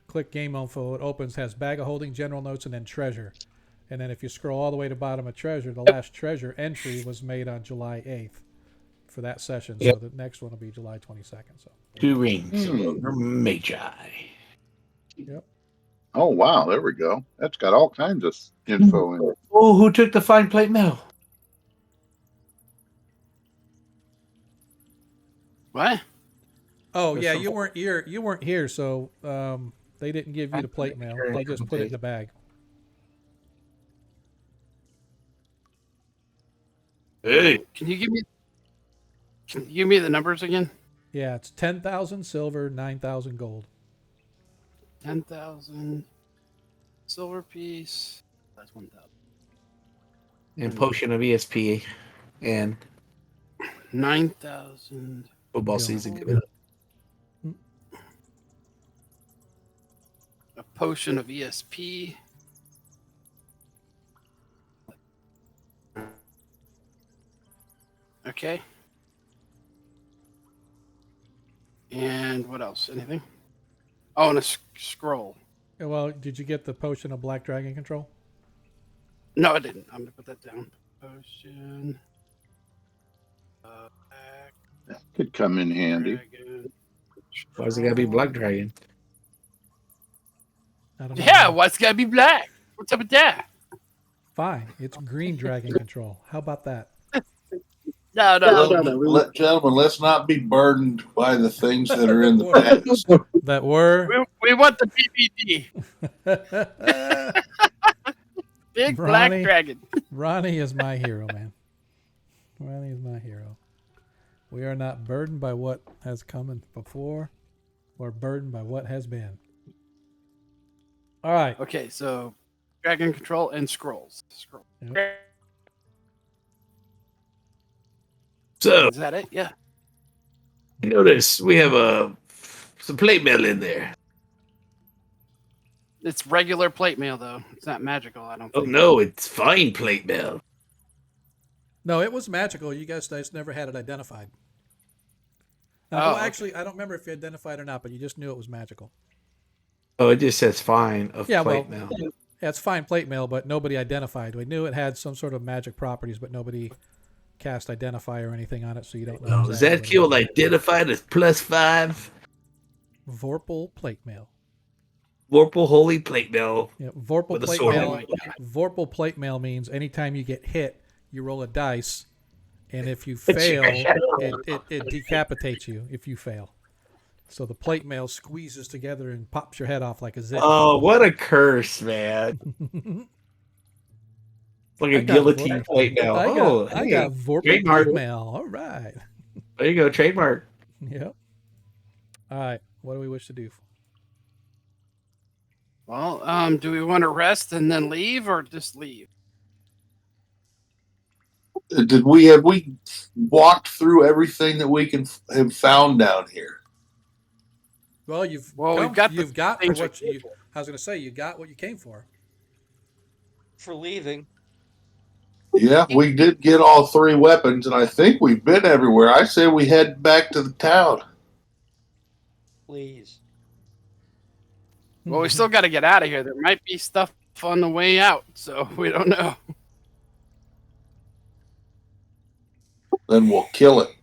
click game info, it opens, has bag of holding, general notes, and then treasure. And then if you scroll all the way to bottom of treasure, the last treasure entry was made on July 8th for that session. Yep. So the next one will be July 22nd. So, 2 rings of Magi. yep. Oh wow, there we go. That's got all kinds of info in it. Oh, who took the fine plate mail? What? Oh, There's yeah, some- you weren't here, so they didn't give you the plate mail. They just put it in the bag. Hey, Can you give me the numbers again? Yeah, it's 10,000 silver, 9,000 gold. 10,000 silver piece. That's 1,000. and potion of ESP and 9,000. football Yeah. season coming up. A potion of ESP. Okay. And what else? Anything? Oh, and a scroll. Well, did you get the potion of Black Dragon control? No, I didn't. I'm gonna put that down. Potion. Black Could come in handy. dragon. Why is it gotta be Black Dragon? I don't know. Yeah, man. why's it gotta be black? What's up with that? Fine. It's green dragon control. How about that? No. Gentlemen, let's not be burdened by the things that are in the past. That were. We want the PPD. Big black Ronnie. dragon. Ronnie is my hero, man. Ronnie is my hero. We are not burdened by what has come before or burdened by what has been. All right. Okay, so dragon control and scrolls. Yep. So Is that it? Yeah. notice we have some plate mail in there. It's regular plate mail though. It's not magical, I don't Oh think. no, it's fine plate mail. No, it was magical. You guys never had it identified. Oh, Actually, I don't remember if you identified or not, but you just knew it was magical. Oh, it just says fine of Yeah, plate well, mail. yeah, it's fine plate mail, but nobody identified. We knew it had some sort of magic properties, but nobody cast identify or anything on it, so you don't know. Oh, is that exactly what it killed identified as +5? is. Vorpal plate mail. Vorpal holy plate mail. Yeah, Vorpal With a plate sword. mail. Oh my God. Vorpal plate mail means anytime you get hit, you roll a dice, and if you fail, it decapitates you if you fail. So the plate mail squeezes together and pops your head off like a zip. Oh, what a curse, man! It's like I a got guillotine plate mail. I Oh, got hey, Vorpal trademark. plate mail. All right. There you go, trademark. Yep. All right. What do we wish to do? Well, do we want to rest and then leave or just leave? Have we walked through everything that we can have found down here? Well, we've got the you've got things what we you. I was going to say you got what you came for. For leaving. Yeah, we did get all 3 weapons, and I think we've been everywhere. I say we head back to the town. Please. Well, we still got to get out of here. There might be stuff on the way out, so we don't know. Then we'll kill it.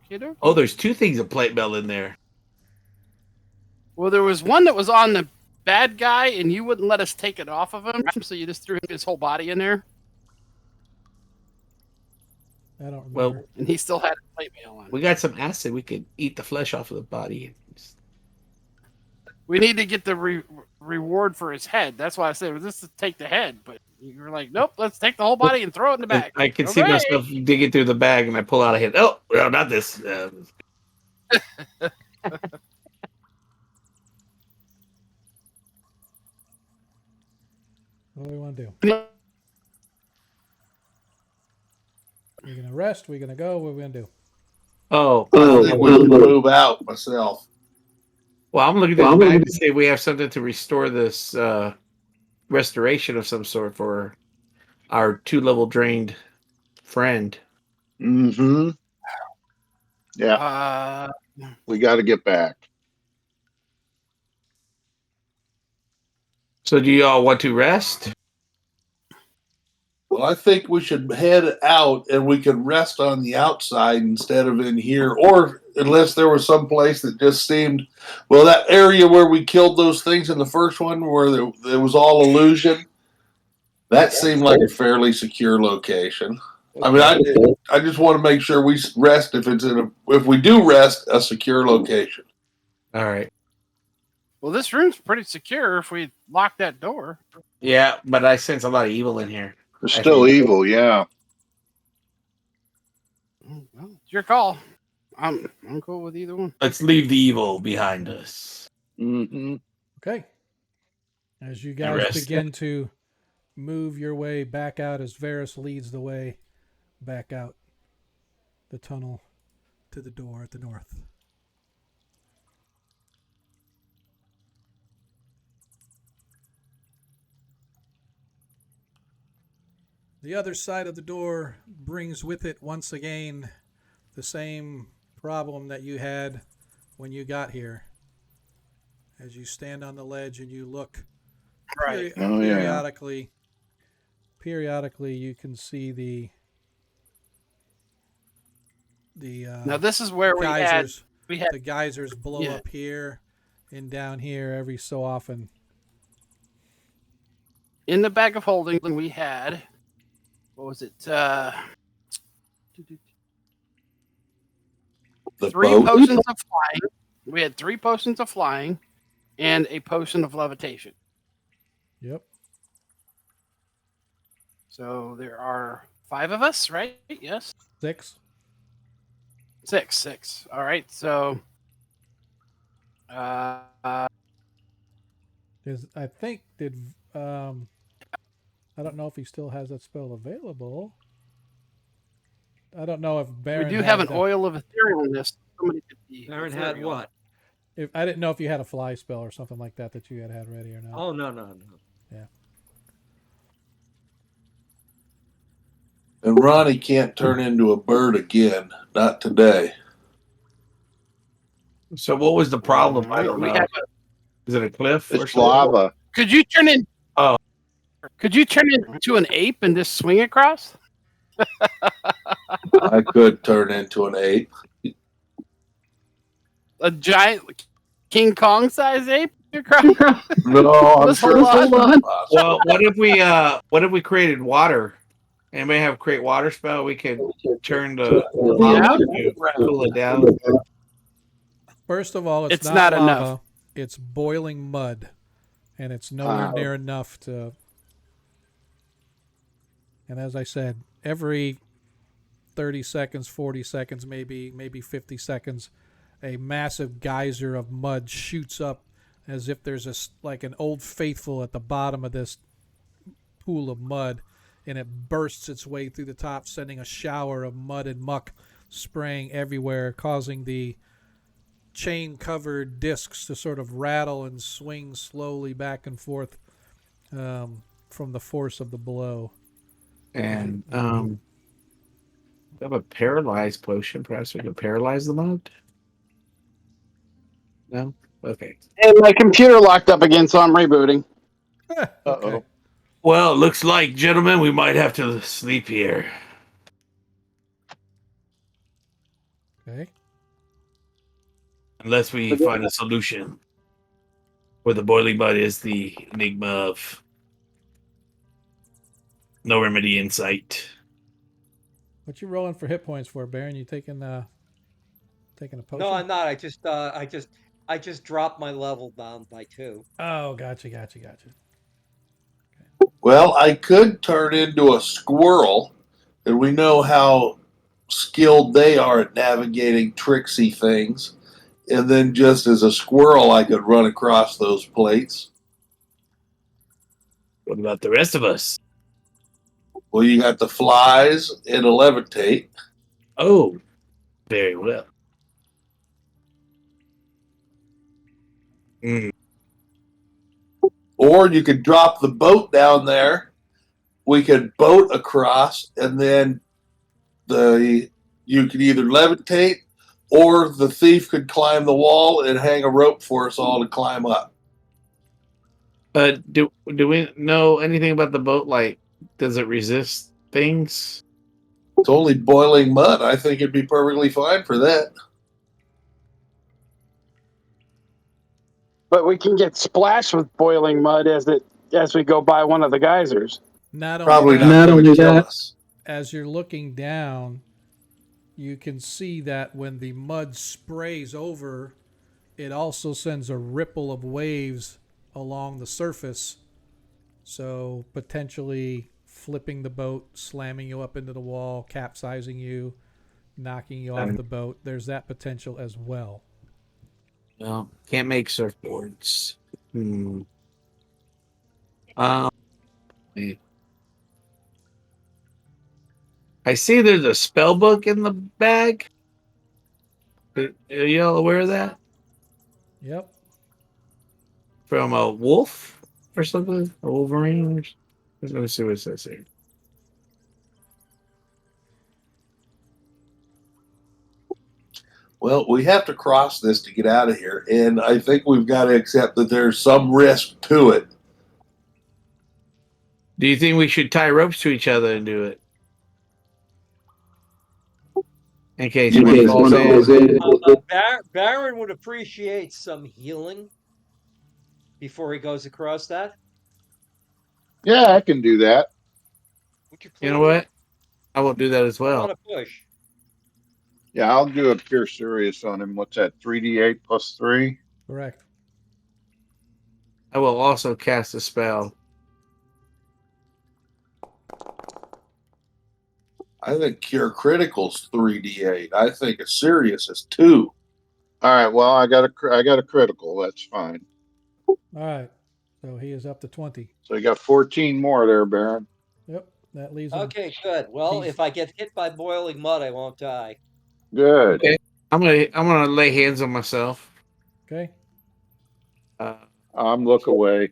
Kiddo? Oh, there's 2 things of plate mail in there. Well, there was one that was on the bad guy, and you wouldn't let us take it off of him, so you just threw his whole body in there, I don't remember. Well, and he still had plate mail on. we got some acid. We could eat the flesh off of the body. We need to get the reward for his head. That's why I said, well, this is take the head. But you were like, nope, let's take the whole body and throw it in the bag. I can see Okay. myself digging through the bag, and I pull out a head. Oh, no, not this. What do we want to do? We're going to rest. We're going to go. What are we going to do? Oh, I think we'll move out myself. well, I'm looking at the bag to see if we have something to restore this restoration of some sort for our 2-level drained friend. Mm-hmm. Yeah, we got to get back. So, do you all want to rest? Well, I think we should head out, and we could rest on the outside instead of in here, or unless there was some place that just seemed, well, that area where we killed those things in the first one, where there was all illusion, that seemed like a fairly secure location. I mean, I just want to make sure we rest if we do rest, a secure location. All right. Well, this room's pretty secure if we lock that door. Yeah, but I sense a lot of evil in here. There's still evil, yeah. Well, it's your call. I'm cool with either one. Let's leave the evil behind us. Mm-hmm. Okay. As you guys rest. begin to move your way back out, as Varus leads the way back out the tunnel to the door at the north. The other side of the door brings with it once again the same problem that you had when you got here. As you stand on the ledge and you look Right. Oh yeah. Periodically, you can see the Now this is where geysers. we had The geysers blow yeah up here and down here every so often. in the bag of holding we had what was it? The Three boat. potions of flying. We had 3 potions of flying and a potion of levitation. Yep. So there are 5 of us, right? Yes. 6. 6. All right. So uh, I think I don't know if he still has that spell available. I don't know if we Baron do had have an the, oil of ethereal in this. Somebody get the Aaron had ethereal. what? if I didn't know if you had a fly spell or something like that you had ready or not. Oh, no. Yeah. And Ronnie can't turn into a bird again. Not today. So what was the problem? I All right, don't we know. have Is it a cliff or It's something? lava. could you turn in? Oh. Could you turn into an ape and just swing across? I could turn into an ape. A giant King Kong size ape across? No, I'm Let's sure hold it's on. possible. Well, what if we created water? Anybody have create water spell? We could turn the lava to cool it down. First of all, It's not not lava. enough. It's boiling mud, and it's nowhere near enough to. And as I said, every 30 seconds, 40 seconds, maybe 50 seconds, a massive geyser of mud shoots up as if there's like an old faithful at the bottom of this pool of mud, and it bursts its way through the top, sending a shower of mud and muck spraying everywhere, causing the chain-covered discs to sort of rattle and swing slowly back and forth from the force of the blow. And we have a paralyzed potion. Perhaps we could paralyze the mud. No. Okay. And my computer locked up again, so I'm rebooting. Okay. Well, it looks like, gentlemen, we might have to sleep here. Okay. Unless we find a solution. Where the boiling mud is the enigma of no remedy in sight. What you rolling for hit points for, Baron? You taking a potion? No, I'm not. I just dropped my level down by 2. Oh, gotcha. Well, I could turn into a squirrel, and we know how skilled they are at navigating tricksy things. And then just as a squirrel, I could run across those plates. What about the rest of us? Well, you got the flies and a levitate. Oh, very well. Mm. Or you could drop the boat down there. We could boat across, and then you could either levitate, or the thief could climb the wall and hang a rope for us all to climb up. Do we know anything about the boat? Like, does it resist things? It's only boiling mud. I think it'd be perfectly fine for that. But we can get splashed with boiling mud as we go by one of the geysers. Not only Probably that, not going to kill us. as you're looking down, you can see that when the mud sprays over, it also sends a ripple of waves along the surface. So potentially flipping the boat, slamming you up into the wall, capsizing you, knocking you off the boat. There's that potential as well. No, can't make surfboards. I see there's a spell book in the bag. Are y'all aware of that? Yep. From a wolf or something? A wolverine? Let me see what it says here. Well, we have to cross this to get out of here, and I think we've got to accept that there's some risk to it. Do you think we should tie ropes to each other and do it? In case In one case falls one in. falls in. Baron would appreciate some healing before he goes across that. Yeah, I can do that. Would you You know please? what? I will do that as I don't want well. to push. Yeah, I'll do a pure serious on him. What's that? 3d8 plus 3. Correct. I will also cast a spell. I think Cure Critical's 3d8. I think a Serious is 2. All right. Well, I got a critical. That's fine. All right. So he is up to 20. So you got 14 more there, Baron. Yep. That leaves him. Okay, good. Well, He's- if I get hit by boiling mud, I won't die. Good. Okay. I'm gonna lay hands on myself. Okay. Look away.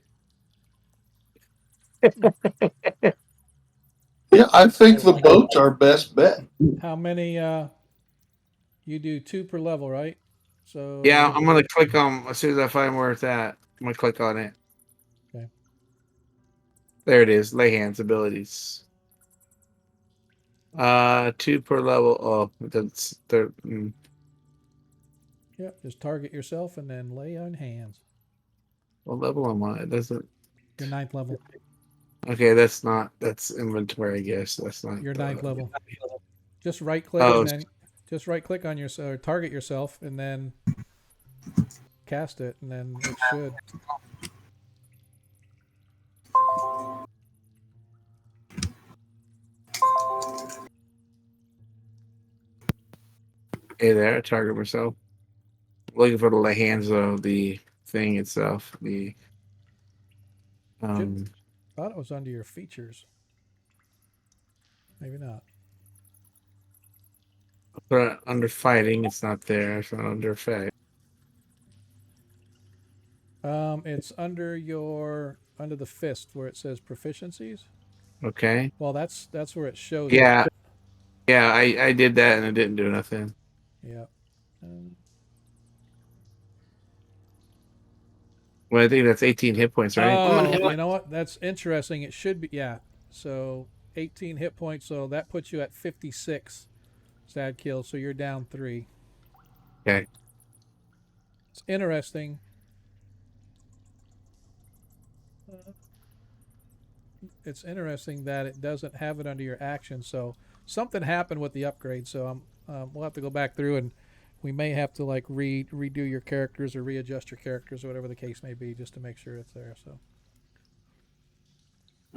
Yeah, I think the boat's our best bet. How many? You do 2 per level, right? So Yeah, I'm gonna click on as soon as I find where it's at. I'm gonna click on it. Okay. There it is. Lay hands abilities. 2 per level. Oh, that's third. Yep. Just target yourself and then lay on hands. What level am I? It doesn't. Your 9th level. Okay, that's not. That's inventory, I guess. That's not. Your 9th level. Just right click Oh, and then just right click on your target yourself and then cast it, and then it should. Hey there, I target myself. Looking for the lay hands of the thing itself. The Thought it was under your features. Maybe not. but under fighting, it's not there. It's not under effect. It's under the fist where it says proficiencies. Okay. Well, that's where it shows. Yeah, yeah. I did that and it didn't do nothing. Yeah. Well, I think that's 18 hit points, right? Oh, you know what? That's interesting. It should be, yeah. So 18 hit points. So that puts you at 56 sad kills. So you're down 3. Okay. It's interesting. It's interesting that it doesn't have it under your action. So something happened with the upgrade. So we'll have to go back through and we may have to like redo your characters or readjust your characters or whatever the case may be, just to make sure it's there. So.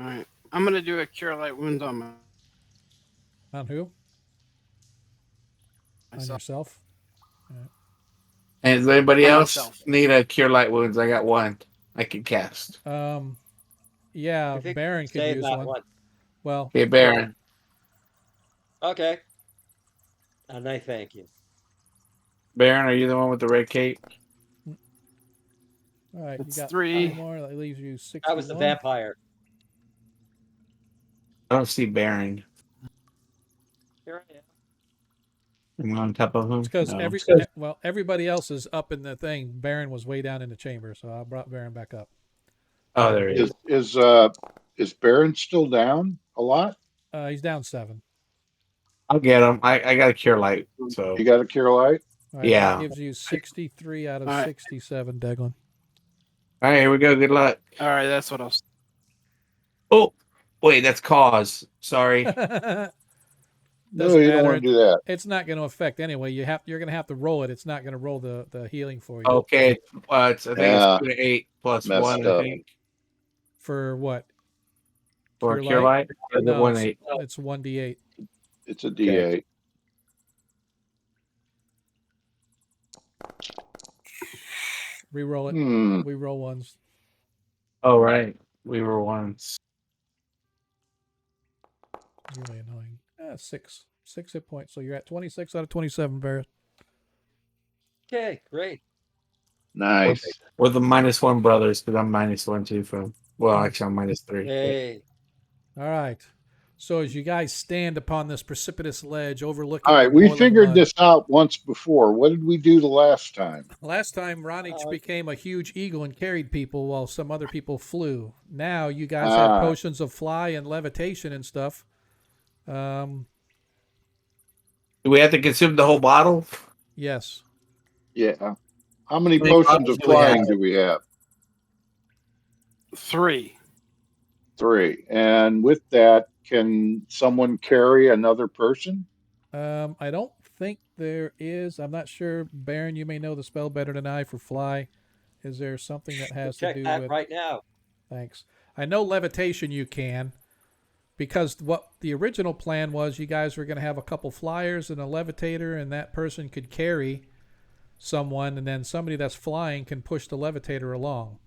All right, I'm gonna do a cure light wounds on my. On who? On Myself. yourself. And does anybody On else myself. need a cure light wounds? I got one. I can cast. Yeah, I think Baron could save use that one. one. Well, Okay, Baron. Okay. And I thank you. Baron, are you the one with the red cape? all right, It's you got 3. 3 more. That leaves you 61. That was the vampire. I don't see Baron. Here I am. Am I on top of him? It's because No. everybody else is up in the thing. Baron was way down in the chamber, so I brought Baron back up. Oh, there he is. Is Baron still down a lot? He's down 7. I'll get him. I got a cure light. So You got a cure light? All right, Yeah. that gives you 63 out of All right. 67, Declan. all right, here we go. Good luck. All right, that's what I'll. Oh, wait, that's cause. Sorry. Doesn't No, you don't matter. want to do that. It's not going to affect anyway. You're going to have to roll it. It's not going to roll the healing for you. Okay. I think Yeah. it's 2 to 8 plus Messed 1, I up. think. For what? For Cure cure light? light? Or is it No, 1 8? it's 1d8. It's a D8. Reroll it. Hmm. We roll ones. Oh, right. We were once. Really annoying. 6 hit points. So you're at 26 out of 27, Barrett. Okay, great. Nice. We're the -1 brothers because I'm -1 too from. Well, actually, I'm -3. Hey. All right. So as you guys stand upon this precipitous ledge overlooking All the right, we boiling figured mud. this out once before. What did we do the last time? Last time Ronnie became a huge eagle and carried people while some other people flew. Now you guys have Ah, potions of fly and levitation and stuff. Do we have to consume the whole bottle? Yes. yeah. How many How many potions bottles of do we have? flying do we have? 3. 3. And with that, can someone carry another person? I don't think there is. I'm not sure. Baron, you may know the spell better than I for fly. Is there something that has to Check do that with? right now. Thanks. I know levitation you can, because what the original plan was, you guys were going to have a couple flyers and a levitator, and that person could carry someone, and then somebody that's flying can push the levitator along.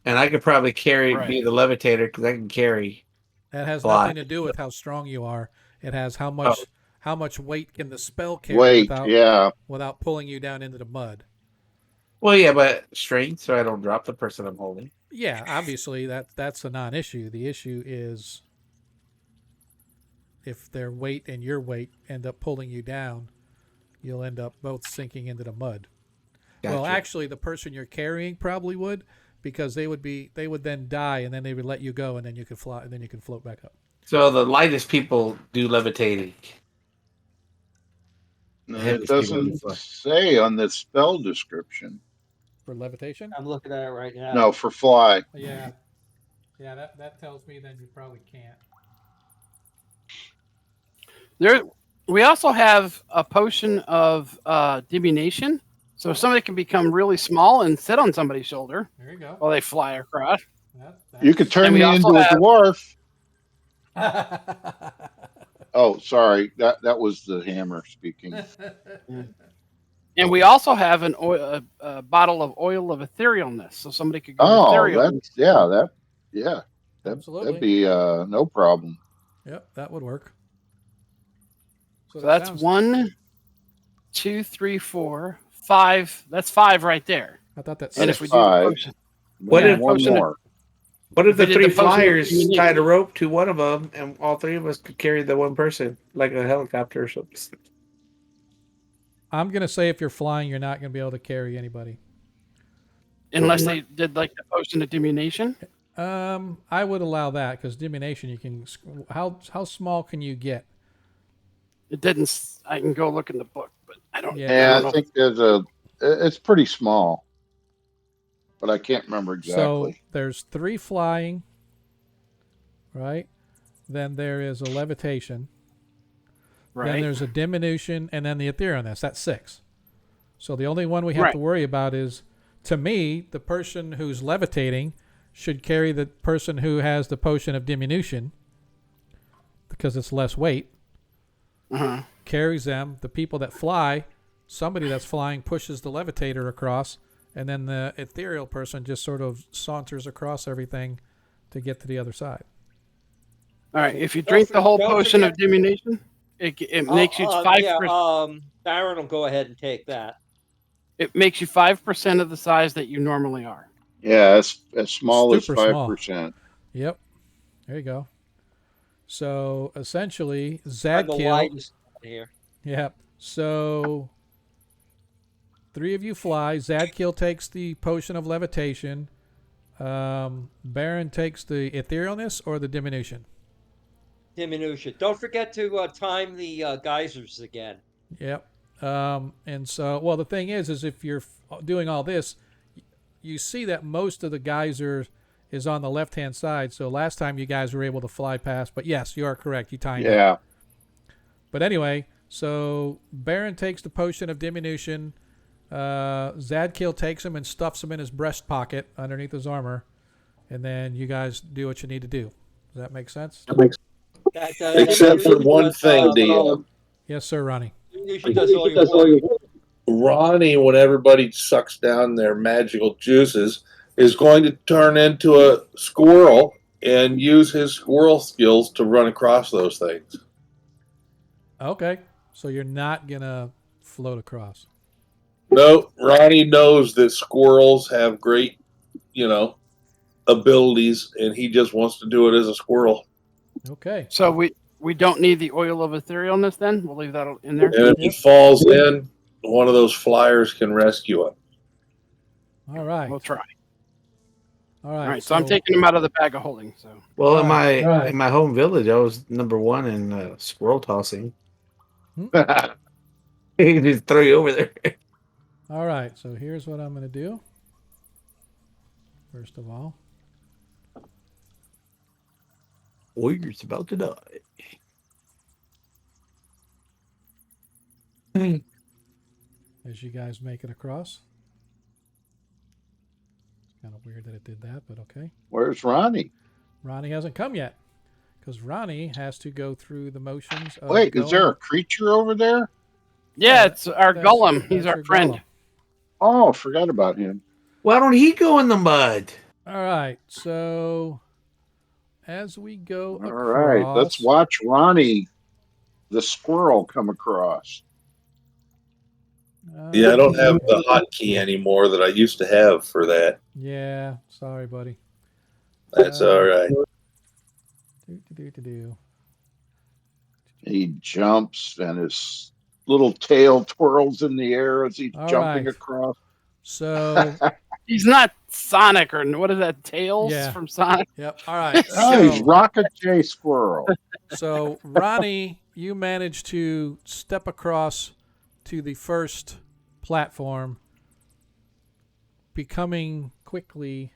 And I could probably carry Right. be the levitator because I can carry That has fly. nothing to do with how strong you are. It has Oh, how much weight can the spell carry Wait, yeah. without pulling you down into the mud. well, yeah, but strength, so I don't drop the person I'm holding. Yeah, obviously that's a non-issue. The issue is if their weight and your weight end up pulling you down, you'll end up both sinking into the mud. Gotcha. Well, actually, the person you're carrying probably would, because they would then die, and then they would let you go, and then you could fly, and then you can float back up. So the lightest people do levitating. The It heaviest people do doesn't fly. say on the spell description. For levitation? I'm looking at it right now. No, for fly. Yeah. Yeah, that tells me then you probably can't. We also have a potion of diminution, so somebody can become really small and sit on somebody's shoulder There you go. while they fly across. You could turn And we me also into a have- dwarf. have. Oh, sorry. That was the hammer speaking. And we also have a bottle of oil of etherealness, so somebody could go Oh, ethereal. Absolutely. that'd be no problem. Yep, that would work. So that's 1, 2, 3, 4, 5. That's 5 right there. I thought that's And That's if we do the 5. potion, What Yeah, if one potion of- more? What if They the did three the potion of flyers diminution. tied a rope to one of them, and all three of us could carry the one person, like a helicopter or something? I'm gonna say if you're flying, you're not gonna be able to carry anybody. unless they did like the potion of diminution. I would allow that because diminution, you can. How small can you get? It didn't. I can go look in the book, but I don't. Yeah. I Yeah, don't I know. think it's pretty small, but I can't remember So exactly. there's 3 flying, right? Then there is a levitation. Then Right. there's a diminution, and then the etherealness. That's 6. So the only one we have Right. to worry about is, to me, the person who's levitating should carry the person who has the potion of diminution because it's less weight. Uh-huh. Carries them. The people that fly, somebody that's flying pushes the levitator across, and then the ethereal person just sort of saunters across everything to get to the other side. All right. If you drink the whole don't potion of forget- diminution, it makes you 5%. Yeah, Baron will go ahead and take that. It makes you 5% of the size that you normally are. Yeah, as small as Super small. 5%. Yep. There you go. So essentially, I'm the Zadkill. widest here. Yep. So 3 of you fly. Zadkill takes the potion of levitation. Baron takes the etherealness or the diminution. Diminution. Don't forget to time the geysers again. Yep. And so, well, the thing is if you're doing all this, you see that most of the geyser is on the left-hand side. So last time you guys were able to fly past, but yes, you are correct. You timed it. Yeah. But anyway, so Baron takes the potion of diminution. Zadkill takes him and stuffs him in his breast pocket underneath his armor. And then you guys do what you need to do. Does that make sense? Except for one thing, DM. Yes, sir, Ronnie. Diminution does all your work. Ronnie, when everybody sucks down their magical juices, is going to turn into a squirrel and use his squirrel skills to run across those things. Okay. So you're not going to float across. No, Ronnie knows that squirrels have great, abilities, and he just wants to do it as a squirrel. Okay. So we don't need the oil of etherealness then? We'll leave that in there. And if he Yep. falls in, one of those flyers can rescue him. All right. We'll try. All All right. right. So I'm taking him out of the bag of holding. So Well, All right. in my home village, I was number one in squirrel tossing. He can just throw you over there. All right. So here's what I'm going to do. First of all, Warrior's about to die. as you guys make it across. It's kind of weird that it did that, but okay. Where's Ronnie? Ronnie hasn't come yet because Ronnie has to go through the motions of Wait, going. is there a creature over there? yeah, it's our That's- golem. He's that's our your friend. golem. Oh, forgot about him. Why don't he go in the mud? All right. So as we go All across, right, let's watch Ronnie, the squirrel, come across. Yeah, I don't have the hotkey anymore that I used to have for that. Yeah, sorry, buddy. That's all right. Do. He jumps and his little tail twirls in the air as he's All jumping right. across. So, He's not Sonic or what is that? Tails Yeah. from Sonic. yep. All right. Oh, he's So, Rocket J Squirrel. so Ronnie, you managed to step across to the first platform, becoming quickly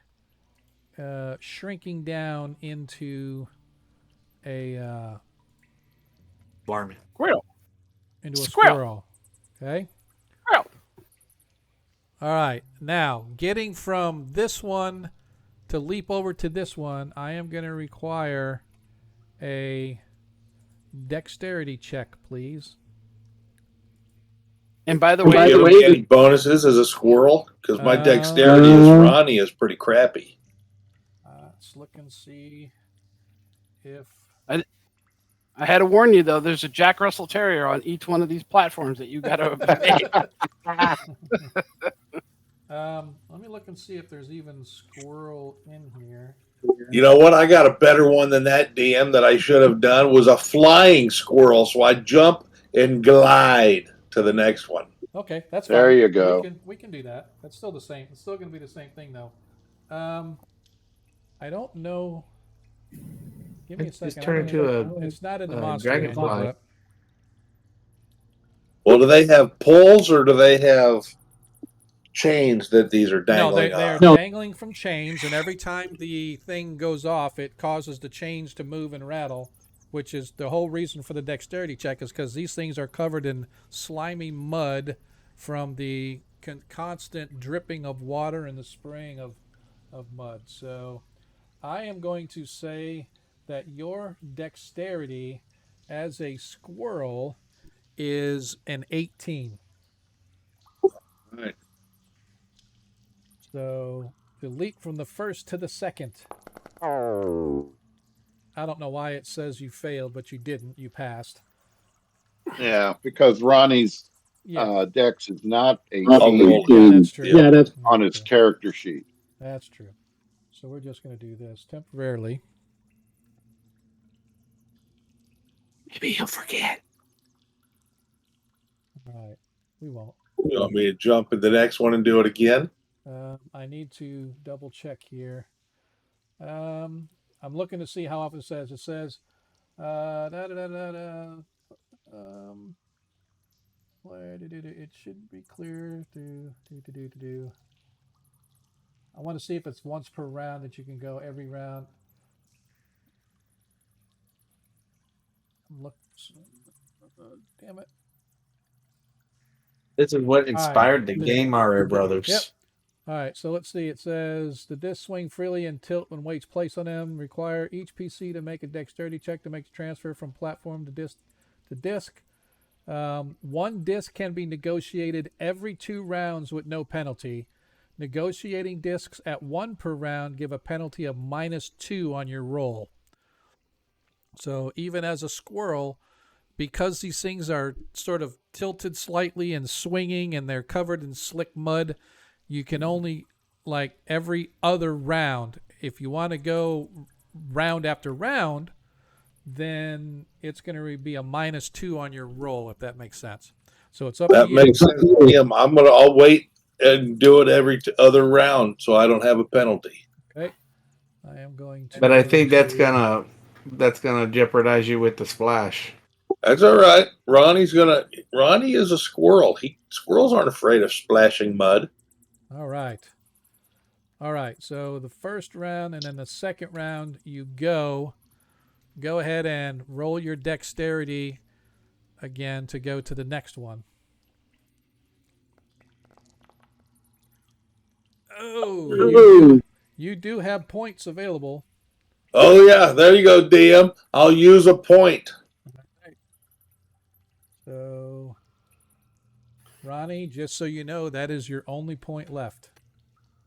shrinking down into a Barman. Squirrel. squirrel. Squirrel. Okay. Squirrel. All right. Now, getting from this one to leap over to this one, I am going to require a dexterity check, please. And by the Do you way, get any bonuses as a squirrel? Because my dexterity as Ronnie is pretty crappy. Let's look and see if. I had to warn you though. There's a Jack Russell Terrier on each one of these platforms that you got to obey. Let me look and see if there's even squirrel in here. You know what? I got a better one than that, DM, that I should have done was a flying squirrel. So I jump and glide to the next one. Okay, that's fine. There you go. We can do that. That's still the same. It's still going to be the same thing though. I don't know. Give me a second. Just turn into It's not in the a monster dragonfly. manual, but- Well, do they have poles or do they have chains that these are No, dangling they are on? dangling from chains, and every time the thing goes off, it causes the chains to move and rattle, which is the whole reason for the dexterity check is because these things are covered in slimy mud from the constant dripping of water and the spraying of mud. So I am going to say that your dexterity as a squirrel is an 18. Right. So the leap from the first to the second. I don't know why it says you failed, but you didn't. You passed. Yeah, because Ronnie's Yeah, dex is not I'll 18 roll yeah, it. that's true. Yeah, that's on his character sheet. That's true. So we're just going to do this temporarily. Maybe he'll forget. All right, we won't. You want me to jump in the next one and do it again? I need to double check here. I'm looking to see how often it says. It says, where did it should be clear. I want to see if it's once per round that you can go every round. Look, damn it. This is what inspired the game, our brothers. Yep. All right, so let's see. It says the disc swing freely and tilt when weights placed on them. Require each PC to make a dexterity check to make the transfer from platform to disc. One disc can be negotiated every 2 rounds with no penalty. Negotiating discs at 1 per round give a penalty of -2 on your roll. So even as a squirrel, because these things are sort of tilted slightly and swinging and they're covered in slick mud, you can only, like, every other round, if you want to go round after round, then it's going to be a -2 on your roll, if that makes sense. So it's up to That you. makes sense, Liam. I'll wait and do it every other round so I don't have a penalty. Okay. I am going to. But I think that's gonna jeopardize you with the splash. That's all right. Ronnie is a squirrel. Squirrels aren't afraid of splashing mud. All right. All right. So the first round and then the second round, you go. Go ahead and roll your dexterity again to go to the next one. Oh, you do have points available. Oh yeah, there you go, DM. I'll use a point. So, Ronnie, just so you know, that is your only point left.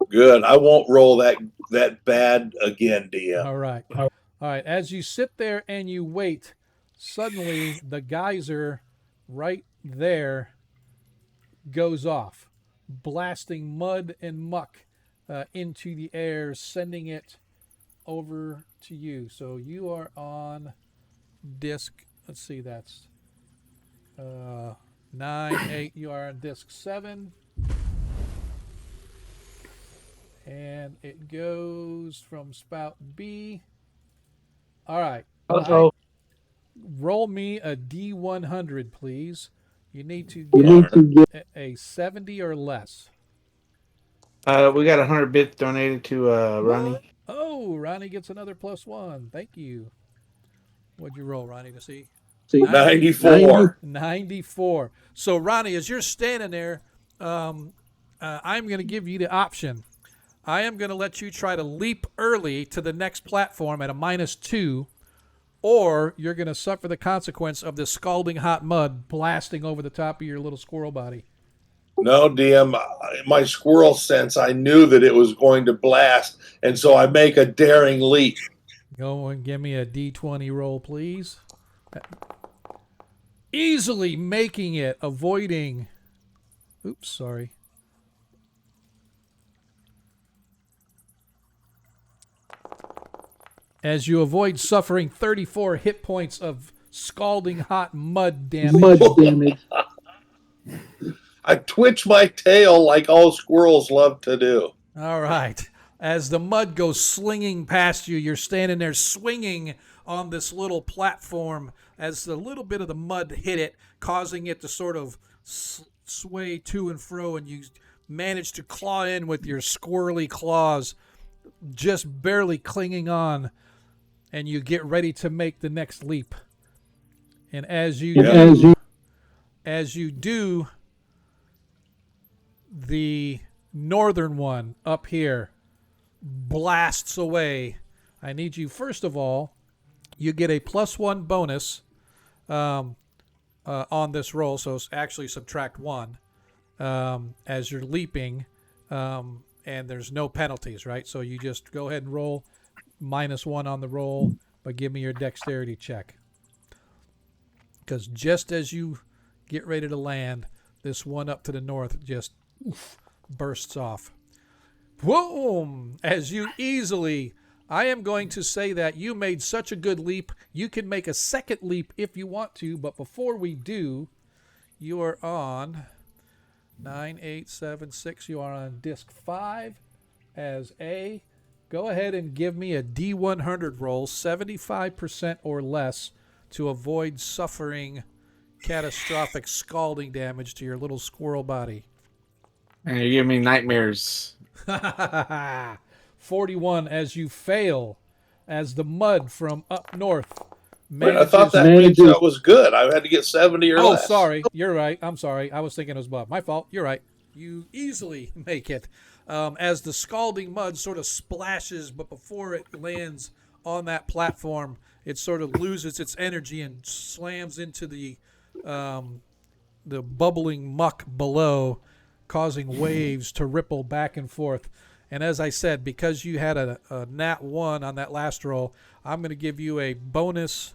Good. I won't roll that bad again, DM. All right. All right. As you sit there and you wait, suddenly the geyser right there goes off, blasting mud and muck into the air, sending it over to you. So you are on disc. Let's see, that's 9, 8. You are on disc 7. And it goes from spout B. All right. Uh-oh. Roll me a D100, please. You need to get a 70 or less. We got 100 bits donated to Ronnie. What? Oh, Ronnie gets another +1. Thank you. What'd you roll, Ronnie, to see? 94. 94. So, Ronnie, as you're standing there, I'm going to give you the option. I am going to let you try to leap early to the next platform at a -2, or you're going to suffer the consequence of the scalding hot mud blasting over the top of your little squirrel body. No, DM. My squirrel sense, I knew that it was going to blast, and so I make a daring leap. Go and give me a D20 roll, please. Easily making it, avoiding. Oops, sorry. As you avoid suffering 34 hit points of scalding hot mud damage. I twitch my tail like all squirrels love to do. All right. As the mud goes slinging past you, you're standing there swinging on this little platform as the little bit of the mud hit it, causing it to sort of sway to and fro, and you manage to claw in with your squirrely claws, just barely clinging on, and you get ready to make the next leap. And as you do, the northern one up here blasts away. I need you, first of all, you get a +1 bonus on this roll, so actually subtract 1 as you're leaping, and there's no penalties, right? So you just go ahead and roll -1 on the roll, but give me your dexterity check. Because just as you get ready to land, this one up to the north just bursts off. Boom! As you easily, I am going to say that you made such a good leap, you can make a second leap if you want to, but before we do, you are on 9, 8, 7, 6. You are on disc 5 as A. Go ahead and give me a D100 roll, 75% or less, to avoid suffering catastrophic scalding damage to your little squirrel body. And you give me nightmares. 41 as you fail, as the mud from up north Wait, I thought that means that was good. I had to get 70 or less. Oh, sorry. You're right. I'm sorry. I was thinking it was above. My fault. You're right. You easily make it. As the scalding mud sort of splashes, but before it lands on that platform, it sort of loses its energy and slams into the bubbling muck below, causing waves to ripple back and forth. And as I said, because you had a nat 1 on that last roll, I'm going to give you a bonus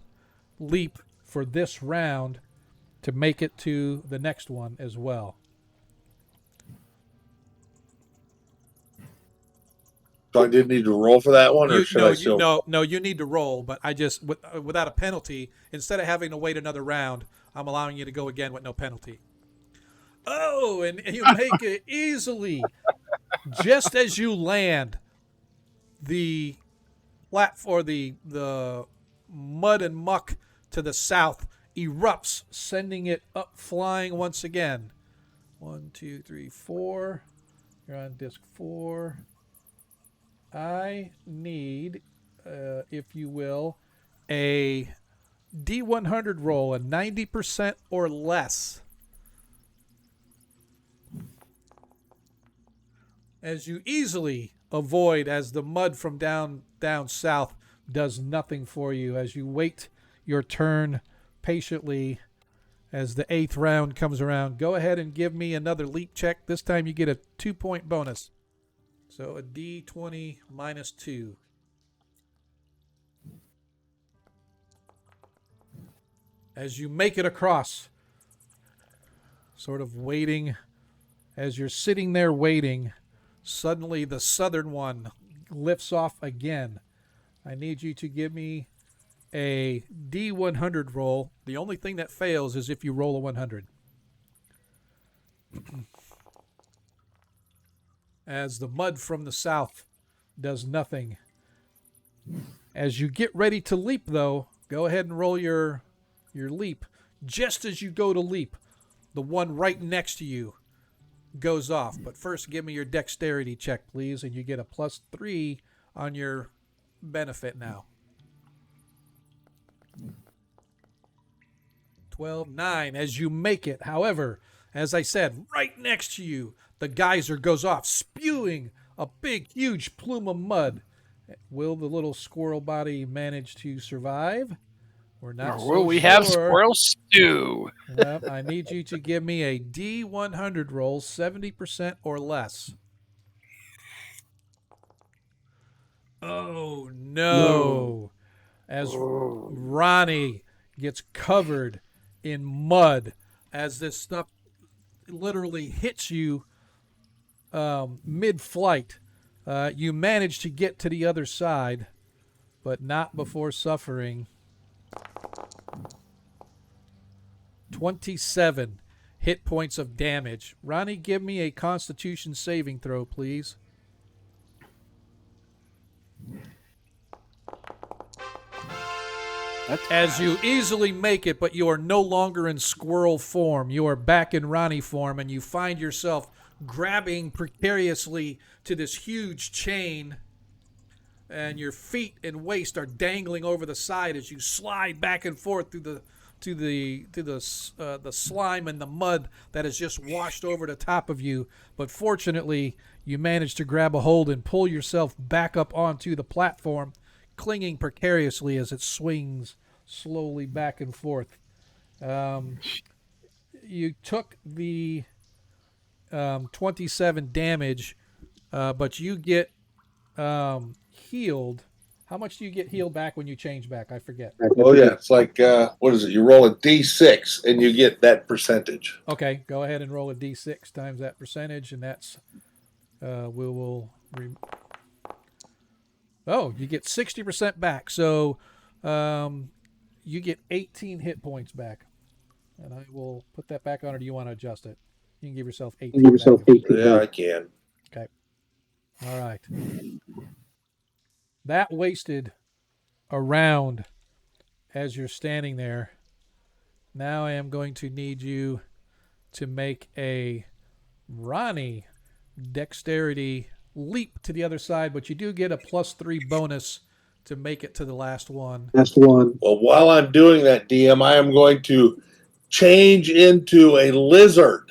leap for this round to make it to the next one as well. So I didn't need to roll for that one, or You should no, I you still? no, you need to roll, but I just without a penalty, instead of having to wait another round, I'm allowing you to go again with no penalty. Oh, and you make it easily. Just as you land, the the mud and muck to the south erupts, sending it up flying once again. 1, 2, 3, 4. You're on disc 4. I need, if you will, a D100 roll, a 90% or less. As you easily avoid, as the mud from down south does nothing for you, as you wait your turn patiently as the 8th round comes around. Go ahead and give me another leap check. This time you get a 2-point bonus. So a D20 minus 2. As you make it across, sort of waiting, as you're sitting there waiting, suddenly the southern one lifts off again. I need you to give me a D100 roll. The only thing that fails is if you roll a 100. As the mud from the south does nothing. As you get ready to leap, though, go ahead and roll your leap. Just as you go to leap, the one right next to you goes off. But first, give me your dexterity check, please, and you get a +3 on your benefit now. 12, 9, as you make it. However, as I said, right next to you, the geyser goes off, spewing a big, huge plume of mud. Will the little squirrel body manage to survive? We're not Or will so we sure. have squirrel stew? Well, I need you to give me a D100 roll, 70% or less. Oh, no. As Ronnie gets covered in mud, as this stuff literally hits you mid-flight, you manage to get to the other side, but not before suffering 27 hit points of damage. Ronnie, give me a Constitution saving throw, please. As you easily make it, but you are no longer in squirrel form. You are back in Ronnie form, and you find yourself grabbing precariously to this huge chain, and your feet and waist are dangling over the side as you slide back and forth through the slime and the mud that has just washed over the top of you. But fortunately, you manage to grab a hold and pull yourself back up onto the platform, clinging precariously as it swings slowly back and forth. You took the 27 damage, but you get healed. How much do you get healed back when you change back? I forget. Oh yeah, it's like what is it? You roll a d6 and you get that percentage. Okay, go ahead and roll a d6 times that percentage, and that's you get 60% back. So you get 18 hit points back, and I will put that back on. Or do you want to adjust it? You can give yourself 18. Yeah, I can. Okay. All right. That wasted a round as you're standing there. Now I am going to need you to make a Ronnie dexterity leap to the other side, but you do get a +3 bonus to make it to the last one. Well, while I'm doing that, DM, I am going to change into a lizard.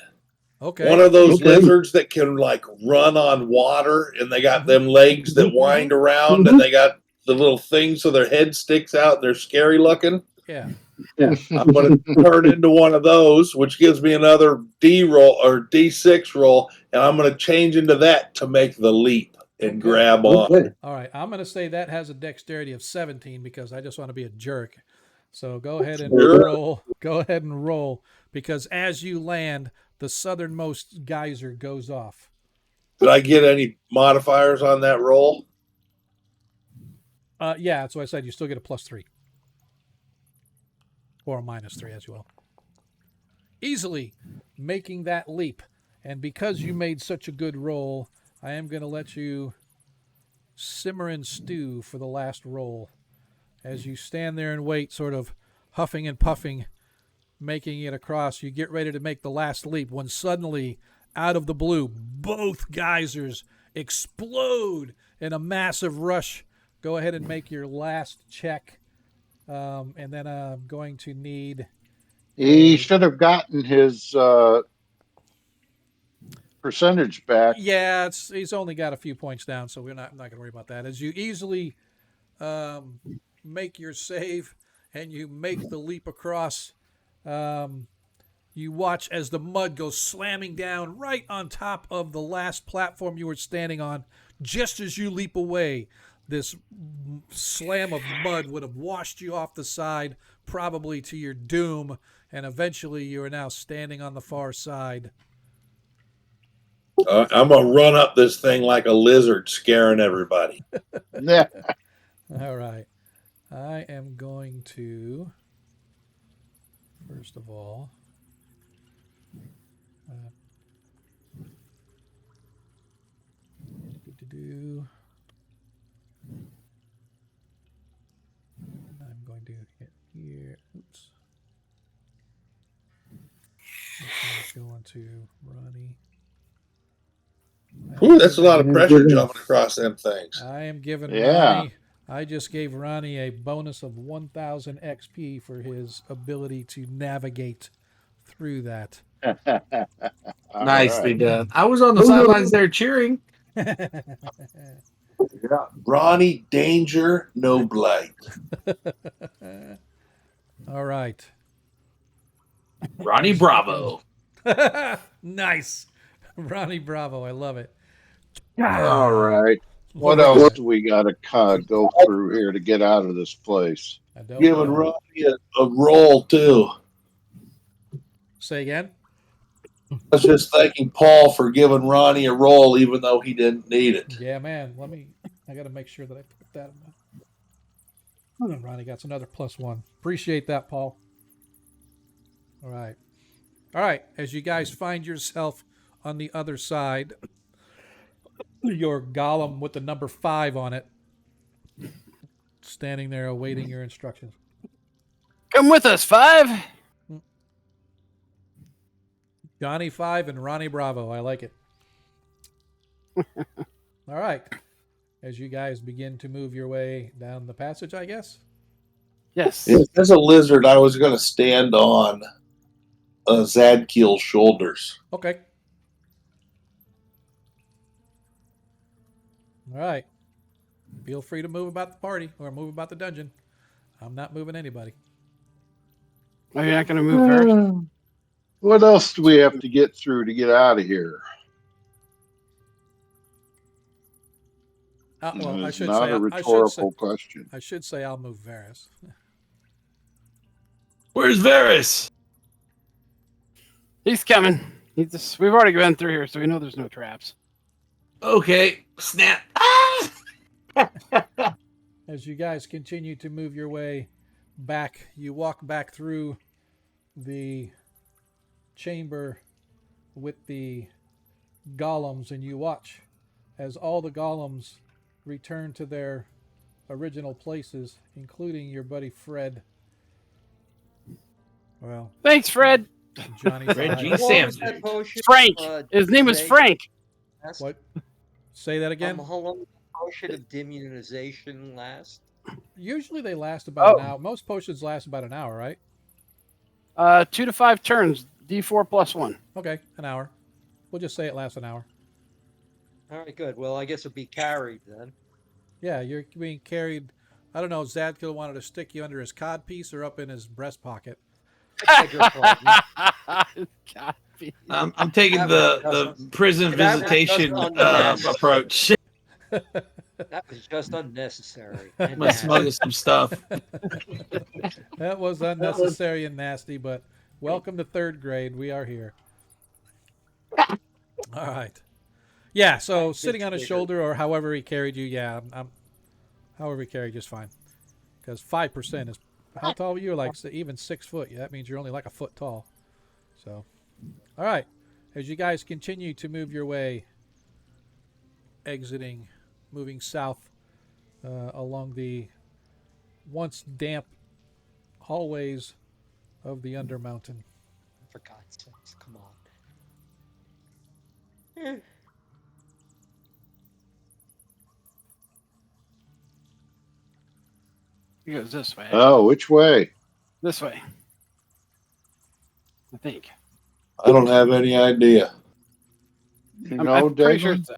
Okay. One of those lizards that can like run on water, and they got them legs that wind around, and they got the little thing so their head sticks out. They're scary looking. Yeah. I'm going to turn into one of those, which gives me another D roll or D6 roll, and I'm going to change into that to make the leap and grab on. All right. I'm going to say that has a dexterity of 17 because I just want to be a jerk. So go ahead and roll. Go ahead and roll, because as you land, the southernmost geyser goes off. Did I get any modifiers on that roll? Yeah, that's what I said. You still get a +3 or a -3, as you will. Easily making that leap, and because you made such a good roll, I am going to let you simmer and stew for the last roll. As you stand there and wait, sort of huffing and puffing, making it across, you get ready to make the last leap when suddenly, out of the blue, both geysers explode in a massive rush. Go ahead and make your last check. And then I'm going to need He should have gotten his percentage back. Yeah, he's only got a few points down, so I'm not going to worry about that. As you easily make your save and you make the leap across, you watch as the mud goes slamming down right on top of the last platform you were standing on. Just as you leap away, this slam of mud would have washed you off the side, probably to your doom, and eventually you are now standing on the far side. I'm gonna run up this thing like a lizard, scaring everybody. Yeah. All right. I am going to, first of all, I'm going to hit here. Oops. This one's going to Ronnie. Ooh, that's a lot of pressure jumping across them things. I am giving Yeah. Ronnie. I just gave Ronnie a bonus of 1,000 XP for his ability to navigate through that. All Nicely right. done. I was on the sidelines there cheering. Yeah. Ronnie, danger, no blight. All right. Ronnie Bravo. Nice. Ronnie Bravo. I love it. All right. What else do we got to go through here to get out of this place? I don't Giving know. Ronnie a roll too. Say again? I was just thanking Paul for giving Ronnie a roll, even though he didn't need it. Yeah, man. I got to make sure that I put that in my. Ronnie got another +1. Appreciate that, Paul. All right. All right. As you guys find yourself on the other side, your golem with the number 5 on it, standing there awaiting your instructions. Come with us, 5. Johnny 5 and Ronnie Bravo. I like it. All right. As you guys begin to move your way down the passage, I guess. Yes. As a lizard, I was going to stand on Zadkiel's shoulders. Okay. All right. Feel free to move about the party or move about the dungeon. I'm not moving anybody. Oh, you're not going to move her? What else do we have to get through to get out of here? Well, It's not a rhetorical question. I should say I'll move Varys. Where's Varys? He's coming. We've already been through here, so we know there's no traps. Okay, snap. As you guys continue to move your way back, you walk back through the chamber with the golems, and you watch as all the golems return to their original places, including your buddy Fred. Well, thanks, Fred. Johnny Fred G. Five. Samson. Frank. His name was Frank. What? Say that again? How long does the potion of demonization last? Usually they last about an hour. Most potions last about an hour, right? 2 to 5 turns. D4 plus 1. Okay, an hour. We'll just say it lasts an hour. All right, good. Well, I guess it'll be carried then. Yeah, you're being carried. I don't know. Zadkiel wanted to stick you under his cod piece or up in his breast pocket. I beg your pardon. I'm taking the prison visitation approach. That was just unnecessary. I'm gonna smuggle some stuff. That was unnecessary and nasty, but welcome to 3rd grade. We are here. All right. Yeah, so sitting on his shoulder or however he carried you, yeah, However you carry, just fine. Because 5% is how tall are you? Like even 6 foot. Yeah, that means you're only like a foot tall. So, all right. As you guys continue to move your way, moving south along the once damp hallways of the Undermountain. For God's sakes, come on. It goes this way. Oh, which way? This way. I think. I don't have any idea. You I'm know, pretty sure Dagon?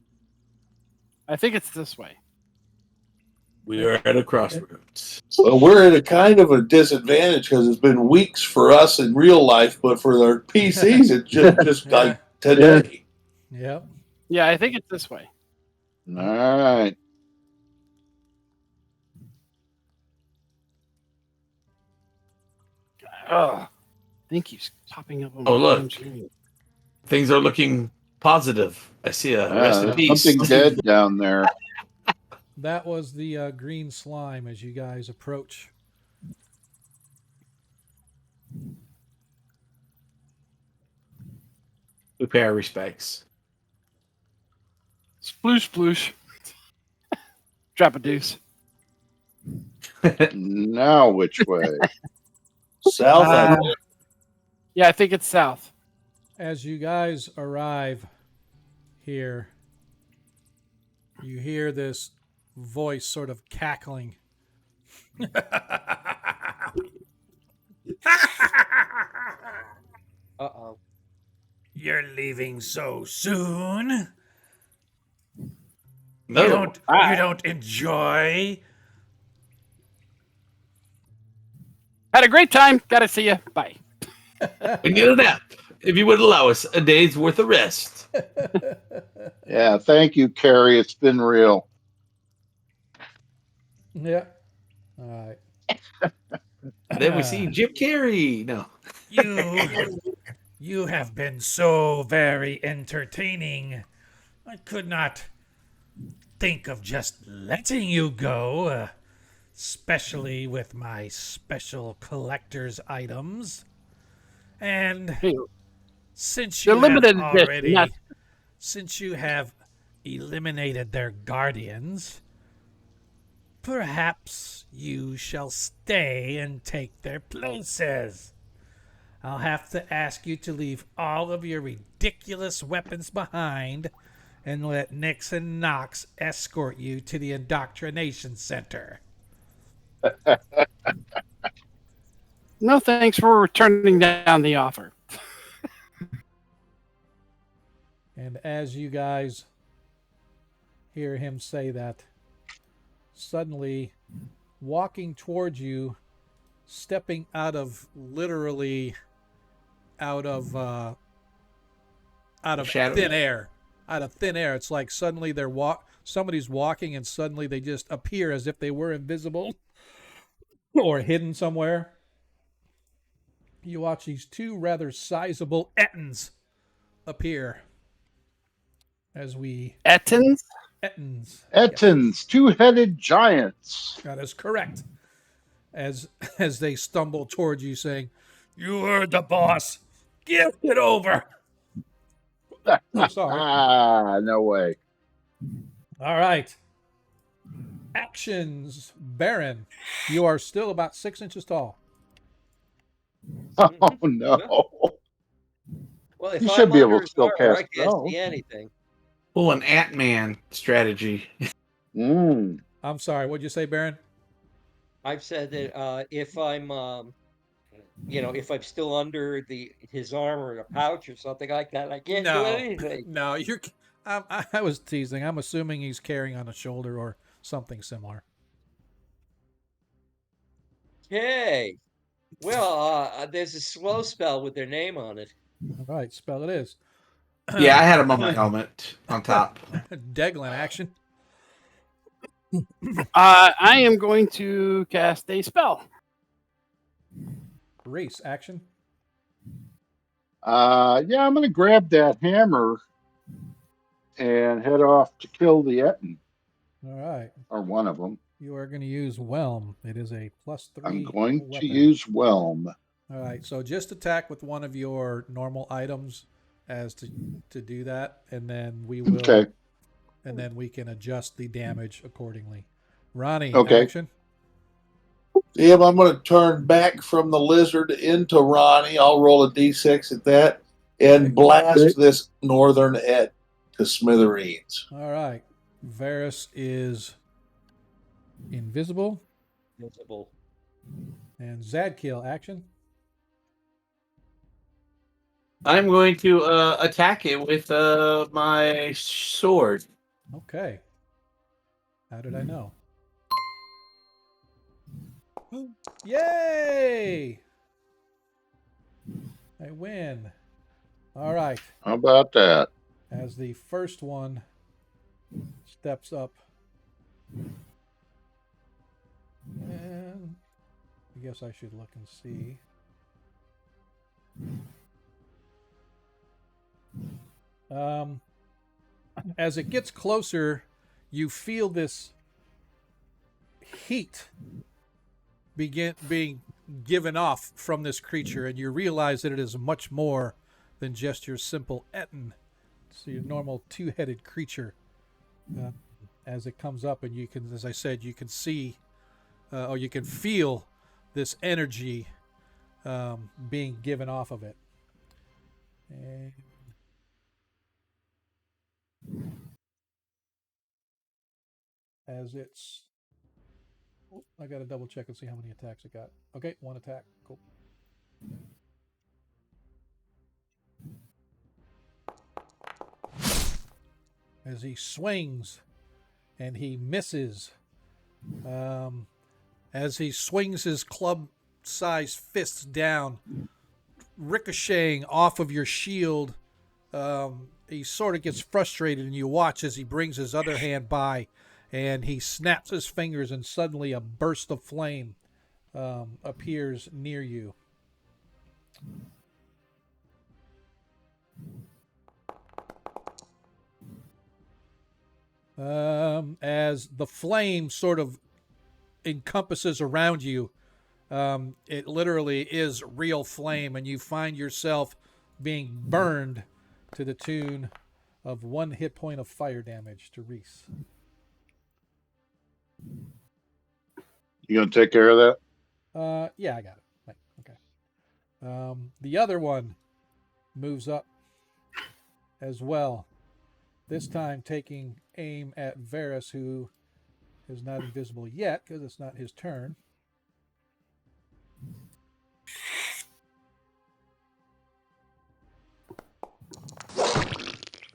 I think it's this way. We are at a crossroads. Well, we're at a kind of a disadvantage because it's been weeks for us in real life, but for our PCs, it's just Yeah. like today. Yep. Yeah, I think it's this way. All right. Oh, thank you. Popping up on my Oh, look. screen. Things are looking positive. I see a rest in There's peace. something dead down there. That was the green slime as you guys approach. We pay our respects. Sploosh, sploosh. Drop a deuce. Now, which way? South, I think. Yeah, I think it's south. As you guys arrive here, you hear this voice sort of cackling. Uh-oh. You're leaving so soon? No, You don't enjoy? Had a great time. Gotta see you. Bye. we need a nap. If you would allow us a day's worth of rest. Yeah, thank you, Carrie. It's been real. Yeah. All right. And then we see Jim Carrey. No. You have been so very entertaining. I could not think of just letting you go, especially with my special collector's items. And Hey, since they're you limited have edition, already, not- since you have eliminated their guardians, perhaps you shall stay and take their places. I'll have to ask you to leave all of your ridiculous weapons behind and let Nix and Knox escort you to the indoctrination center. No thanks for turning down the offer. And as you guys hear him say that, suddenly walking towards you, stepping literally out of Shadows. thin air. Out of thin air. It's like suddenly somebody's walking and suddenly they just appear as if they were invisible or hidden somewhere. You watch these two rather sizable Ettins appear as we Ettins? Ettins. Ettins, two-headed giants. That is correct. As they stumble towards you, saying, You heard the boss. Give it over. "Oh, sorry." Ah, no way. All right. Actions, Baron. You are still about 6 inches tall. Oh, no. Well, if You I'm should be able under to his still armor, I cast can't spells. see anything. Oh, an Ant-Man strategy. Mm. I'm sorry. What'd you say, Baron? I've said that if I'm, if I'm still under his armor in a pouch or something like that, I can't do anything. No. I was teasing. I'm assuming he's carrying on a shoulder or something similar. Hey, well, there's a slow spell with their name on it. All right. Spell it is. Yeah, I had him on my helmet on top. Deglin action. I am going to cast a spell. Race action. Yeah, I'm going to grab that hammer and head off to kill the Ettin, All right. or one of them. You are going to use Whelm. It is a I'm +3 going to weapon. use Whelm. All right, so just attack with one of your normal items as to do that, and then Okay. we can adjust the damage accordingly. Ronnie, Okay. action. If I'm going to turn back from the lizard into Ronnie, I'll roll a d6 at that and Okay. blast this northern Ed to smithereens. All right. Varus is invisible, Visible. and Zadkiel, action. I'm going to attack it with my sword. Okay. How did I know? Yay! I win. All right. How about that? As the first one steps up, and I guess I should look and see. As it gets closer, you feel this heat being given off from this creature, and you realize that it is much more than just your simple Etten. It's your normal two-headed creature. As it comes up, and you can, as I said, you can see, or you can feel this energy being given off of it. And as it's, I got to double check and see how many attacks it got. Okay, one attack. Cool. As he swings and he misses, as he swings his club-sized fists down, ricocheting off of your shield. He sort of gets frustrated, and you watch as he brings his other hand by, and he snaps his fingers, and suddenly a burst of flame appears near you. As the flame sort of encompasses around you, it literally is real flame, and you find yourself being burned to the tune of 1 hit point of fire damage to Reese. You gonna take care of that? Yeah, I got it. Right, okay. The other one moves up as well. This time taking aim at Varus, who is not invisible yet because it's not his turn.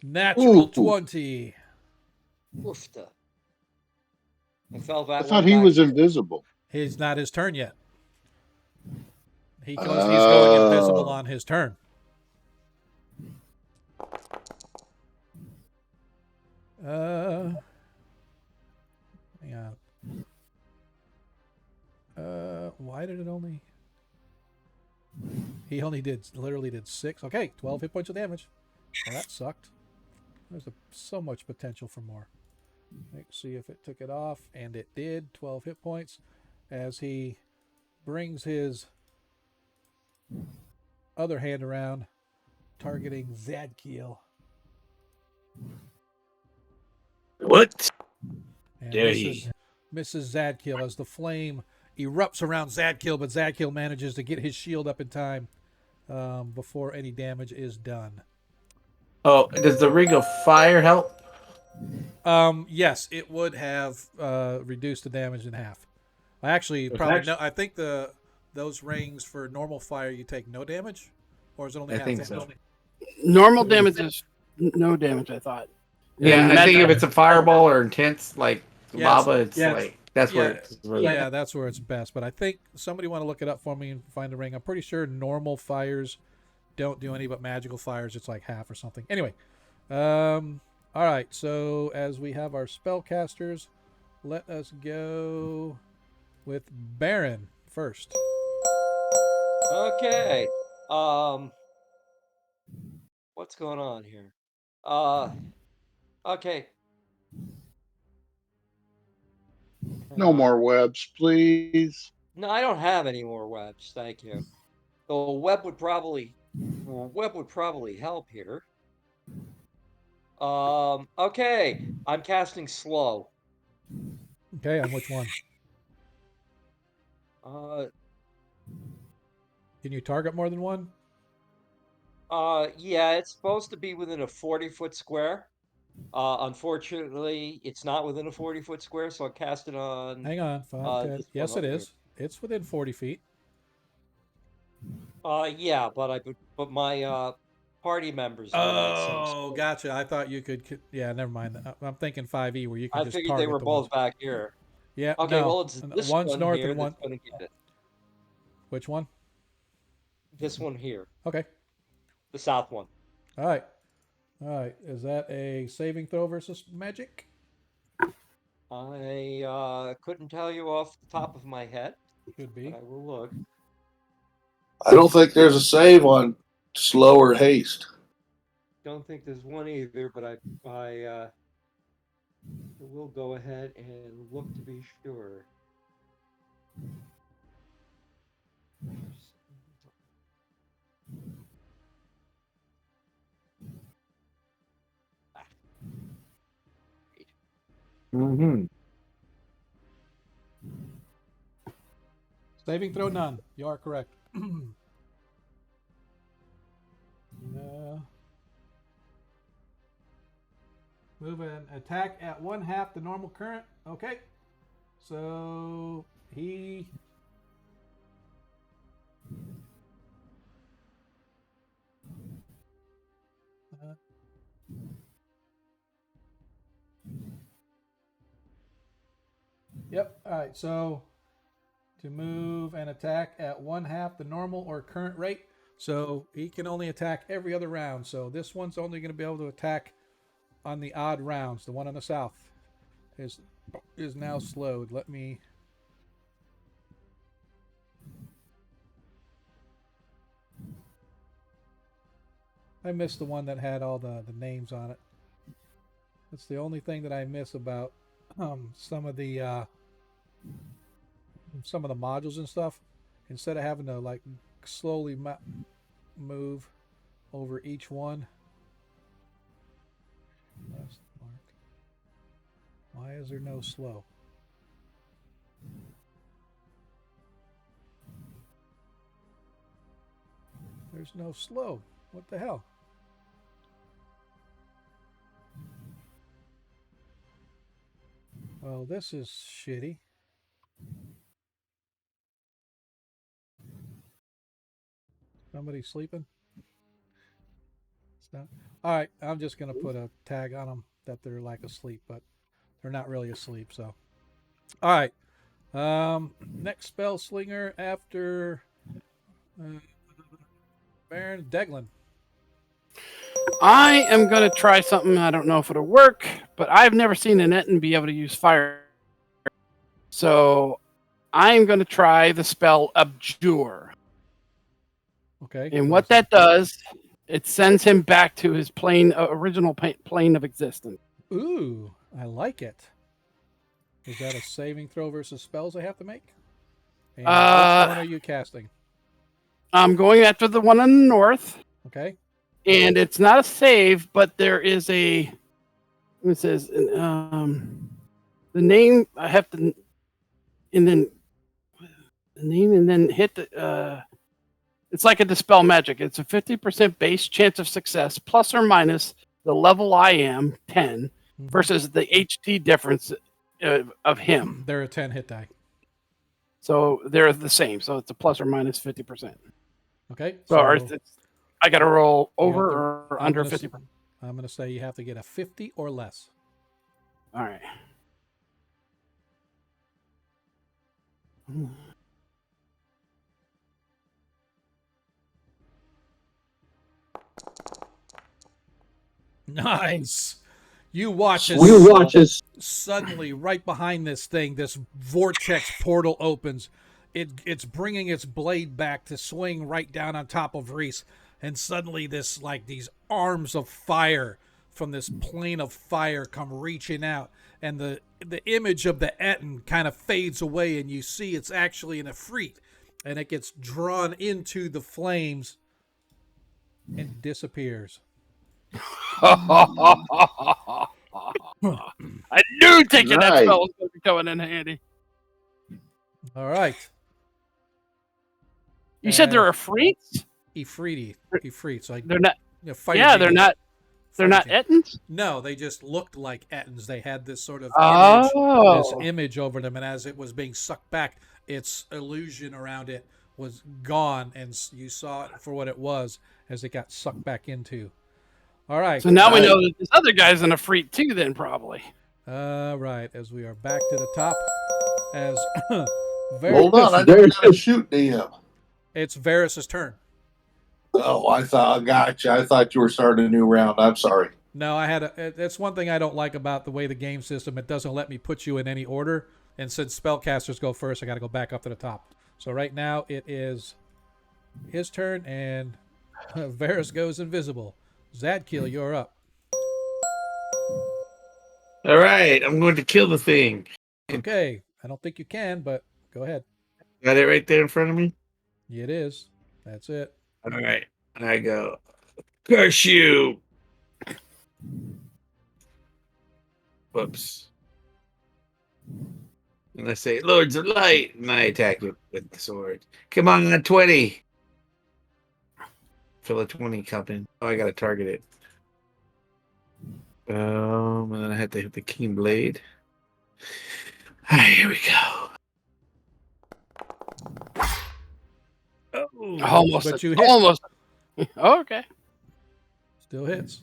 Natural Ooh. 20. Woofta. I fell I that thought one he back. was invisible. It's not his turn yet. He's going invisible on his turn. Hang on. Why did it only? He only literally did 6. Okay, 12 hit points of damage. Well, that sucked. There's so much potential for more. Let's see if it took it off, and it did. 12 hit points. As he brings his other hand around, targeting Zadkiel. What? And Dare Mrs. Zadkiel as the flame erupts around Zadkiel, but Zadkiel manages to get his shield up in time before any damage is done. Oh, does the ring of fire help? Yes, it would have reduced the damage in half. I actually probably no. I think those rings for normal fire you take no damage, or is it only I half think damage? so. Normal damage is no damage, I thought. Yeah, And I think magic- if it's a fireball or intense like lava, it's like that's where it's really Yeah, that's where it's best. But I think somebody want to look it up for me and find the ring. I'm pretty sure normal fires don't do any, but magical fires it's like half or something. Anyway, all right. So as we have our spellcasters, let us go with Baron first. Okay. What's going on here? Okay. No more webs, please. No, I don't have any more webs. Thank you. The web would probably help here. Okay, I'm casting slow. Okay, on which one? Uh, Can you target more than one? yeah, it's supposed to be within a 40-foot square. Unfortunately, it's not within a 40-foot square, so I cast it on Hang on, 5, 10. this one Yes, it over here. is. It's within 40 feet. Yeah, but my party members are not, so Oh, gotcha. I thought you could. Yeah, never mind. I'm thinking 5e where you can I just figured they target were the ones. both back here. Yeah, Okay, no. well, it's this One's one north here and that's one. gonna get it. Which one? This one here, Okay. the south one. All right. All right. Is that a saving throw versus magic? I couldn't tell you off the top of my head, Should but be. I will look. I don't think there's a save on slow or haste. Don't think there's one either, but I will go ahead and look to be sure. Ah, wait. Mm-hmm. Saving throw none. You are correct. No. Move an attack at 1/2 the normal current. Okay. So he. Uh, yep. All right. So to move and attack at 1/2 the normal or current rate. So he can only attack every other round. So this one's only going to be able to attack on the odd rounds. The one on the south is now slowed. Let me. I missed the one that had all the names on it. That's the only thing that I miss about some of the modules and stuff. Instead of having to like slowly move over each one. Why is there no slow? There's no slow. What the hell? Well, this is shitty. Somebody sleeping? It's not. All right, I'm just gonna put a tag on them that they're like asleep, but they're not really asleep. So, all right. Next spell slinger after Baron Deglin. I am going to try something. I don't know if it'll work, but I've never seen an Etten be able to use fire. So I'm going to try the spell Abjure. Okay. And what that does, it sends him back to his original plane of existence. Ooh, I like it. Is that a saving throw versus spells I have to make? And which one are you casting? I'm going after the one in the north. Okay. And it's not a save, but there is a. It says the name. I have to, and then the name, and then hit the. It's like a dispel magic. It's a 50% base chance of success, plus or minus the level I am 10 versus the HT difference of him. They're a 10 hit die. So they're the same. So it's a plus or minus 50%. Okay. So I got to roll over or under 50%. I'm going to say you have to get a 50 or less. All right. Nice. You watch as suddenly right behind this thing, this vortex portal opens. It's bringing its blade back to swing right down on top of Reese, and suddenly these arms of fire from this plane of fire come reaching out, and the image of the Etten kind of fades away, and you see it's actually an Ifrit, and it gets drawn into the flames and disappears. I knew taking that Right. spell was going to be coming in handy. All right. You said there are freaks? Ifrits, like They're not. fighter Yeah, they're genies. not. They're not Fighter Ettins. No, they just looked like Ettins. They had this sort of Oh. image over them, and as it was being sucked back, its illusion around it was gone, and you saw it for what it was as it got sucked back into. All right. So now we know that this other guy's an Ifrit too. Then probably. Right. As we are back to the top, as Hold on, I never got to shoot DM. It's Varys's turn. Oh, I gotcha. I thought you were starting a new round. I'm sorry. No, that's one thing I don't like about the way the game system. It doesn't let me put you in any order. And since spellcasters go first, I got to go back up to the top. So right now it is his turn, and Varys goes invisible. Zadkiel, you're up. All right, I'm going to kill the thing. Okay, I don't think you can, but go ahead. Got it right there in front of me? It is. That's it. All right, I go, curse you. Whoops. And I say, Lords of Light, and I attack it with the sword. Come on, 20. Feel a 20 coming. Oh, I gotta target it. And then I have to hit the keen blade. All right, here we go. Oh, Almost. but you hit. Almost. Okay. Still hits.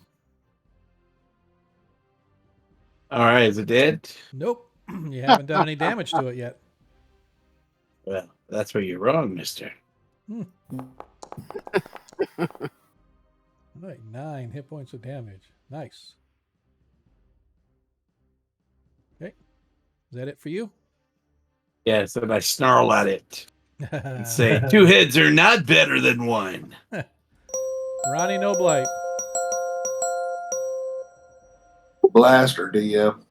All right, is it dead? Nope. You haven't done any damage to it yet. Well, that's where you're wrong, mister. All right, 9 hit points of damage. Nice. Okay. Is that it for you? Yes, and I snarl at it and say, 2 heads are not better than 1. Ronnie No Blight. Blaster, DM.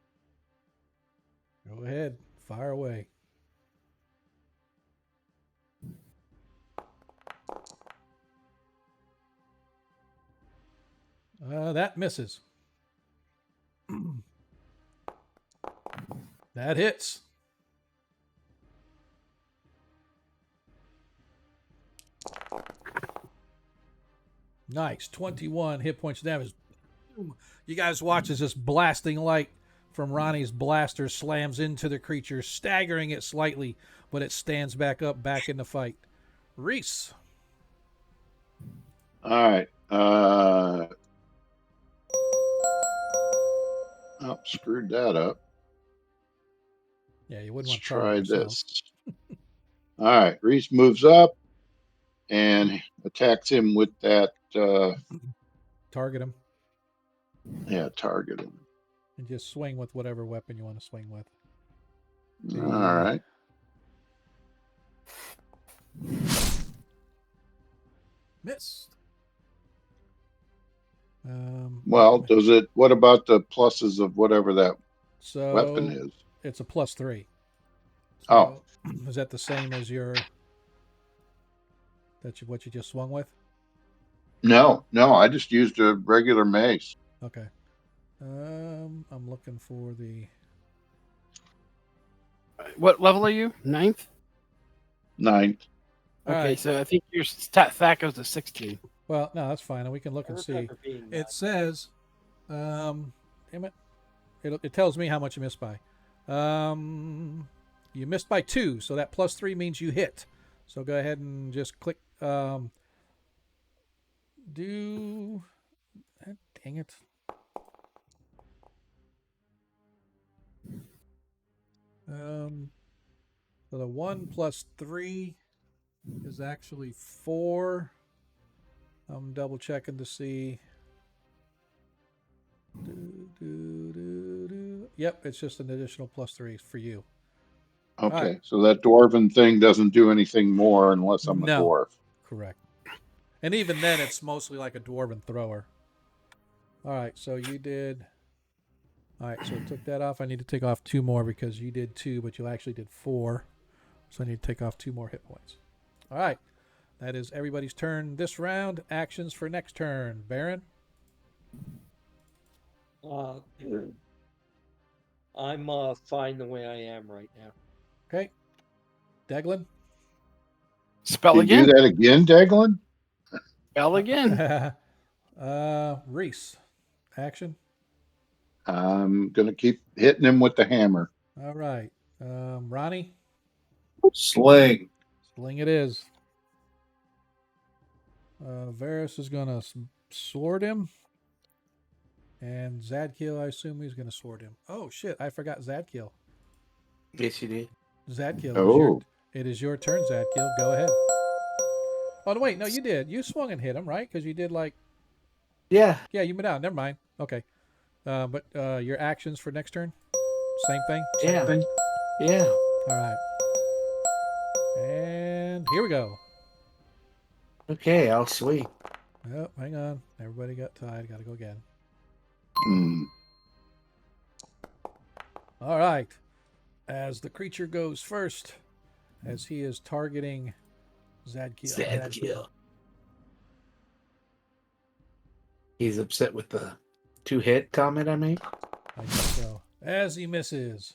Go ahead. Fire away. That misses. That hits. Nice. 21 hit points of damage. You guys watch as this blasting light from Ronnie's blaster slams into the creature, staggering it slightly, but it stands back up, back in the fight. Reese. All right. Oh, screwed that up. Yeah, you wouldn't Let's want to target try yourself. this. All right. Reese moves up and attacks him with that. Target him Yeah, target him. and just swing with whatever weapon you want to swing with. All right. Missed. Well, does it? What about the pluses of whatever that so weapon is? It's a +3. So Oh. Is that the same as what you just swung with? No, I just used a regular mace. Okay. I'm looking for the. What level are you? 9th? 9th. All Okay, right. so I think your stat goes to 16. Well, no, that's fine. We can look and see. It says, damn it. It tells me how much you missed by. You missed by 2, so that +3 means you hit. So go ahead and just click. Dang it. So the 1 + 3 is actually 4. I'm double checking to see. Yep, it's just an additional +3 for you. Okay, right. so that dwarven thing doesn't do anything more unless I'm a No. dwarf. Correct. And even then, it's mostly like a dwarven thrower. All right, so you did All right, so took that off. I need to take off 2 more because you did 2, but you actually did 4. So I need to take off 2 more hit points. All right. That is everybody's turn this round. Actions for next turn. Baron? Uh, I'm fine the way I am right now. Okay. Deglin? Spell Can you do again. that again, Deglin? Spell again. Reese? Action? I'm going to keep hitting him with the hammer. All right. Ronnie? Sling. Sling it is. Varys is going to sword him. And Zadkiel, I assume he's going to sword him. Oh, shit. I forgot Zadkiel. Yes, you did. Zadkiel, Oh. it is your turn, Zadkiel. Go ahead. Oh, no, wait. No, you did. You swung and hit him, right? Because you did Yeah. yeah, you went down. Never mind. Okay. But your actions for next turn? Same thing? Yeah. Yeah. All right. And here we go. Okay, I'll swing. Oh, hang on. Everybody got tied. Got to go again. Hmm. All right. As the creature goes first, as he is targeting Zadkiel. He's upset with the 2-hit comment I made. I guess so. As he misses,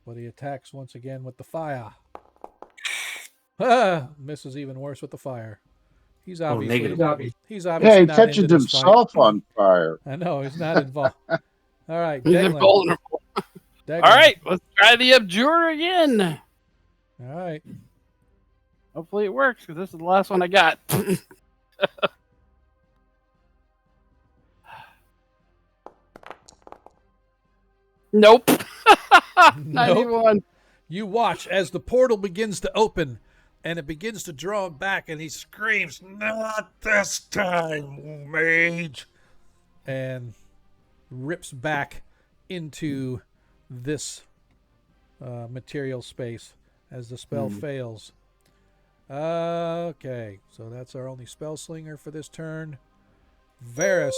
but he attacks once again with the fire. Misses even worse with the fire. He's obviously negative. he's Yeah, obviously he not catches into this fight. himself on fire. I know he's not involved. All right, He's Declan. invulnerable. Declan. All right, let's try the abjure again. All right. Hopefully it works because this is the last one I got. Nope. Not Nope. even one. You watch as the portal begins to open and it begins to draw him back and he screams, "Not this time, mage!" and rips back into this material space as the spell fails. Okay, so that's our only spell slinger for this turn. Varys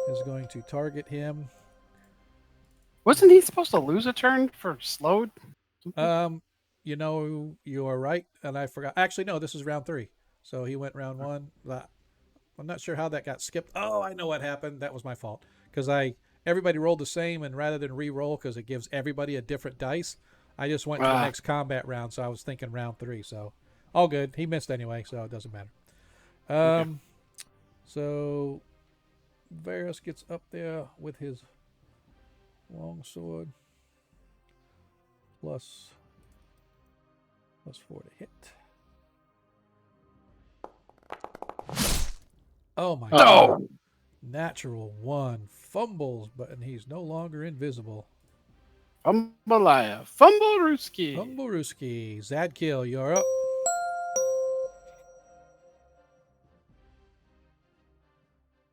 is going to target him. Wasn't he supposed to lose a turn for slowed? You know, you are right, and I forgot. Actually, no, this is round 3. So he went round 1. I'm not sure how that got skipped. Oh, I know what happened. That was my fault. Because everybody rolled the same, and rather than re-roll, because it gives everybody a different dice, I just went to the next combat round, so I was thinking round 3. So all good. He missed anyway, so it doesn't matter. Okay. So Varys gets up there with his long sword. Plus 4 to hit. Oh my god. Natural 1. Fumbles, but he's no longer invisible. Fumbalaya. Fumblerooski. Fumblerooski. Zadkiel, you're up.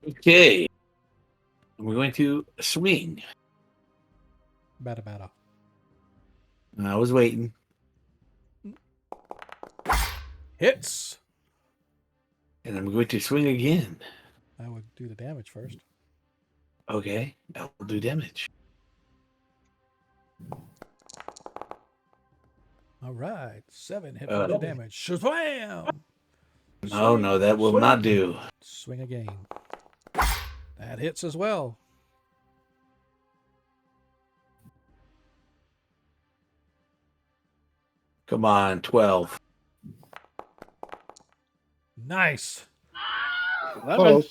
Okay. We're going to swing. Bada. I was waiting. Hits. And I'm going to swing again. I would do the damage first. Okay. I'll do damage. All right. 7 hit points of damage. Shazam! No, that will not do. Swing again. That hits as well. Come on, 12. Nice. 11.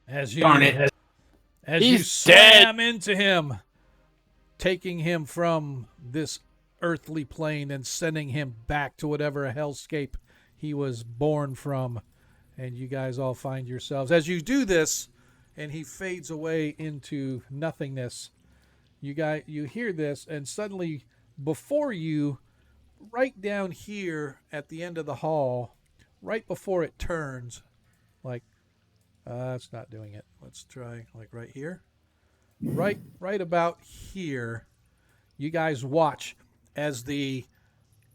As Darn it. you He's slam into him, taking him from this earthly plane and sending him back to whatever hellscape he was born from. And you guys all find yourselves, as you do this, and he fades away into nothingness, you hear this, and suddenly before you, right down here at the end of the hall, right before it turns, like, it's not doing it. Let's try, like, right here. Right about here, you guys watch as the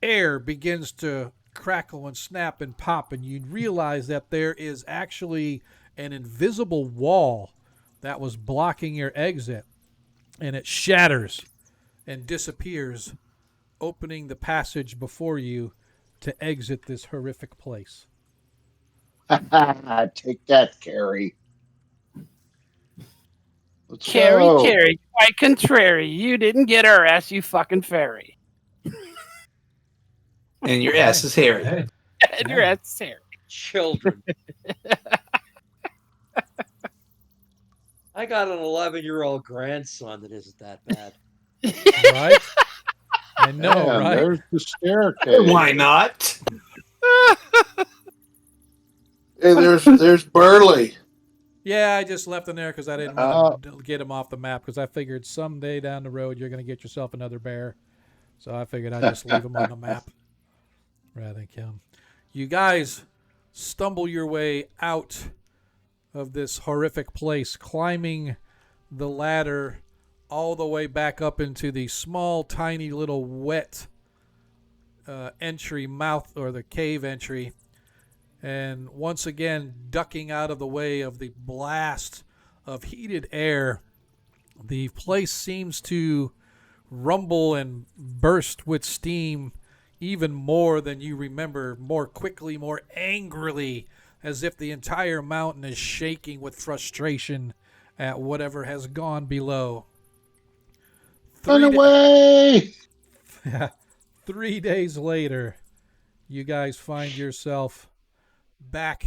air begins to crackle and snap and pop, and you realize that there is actually an invisible wall that was blocking your exit. and it shatters and disappears, opening the passage before you to exit this horrific place. Take that, Carrie. Let's Carry, go. carry. Quite contrary. You didn't get our ass, you fucking fairy. And your ass is hairy. And your ass is hairy. Children. I got an 11-year-old grandson that isn't that bad. Right? I know, And right? there's the staircase. Why not? Hey, there's Burley. Yeah, I just left him there because I didn't want to get him off the map because I figured someday down the road you're going to get yourself another bear. So I figured I'd just leave him on the map rather than kill him. You guys stumble your way out of this horrific place, climbing the ladder all the way back up into the small, tiny little wet entry mouth, or the cave entry. And once again, ducking out of the way of the blast of heated air, the place seems to rumble and burst with steam even more than you remember, more quickly, more angrily, as if the entire mountain is shaking with frustration at whatever has gone below. Run away! 3 days later, you guys find yourself back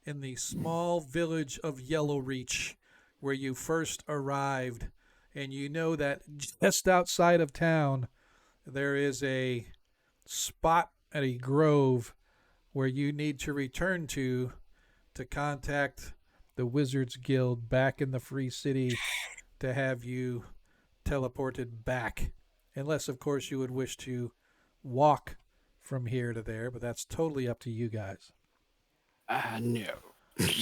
in the small village of Yellowreach where you first arrived, and you know that just outside of town there is a spot at a grove where you need to return to contact the Wizards Guild back in the Free City to have you teleported back. Unless, of course, you would wish to walk from here to there, but that's totally up to you guys. No.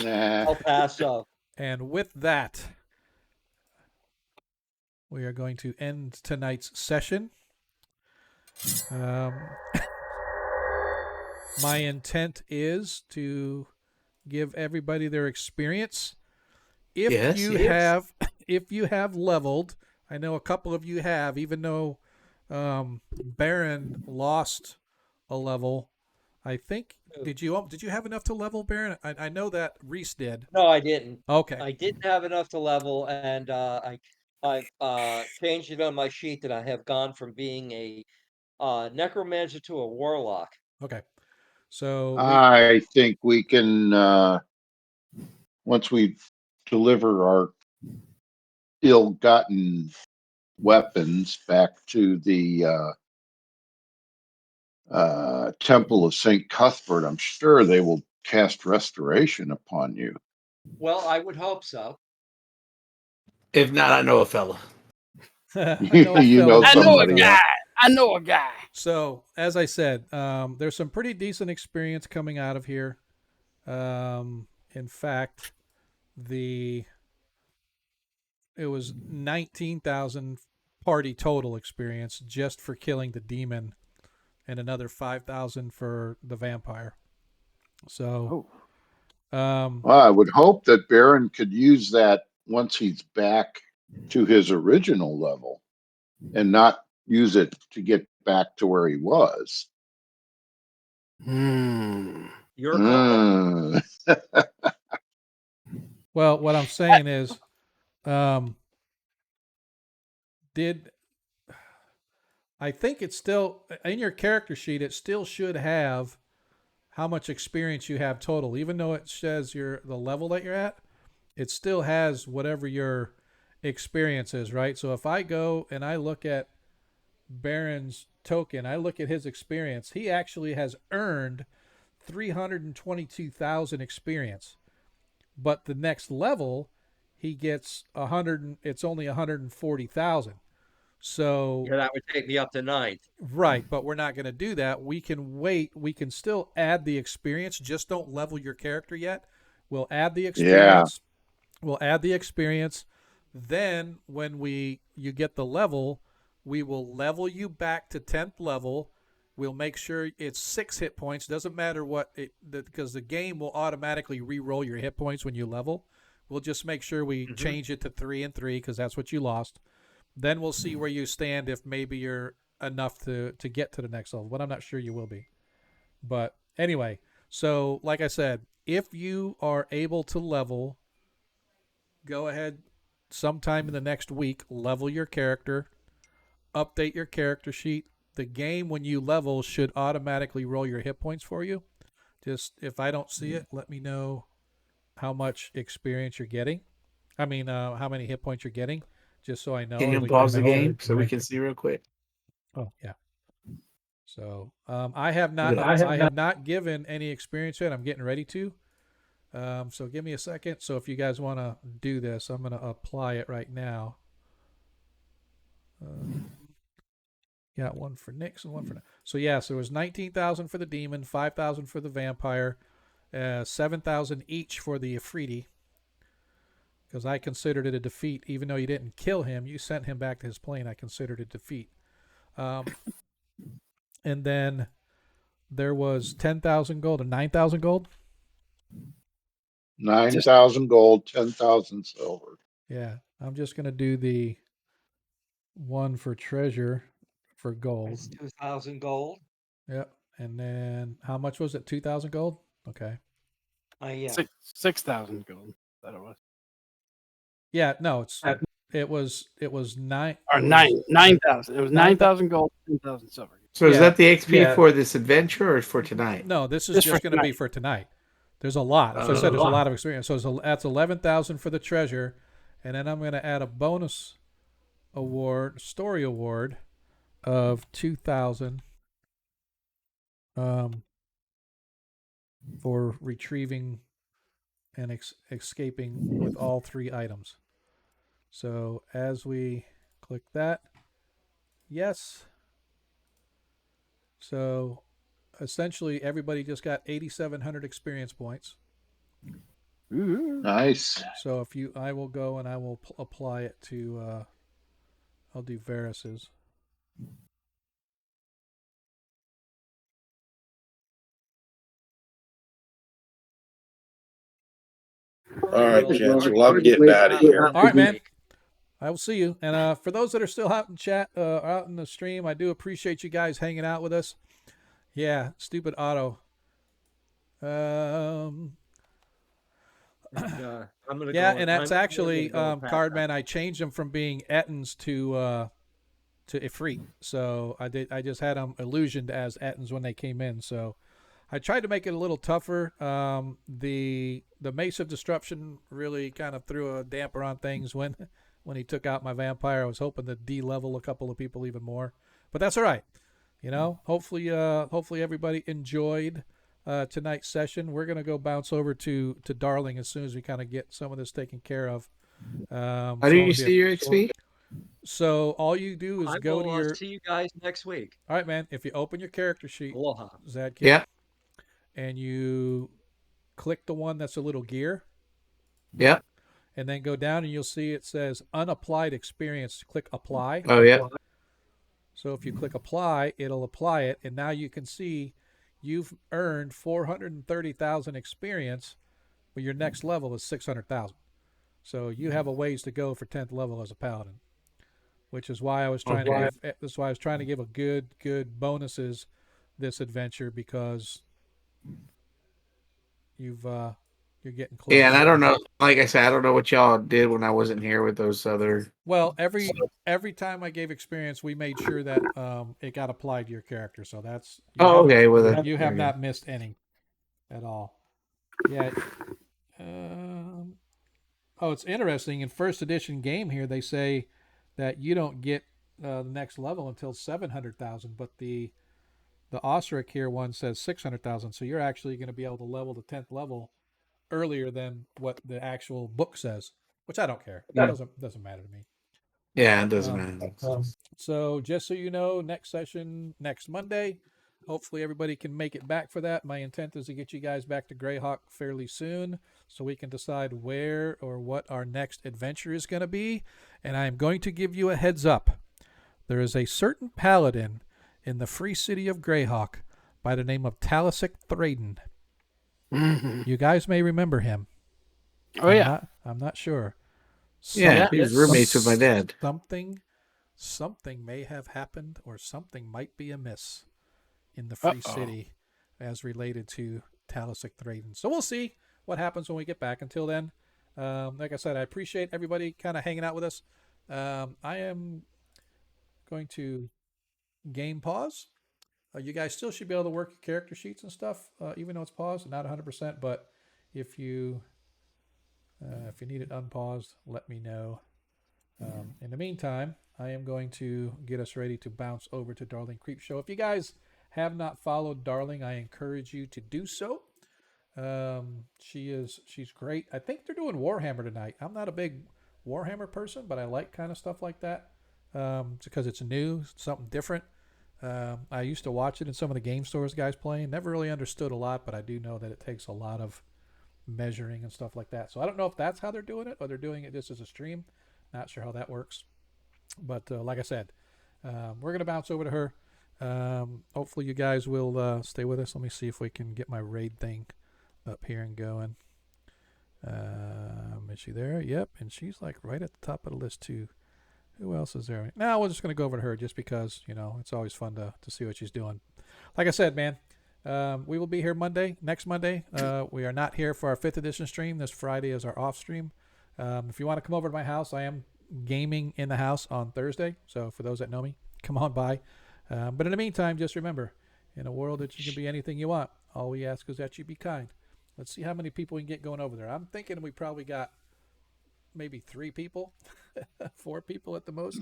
Nah. I'll pass up. And with that, we are going to end tonight's session. My intent is to give everybody their experience. If you have leveled, I know a couple of you have, even though Baron lost a level. I think did you have enough to level, Baron? I know that Reese did. No, I didn't. Okay. I didn't have enough to level, and I've changed it on my sheet that I have gone from being a necromancer to a warlock. Okay. So I think we can, once we deliver our ill-gotten weapons back to the Temple of St. Cuthbert, I'm sure they will cast restoration upon you. Well, I would hope so. If not, I know a fella. You know I know a somebody. guy. I know a guy. So, as I said, there's some pretty decent experience coming out of here. In fact, it was 19,000 party total experience just for killing the demon, and another 5,000 for the vampire. So, Well, I would hope that Baron could use that once he's back to his original level and not use it to get back to where he was. Your call. well, what I'm saying is, I think it's still in your character sheet. It still should have how much experience you have total, even though it says the level that you're at. It still has whatever your experience is, right? So if I go and I look at Baron's token, I look at his experience. He actually has earned 322,000 experience, but the next level he gets 100. It's only 140,000. So Yeah, that would take me up to 9th. Right, but we're not going to do that. We can wait. We can still add the experience. Just don't level your character yet. We'll add the experience. Yeah. We'll add the experience. Then when you get the level, we will level you back to 10th level. We'll make sure it's 6 hit points. Doesn't matter because the game will automatically re-roll your hit points when you level. We'll just make sure we change it to 3 and 3 because that's what you lost. Then we'll see where you stand if maybe you're enough to get to the next level. But I'm not sure you will be. But anyway, so like I said, if you are able to level, go ahead sometime in the next week, level your character, update your character sheet. The game, when you level, should automatically roll your hit points for you. Just if I don't see it, let me know how much experience you're getting. I mean, how many hit points you're getting, just so I know. Can And you we can pause the mention game it. so we can see real quick? Oh yeah. So I have not Okay. I have not given any experience yet. I'm getting ready to. So give me a second. So if you guys want to do this, I'm going to apply it right now. Got one for Nyx and one for. So yeah, so it was 19,000 for the demon, 5,000 for the vampire, 7,000 each for the Ifriti. Because I considered it a defeat, even though you didn't kill him, you sent him back to his plane. I considered it a defeat. And then there was 10,000 gold and 9,000 gold. 9,000 gold, 10,000 silver. Yeah, I'm just gonna do the one for treasure for gold. That's 2,000 gold. Yep. And then how much was it? 2,000 gold. Okay. Yeah. 6,000 gold. That it was. Yeah. No, it was nine. Or it was 9,000. It was 9,000 9,000 gold, 10,000 silver. So is Yeah. that the XP for this adventure or for tonight? No, this is Just just for going to be for tonight. There's a lot. So I said there's a lot of experience. So that's 11,000 for the treasure, and then I'm going to add a bonus award, story award, of 2,000 for retrieving and escaping with all 3 items. So as we click that, yes. So essentially everybody just got 8,700 experience points. Ooh. Nice. So if you, I will go and I will apply it to, I'll do Varus's. All right, gents. Well, I'm getting out of here. All right, man. I will see you. And for those that are still out in chat, out in the stream, I do appreciate you guys hanging out with us. Yeah, stupid auto. I'm gonna Yeah, go and that's I'm actually gonna go past Cardman. I changed them from being Ettins to Ifrit. So I just had them illusioned as Ettins when they came in. So I tried to make it a little tougher. The Mace of Disruption really kind of threw a damper on things when he took out my vampire. I was hoping to de-level a couple of people even more, but that's all right. You know, hopefully everybody enjoyed tonight's session. We're gonna go bounce over to Darling as soon as we kind of get some of this taken care of. How do you see your XP? So all you do is I go will to your. see you guys next week. All right, man. If you open your character sheet, Aloha. Zadkid, Yeah. and you click the one that's a little gear, Yeah. and then go down and you'll see it says unapplied experience. Click apply. Oh, yeah. So if you click apply, it'll apply it, and now you can see you've earned 430,000 experience, but your next level is 600,000. So you have a ways to go for 10th level as a paladin, which is why I was trying to give. That's why I was trying to give a good bonuses this adventure, because you're getting close. Yeah, and I don't know. Like I said, I don't know what y'all did when I wasn't here with those other. Well, every time I gave experience, we made sure that it got applied to your character. So that's Okay. Well, then you there have we go. not missed any at all. Yeah. Oh, it's interesting. In first edition game here, they say that you don't get the next level until 700,000, but the Osric here one says 600,000. So you're actually going to be able to level the 10th level earlier than what the actual book says, which I don't care. It doesn't matter to me. Yeah, it doesn't matter. So just so you know, next session next Monday. Hopefully everybody can make it back for that. My intent is to get you guys back to Greyhawk fairly soon so we can decide where or what our next adventure is going to be. And I'm going to give you a heads up. There is a certain paladin in the free city of Greyhawk by the name of Talisic Thraden. You guys may remember him. Oh, yeah. I'm not sure. Yeah, he was roommates with my dad. Something something may have happened or something might be amiss in the Free City as related to Talisic Thraden. So we'll see what happens when we get back. Until then, like I said, I appreciate everybody kind of hanging out with us. I am going to game pause. You guys still should be able to work your character sheets and stuff, even though it's paused, not 100%. But if you need it unpaused, let me know. In the meantime, I am going to get us ready to bounce over to Darling Creep Show. If you guys have not followed Darling, I encourage you to do so. She's great. I think they're doing Warhammer tonight. I'm not a big Warhammer person, but I like kind of stuff like that because it's new, something different. I used to watch it in some of the game stores guys playing. Never really understood a lot, but I do know that it takes a lot of measuring and stuff like that. So I don't know if that's how they're doing it or they're doing it just as a stream. Not sure how that works. But like I said, we're going to bounce over to her. Hopefully you guys will stay with us. Let me see if we can get my raid thing up here and going. Is she there? Yep. And she's like right at the top of the list too. Who else is there? Now we're just going to go over to her just because, it's always fun to see what she's doing. Like I said, man, we will be here next Monday. We are not here for our 5th edition stream. This Friday is our off stream. If you want to come over to my house, I am gaming in the house on Thursday. So for those that know me, come on by. But in the meantime, just remember, in a world that you can be anything you want, all we ask is that you be kind. Let's see how many people we can get going over there. I'm thinking we probably got maybe 3 people, 4 people at the most.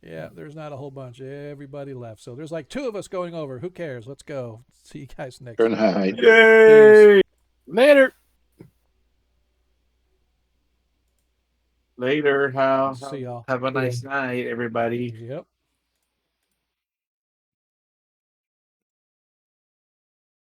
Yeah, there's not a whole bunch. Everybody left. So there's like 2 of us going over. Who cares? Let's go. See you guys next Good week. night. Yay! Later. Later. See y'all. Have a nice night, everybody. Yep.